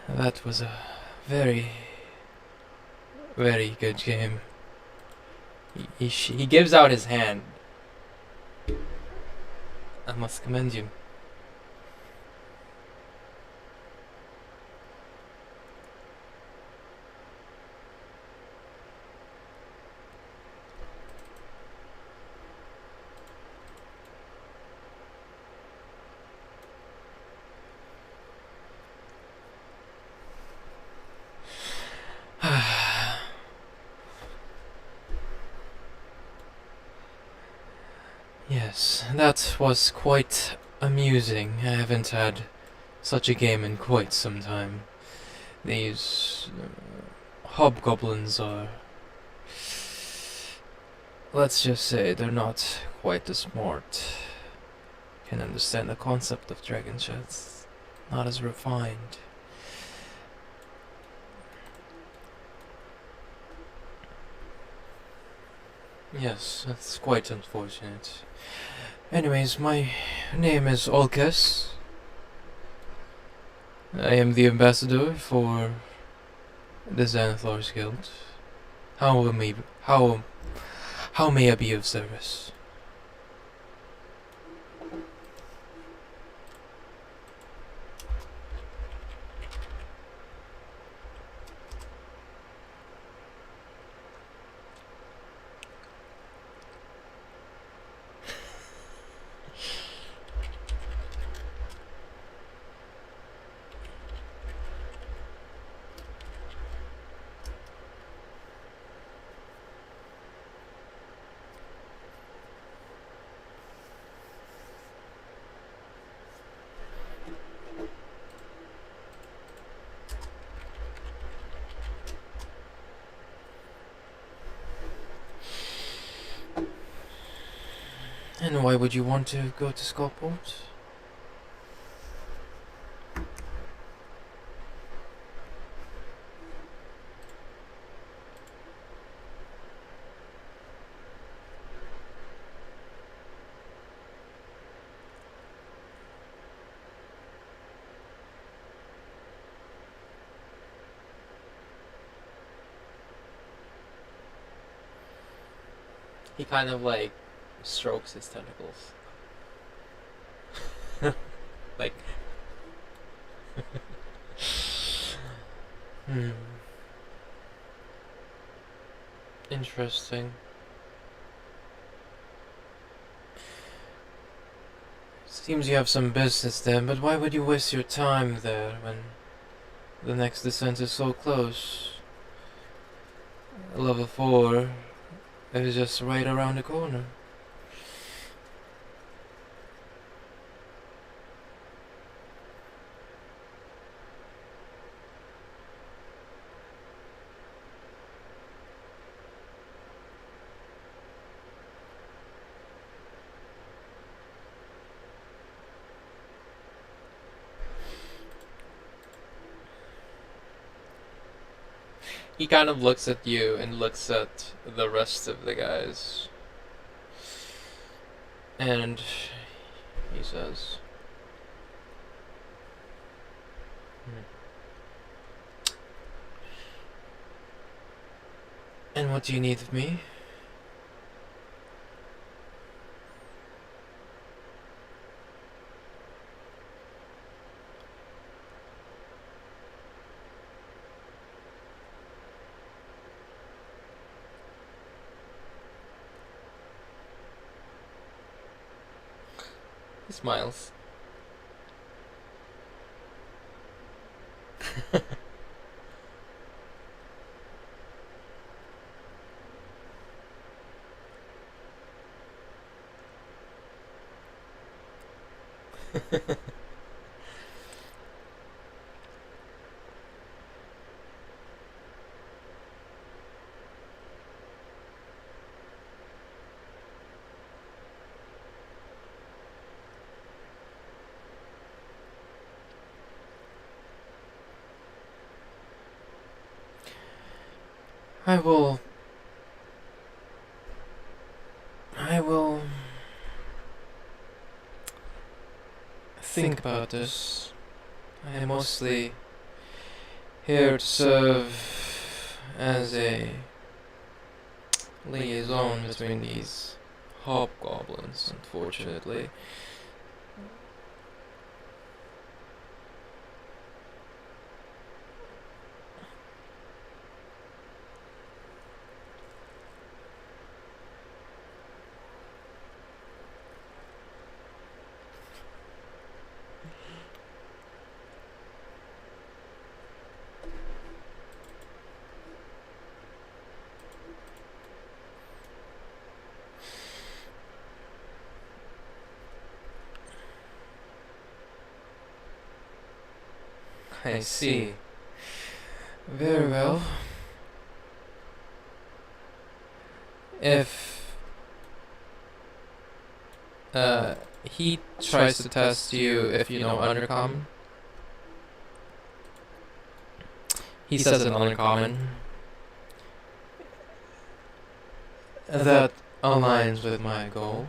That was a very, very good game. He gives out his hand. I must commend you. Yes, that was quite amusing. I haven't had such a game in quite some time. These hobgoblins are. Let's just say they're not quite as smart. Can understand the concept of dragon sheds. Not as refined. Yes, that's quite unfortunate. Anyways, my name is Olkes. I am the ambassador for the Xanathar's Guild. How may I be of service? And why would you want to go to Skullport? He kind of like strokes his tentacles. Like. Interesting. Seems you have some business there, but why would you waste your time there when the next descent is so close? Level 4 is just right around the corner. He kind of looks at you and looks at the rest of the guys. And he says, "And what do you need of me?" He smiles. I will think about this. I am mostly here to serve as a liaison between these hobgoblins, unfortunately. I see. Very well. If he tries to test you if you know Undercommon, he says an Uncommon that aligns with my goal.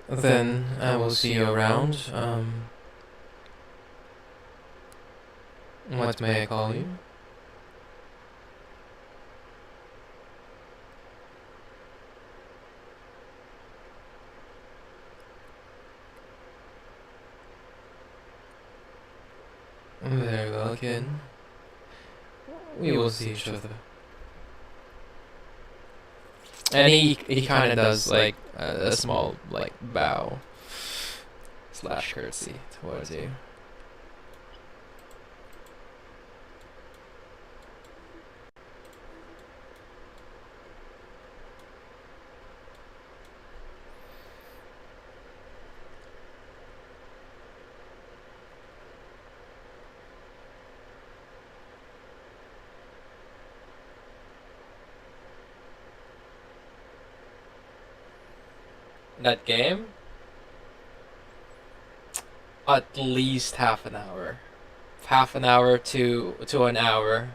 Then I will see you around. What may I call you? Very well, kid. We will see each other. And he kind of does like a small like bow / curtsy towards you. That game? At least half an hour. Half an hour to an hour.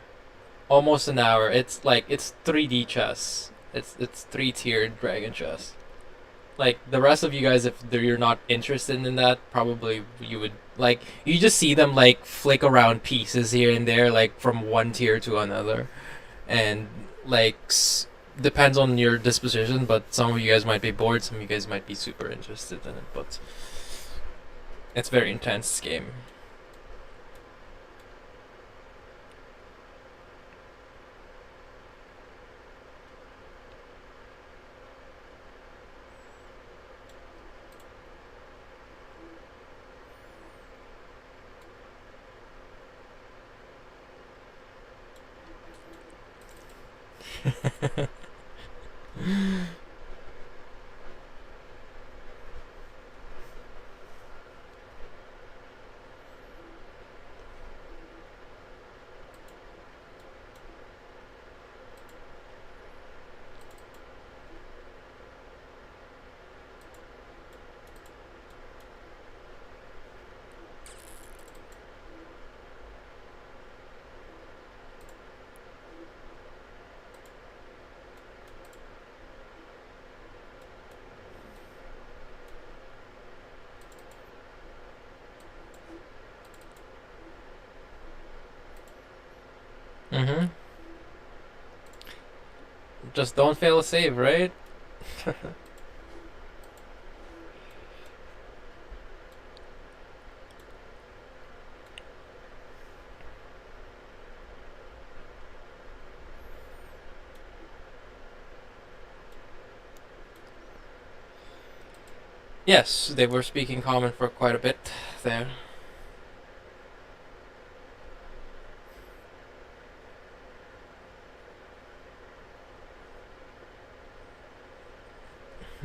Almost an hour. It's like it's 3D chess. It's 3-tiered dragon chess. Like the rest of you guys, if you're not interested in that, probably you would like you just see them like flick around pieces here and there, like from one tier to another, and like depends on your disposition. But some of you guys might be bored, some of you guys might be super interested in it. But it's a very intense game. Mm-hmm. Just don't fail a save, right? Yes, they were speaking common for quite a bit there.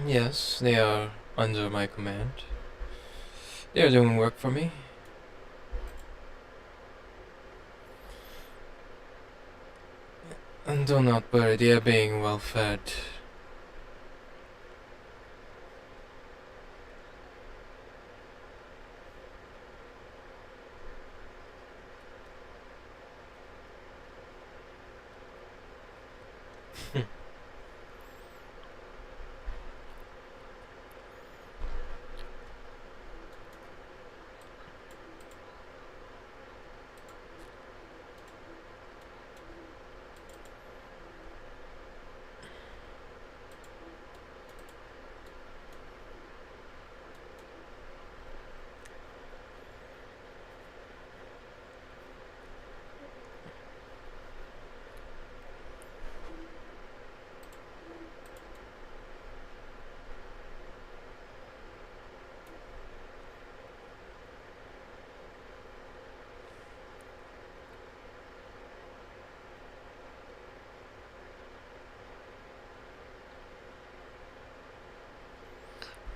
Yes, they are under my command. They are doing work for me. And do not worry, they are being well fed.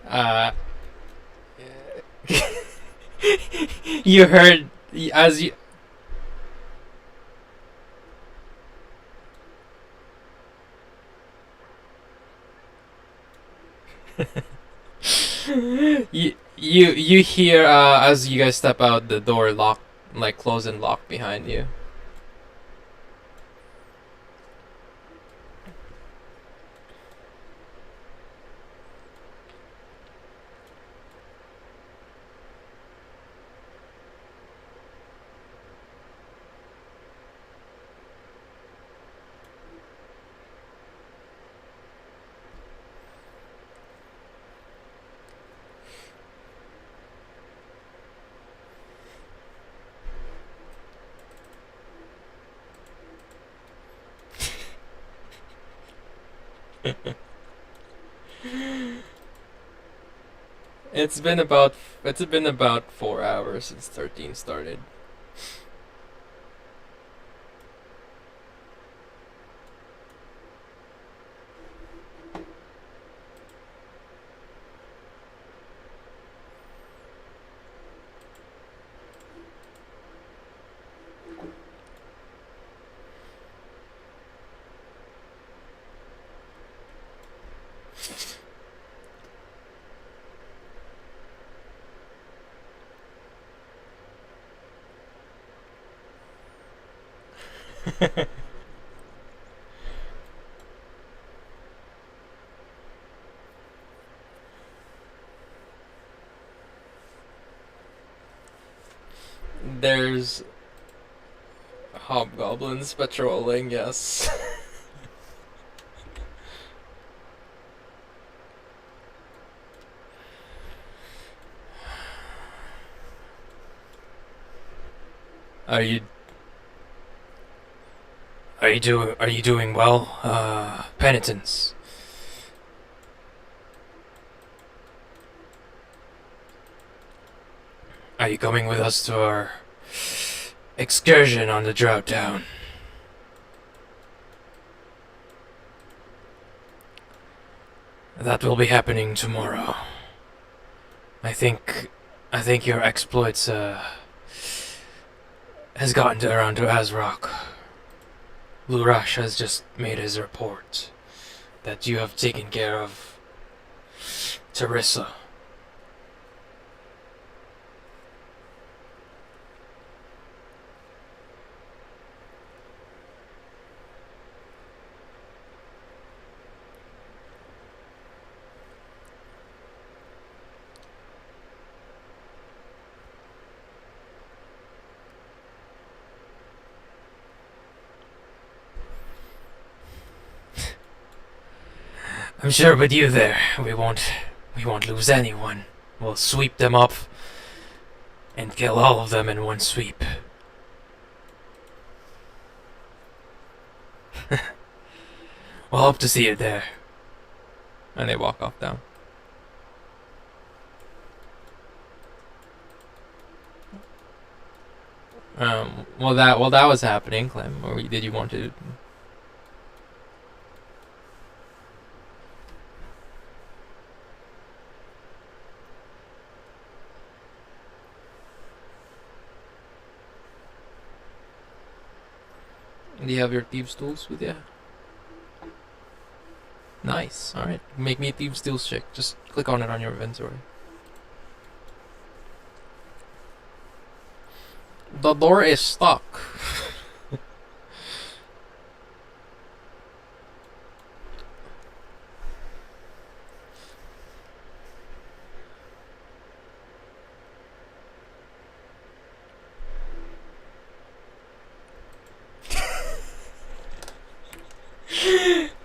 Uh, you heard as you. You hear as you guys step out, the door lock, like close and lock behind you. It's been about 4 hours since 13 started. There's hobgoblins patrolling, yes. Are you doing well, penitents? Are you coming with us to our excursion on the Drought Town? That will be happening tomorrow. I think your exploits has gotten around to Azrock. Lurash has just made his report that you have taken care of Teresa. I'm sure with you there, we won't lose anyone. We'll sweep them up and kill all of them in one sweep. We'll hope to see you there. And they walk off down. While that was happening, Clem, or did you want to? Do you have your thieves' tools with you? Nice. Alright. Make me a thieves' tools check. Just click on it on your inventory. The door is stuck.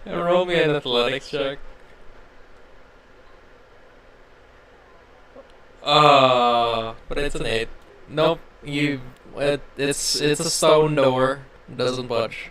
Roll me an athletics check. But it's an 8. Nope, it's a stone door. Doesn't budge.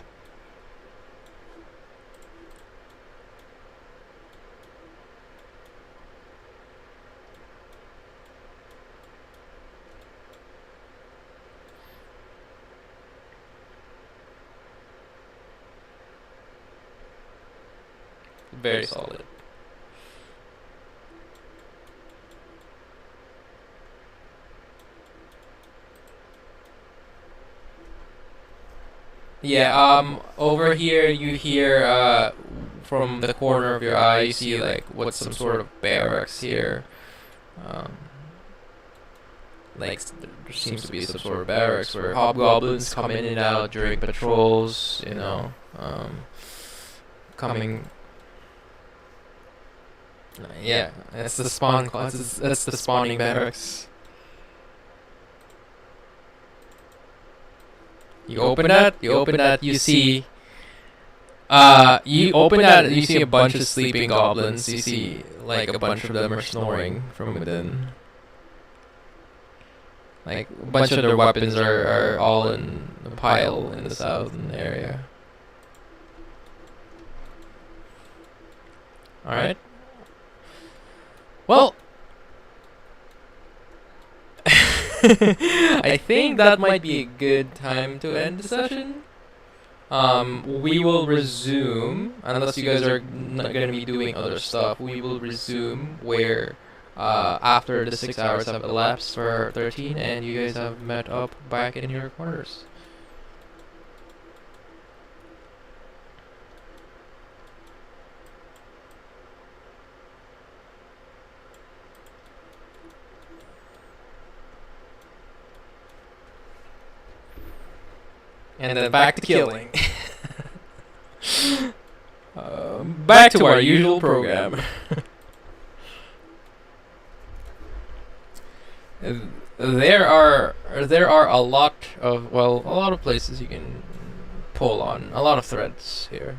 Very solid. Yeah, over here you hear, from the corner of your eye, you see, like, what's some sort of barracks here. Um, like, there seems to be some sort of barracks where hobgoblins come in and out during patrols, you know, coming... Yeah, that's the spawn class, that's the spawning barracks. You open that, you see... you open that, you see a bunch of sleeping goblins. You see, like, a bunch of them are snoring from within. Like, a bunch of their weapons are all in a pile in the southern area. Alright. Well... I think that might be a good time to end the session. We will resume, unless you guys are not going to be doing other stuff, we will resume where, after the 6 hours have elapsed for 13 and you guys have met up back in your quarters. And then back to killing. Back to our usual program. There are a lot of places you can pull on, a lot of threads here.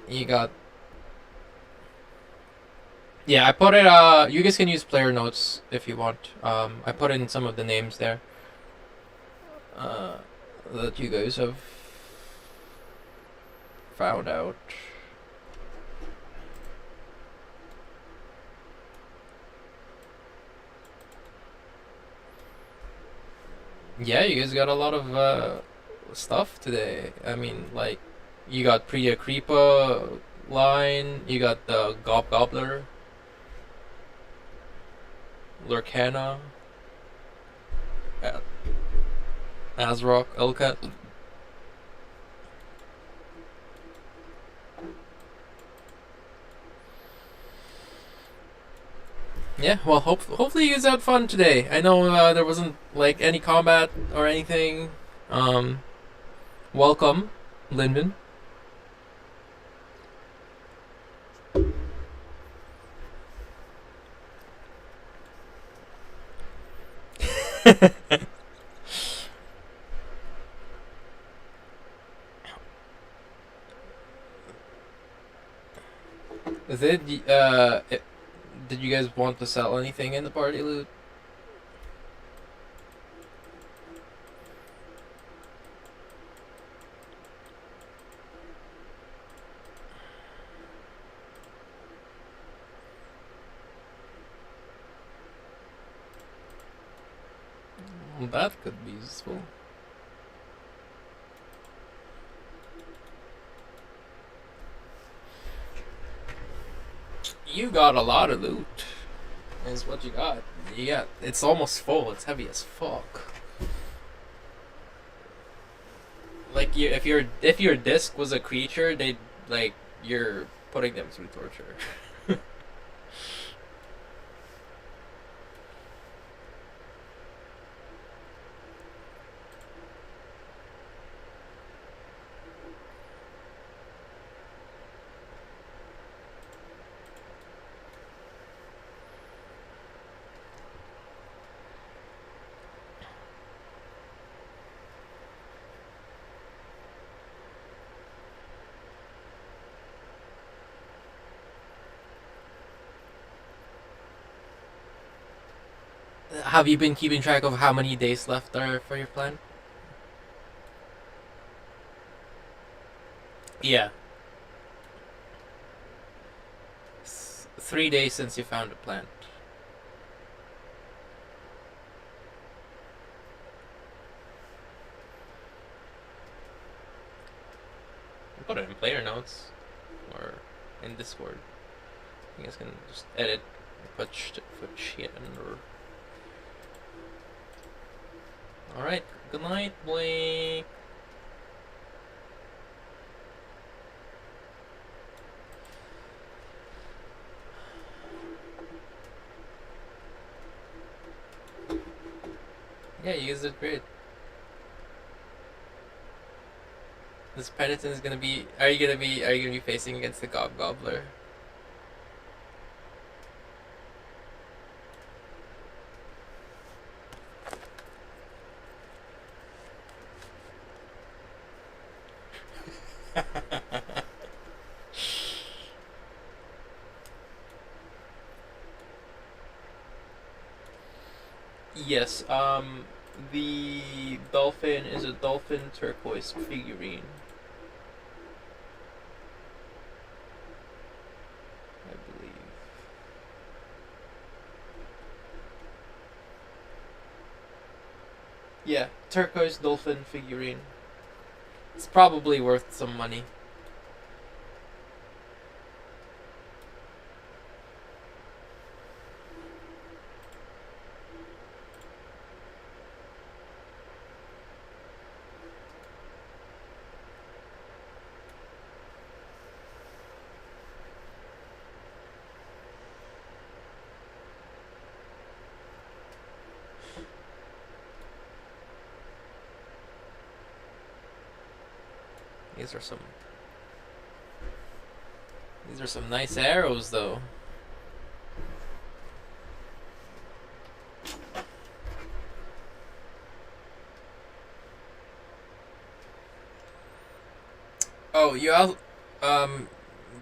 You got... Yeah, I put it, you guys can use player notes if you want. I put in some of the names there. That you guys have found out. Yeah, you guys got a lot of, stuff today. I mean, like, you got Priya Kripa line, you got the Gobbler. Lurkana, Azrock, Elkat. Yeah, well, hopefully you guys had fun today. I know there wasn't like any combat or anything. Welcome, Lyndon. Did you guys want to sell anything in the party loot? Well, that could be useful. You got a lot of loot. Is what you got. Yeah, it's almost full. It's heavy as fuck. Like if your disc was a creature, they'd like you're putting them through torture. Have you been keeping track of how many days left are for your plan? Yeah. 3 days since you found the plant. Put it in player notes or in Discord. You guys can just edit Alright, good night, Blake. Yeah, you guys did great. This penitent is gonna be. Are you gonna be facing against the Gobbler? Yes. The dolphin is a dolphin turquoise figurine. I believe. Yeah, turquoise dolphin figurine. It's probably worth some money. These are some nice arrows, though. Oh,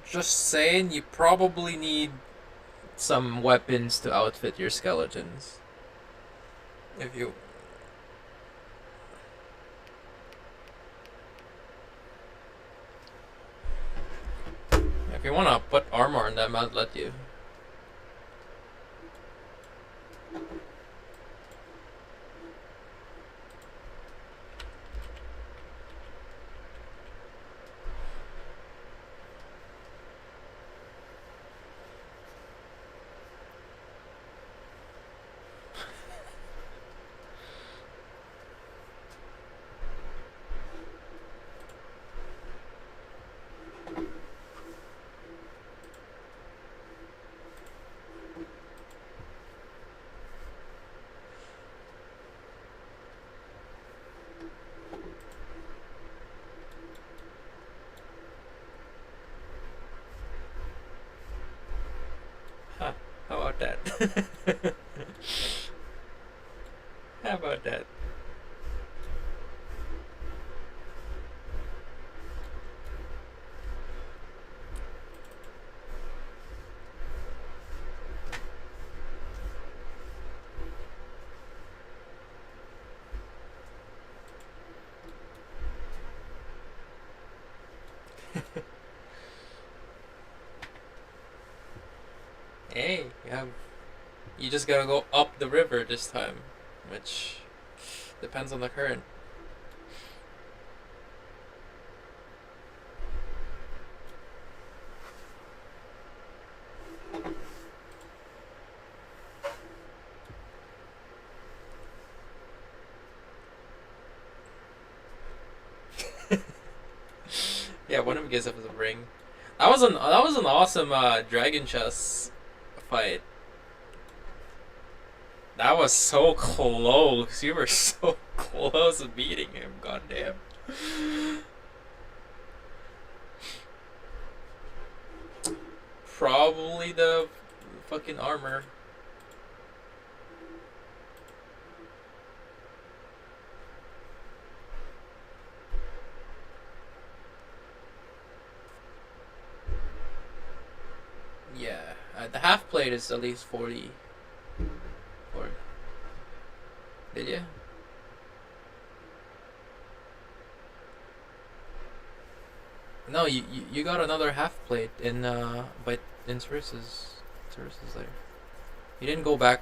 just saying, you probably need some weapons to outfit your skeletons. If you want to put armor on them, I'd let you. Huh, how about that? How about that? Hey, you just gotta go up the river this time, which depends on the current. Yeah, one of them gives up a ring. That was an awesome dragon chess fight. That was so close. You were so close to beating him. Goddamn. Probably the fucking armor. Yeah, the half plate is at least 40. Or did you? No, you got another half plate in Ceris's there. You didn't go back.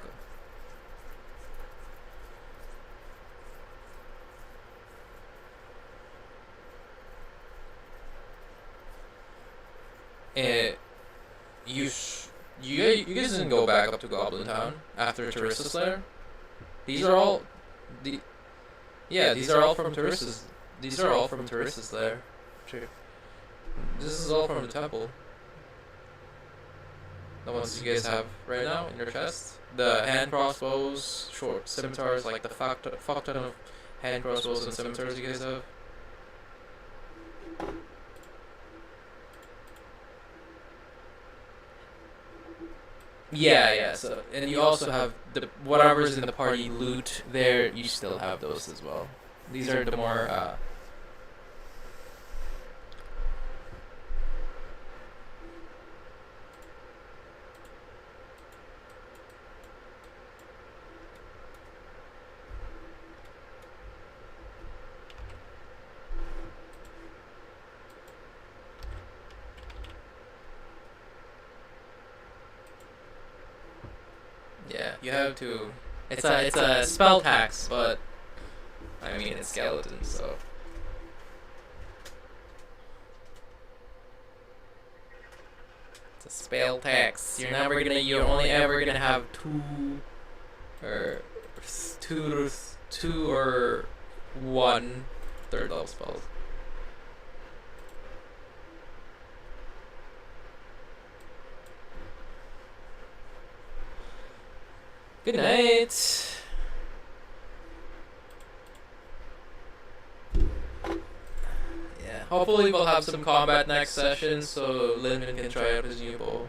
You you guys didn't go back up to Goblin Town after Terissa's Lair? These are all... these are all from Terissa's... These are all from Terissa's Lair. True. This is all from the temple. The ones you guys have right now in your chest. The hand crossbows, short scimitars, like the fuck ton of hand crossbows and scimitars you guys have. Yeah, so, and you also have the whatever's in the party loot there, you still have those as well. These are the more, yeah, you have to. It's a spell tax, but I mean it's skeletons, so. It's a spell tax. You're only ever gonna have two or one third level spells. Good night. Yeah, hopefully we'll have some combat next session so Linman can try out his new bow.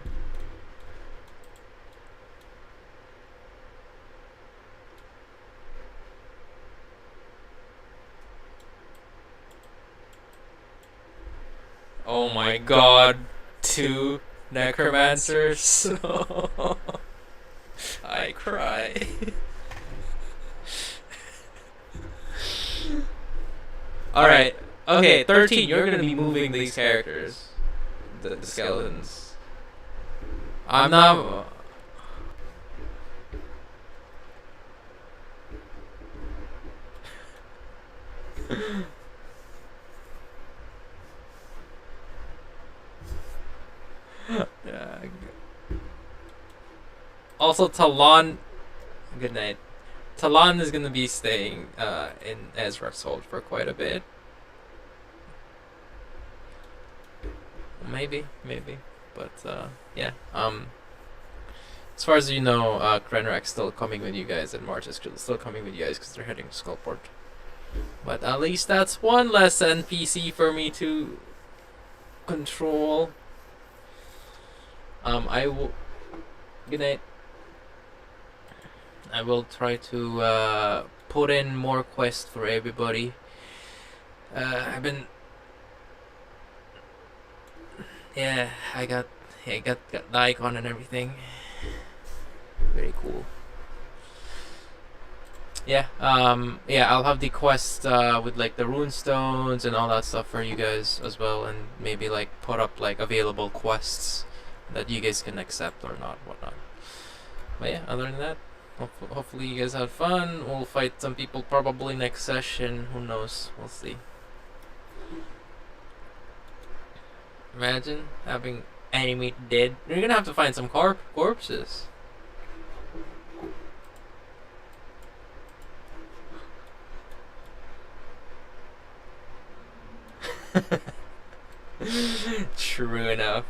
Oh my god, 2 necromancers. I cry. Alright, okay, 13, you're gonna be moving these characters. The skeletons. I'm not... Yeah. Also, Talon. Good night. Talon is gonna be staying in Ezra's hold for quite a bit. Maybe, but yeah. As far as you know, Krenrak's still coming with you guys, and March is still coming with you guys because they're heading to Skullport. But at least that's one less NPC for me to control. I will. Good night. I will try to put in more quests for everybody. I've been. Yeah, I got the icon and everything. Very cool. Yeah, I'll have the quest with like the rune stones and all that stuff for you guys as well, and maybe like put up like available quests that you guys can accept or not, whatnot. But yeah, other than that, hopefully you guys had fun. We'll fight some people probably next session. Who knows? We'll see. Imagine having enemy dead. You're gonna have to find some corpses. True enough.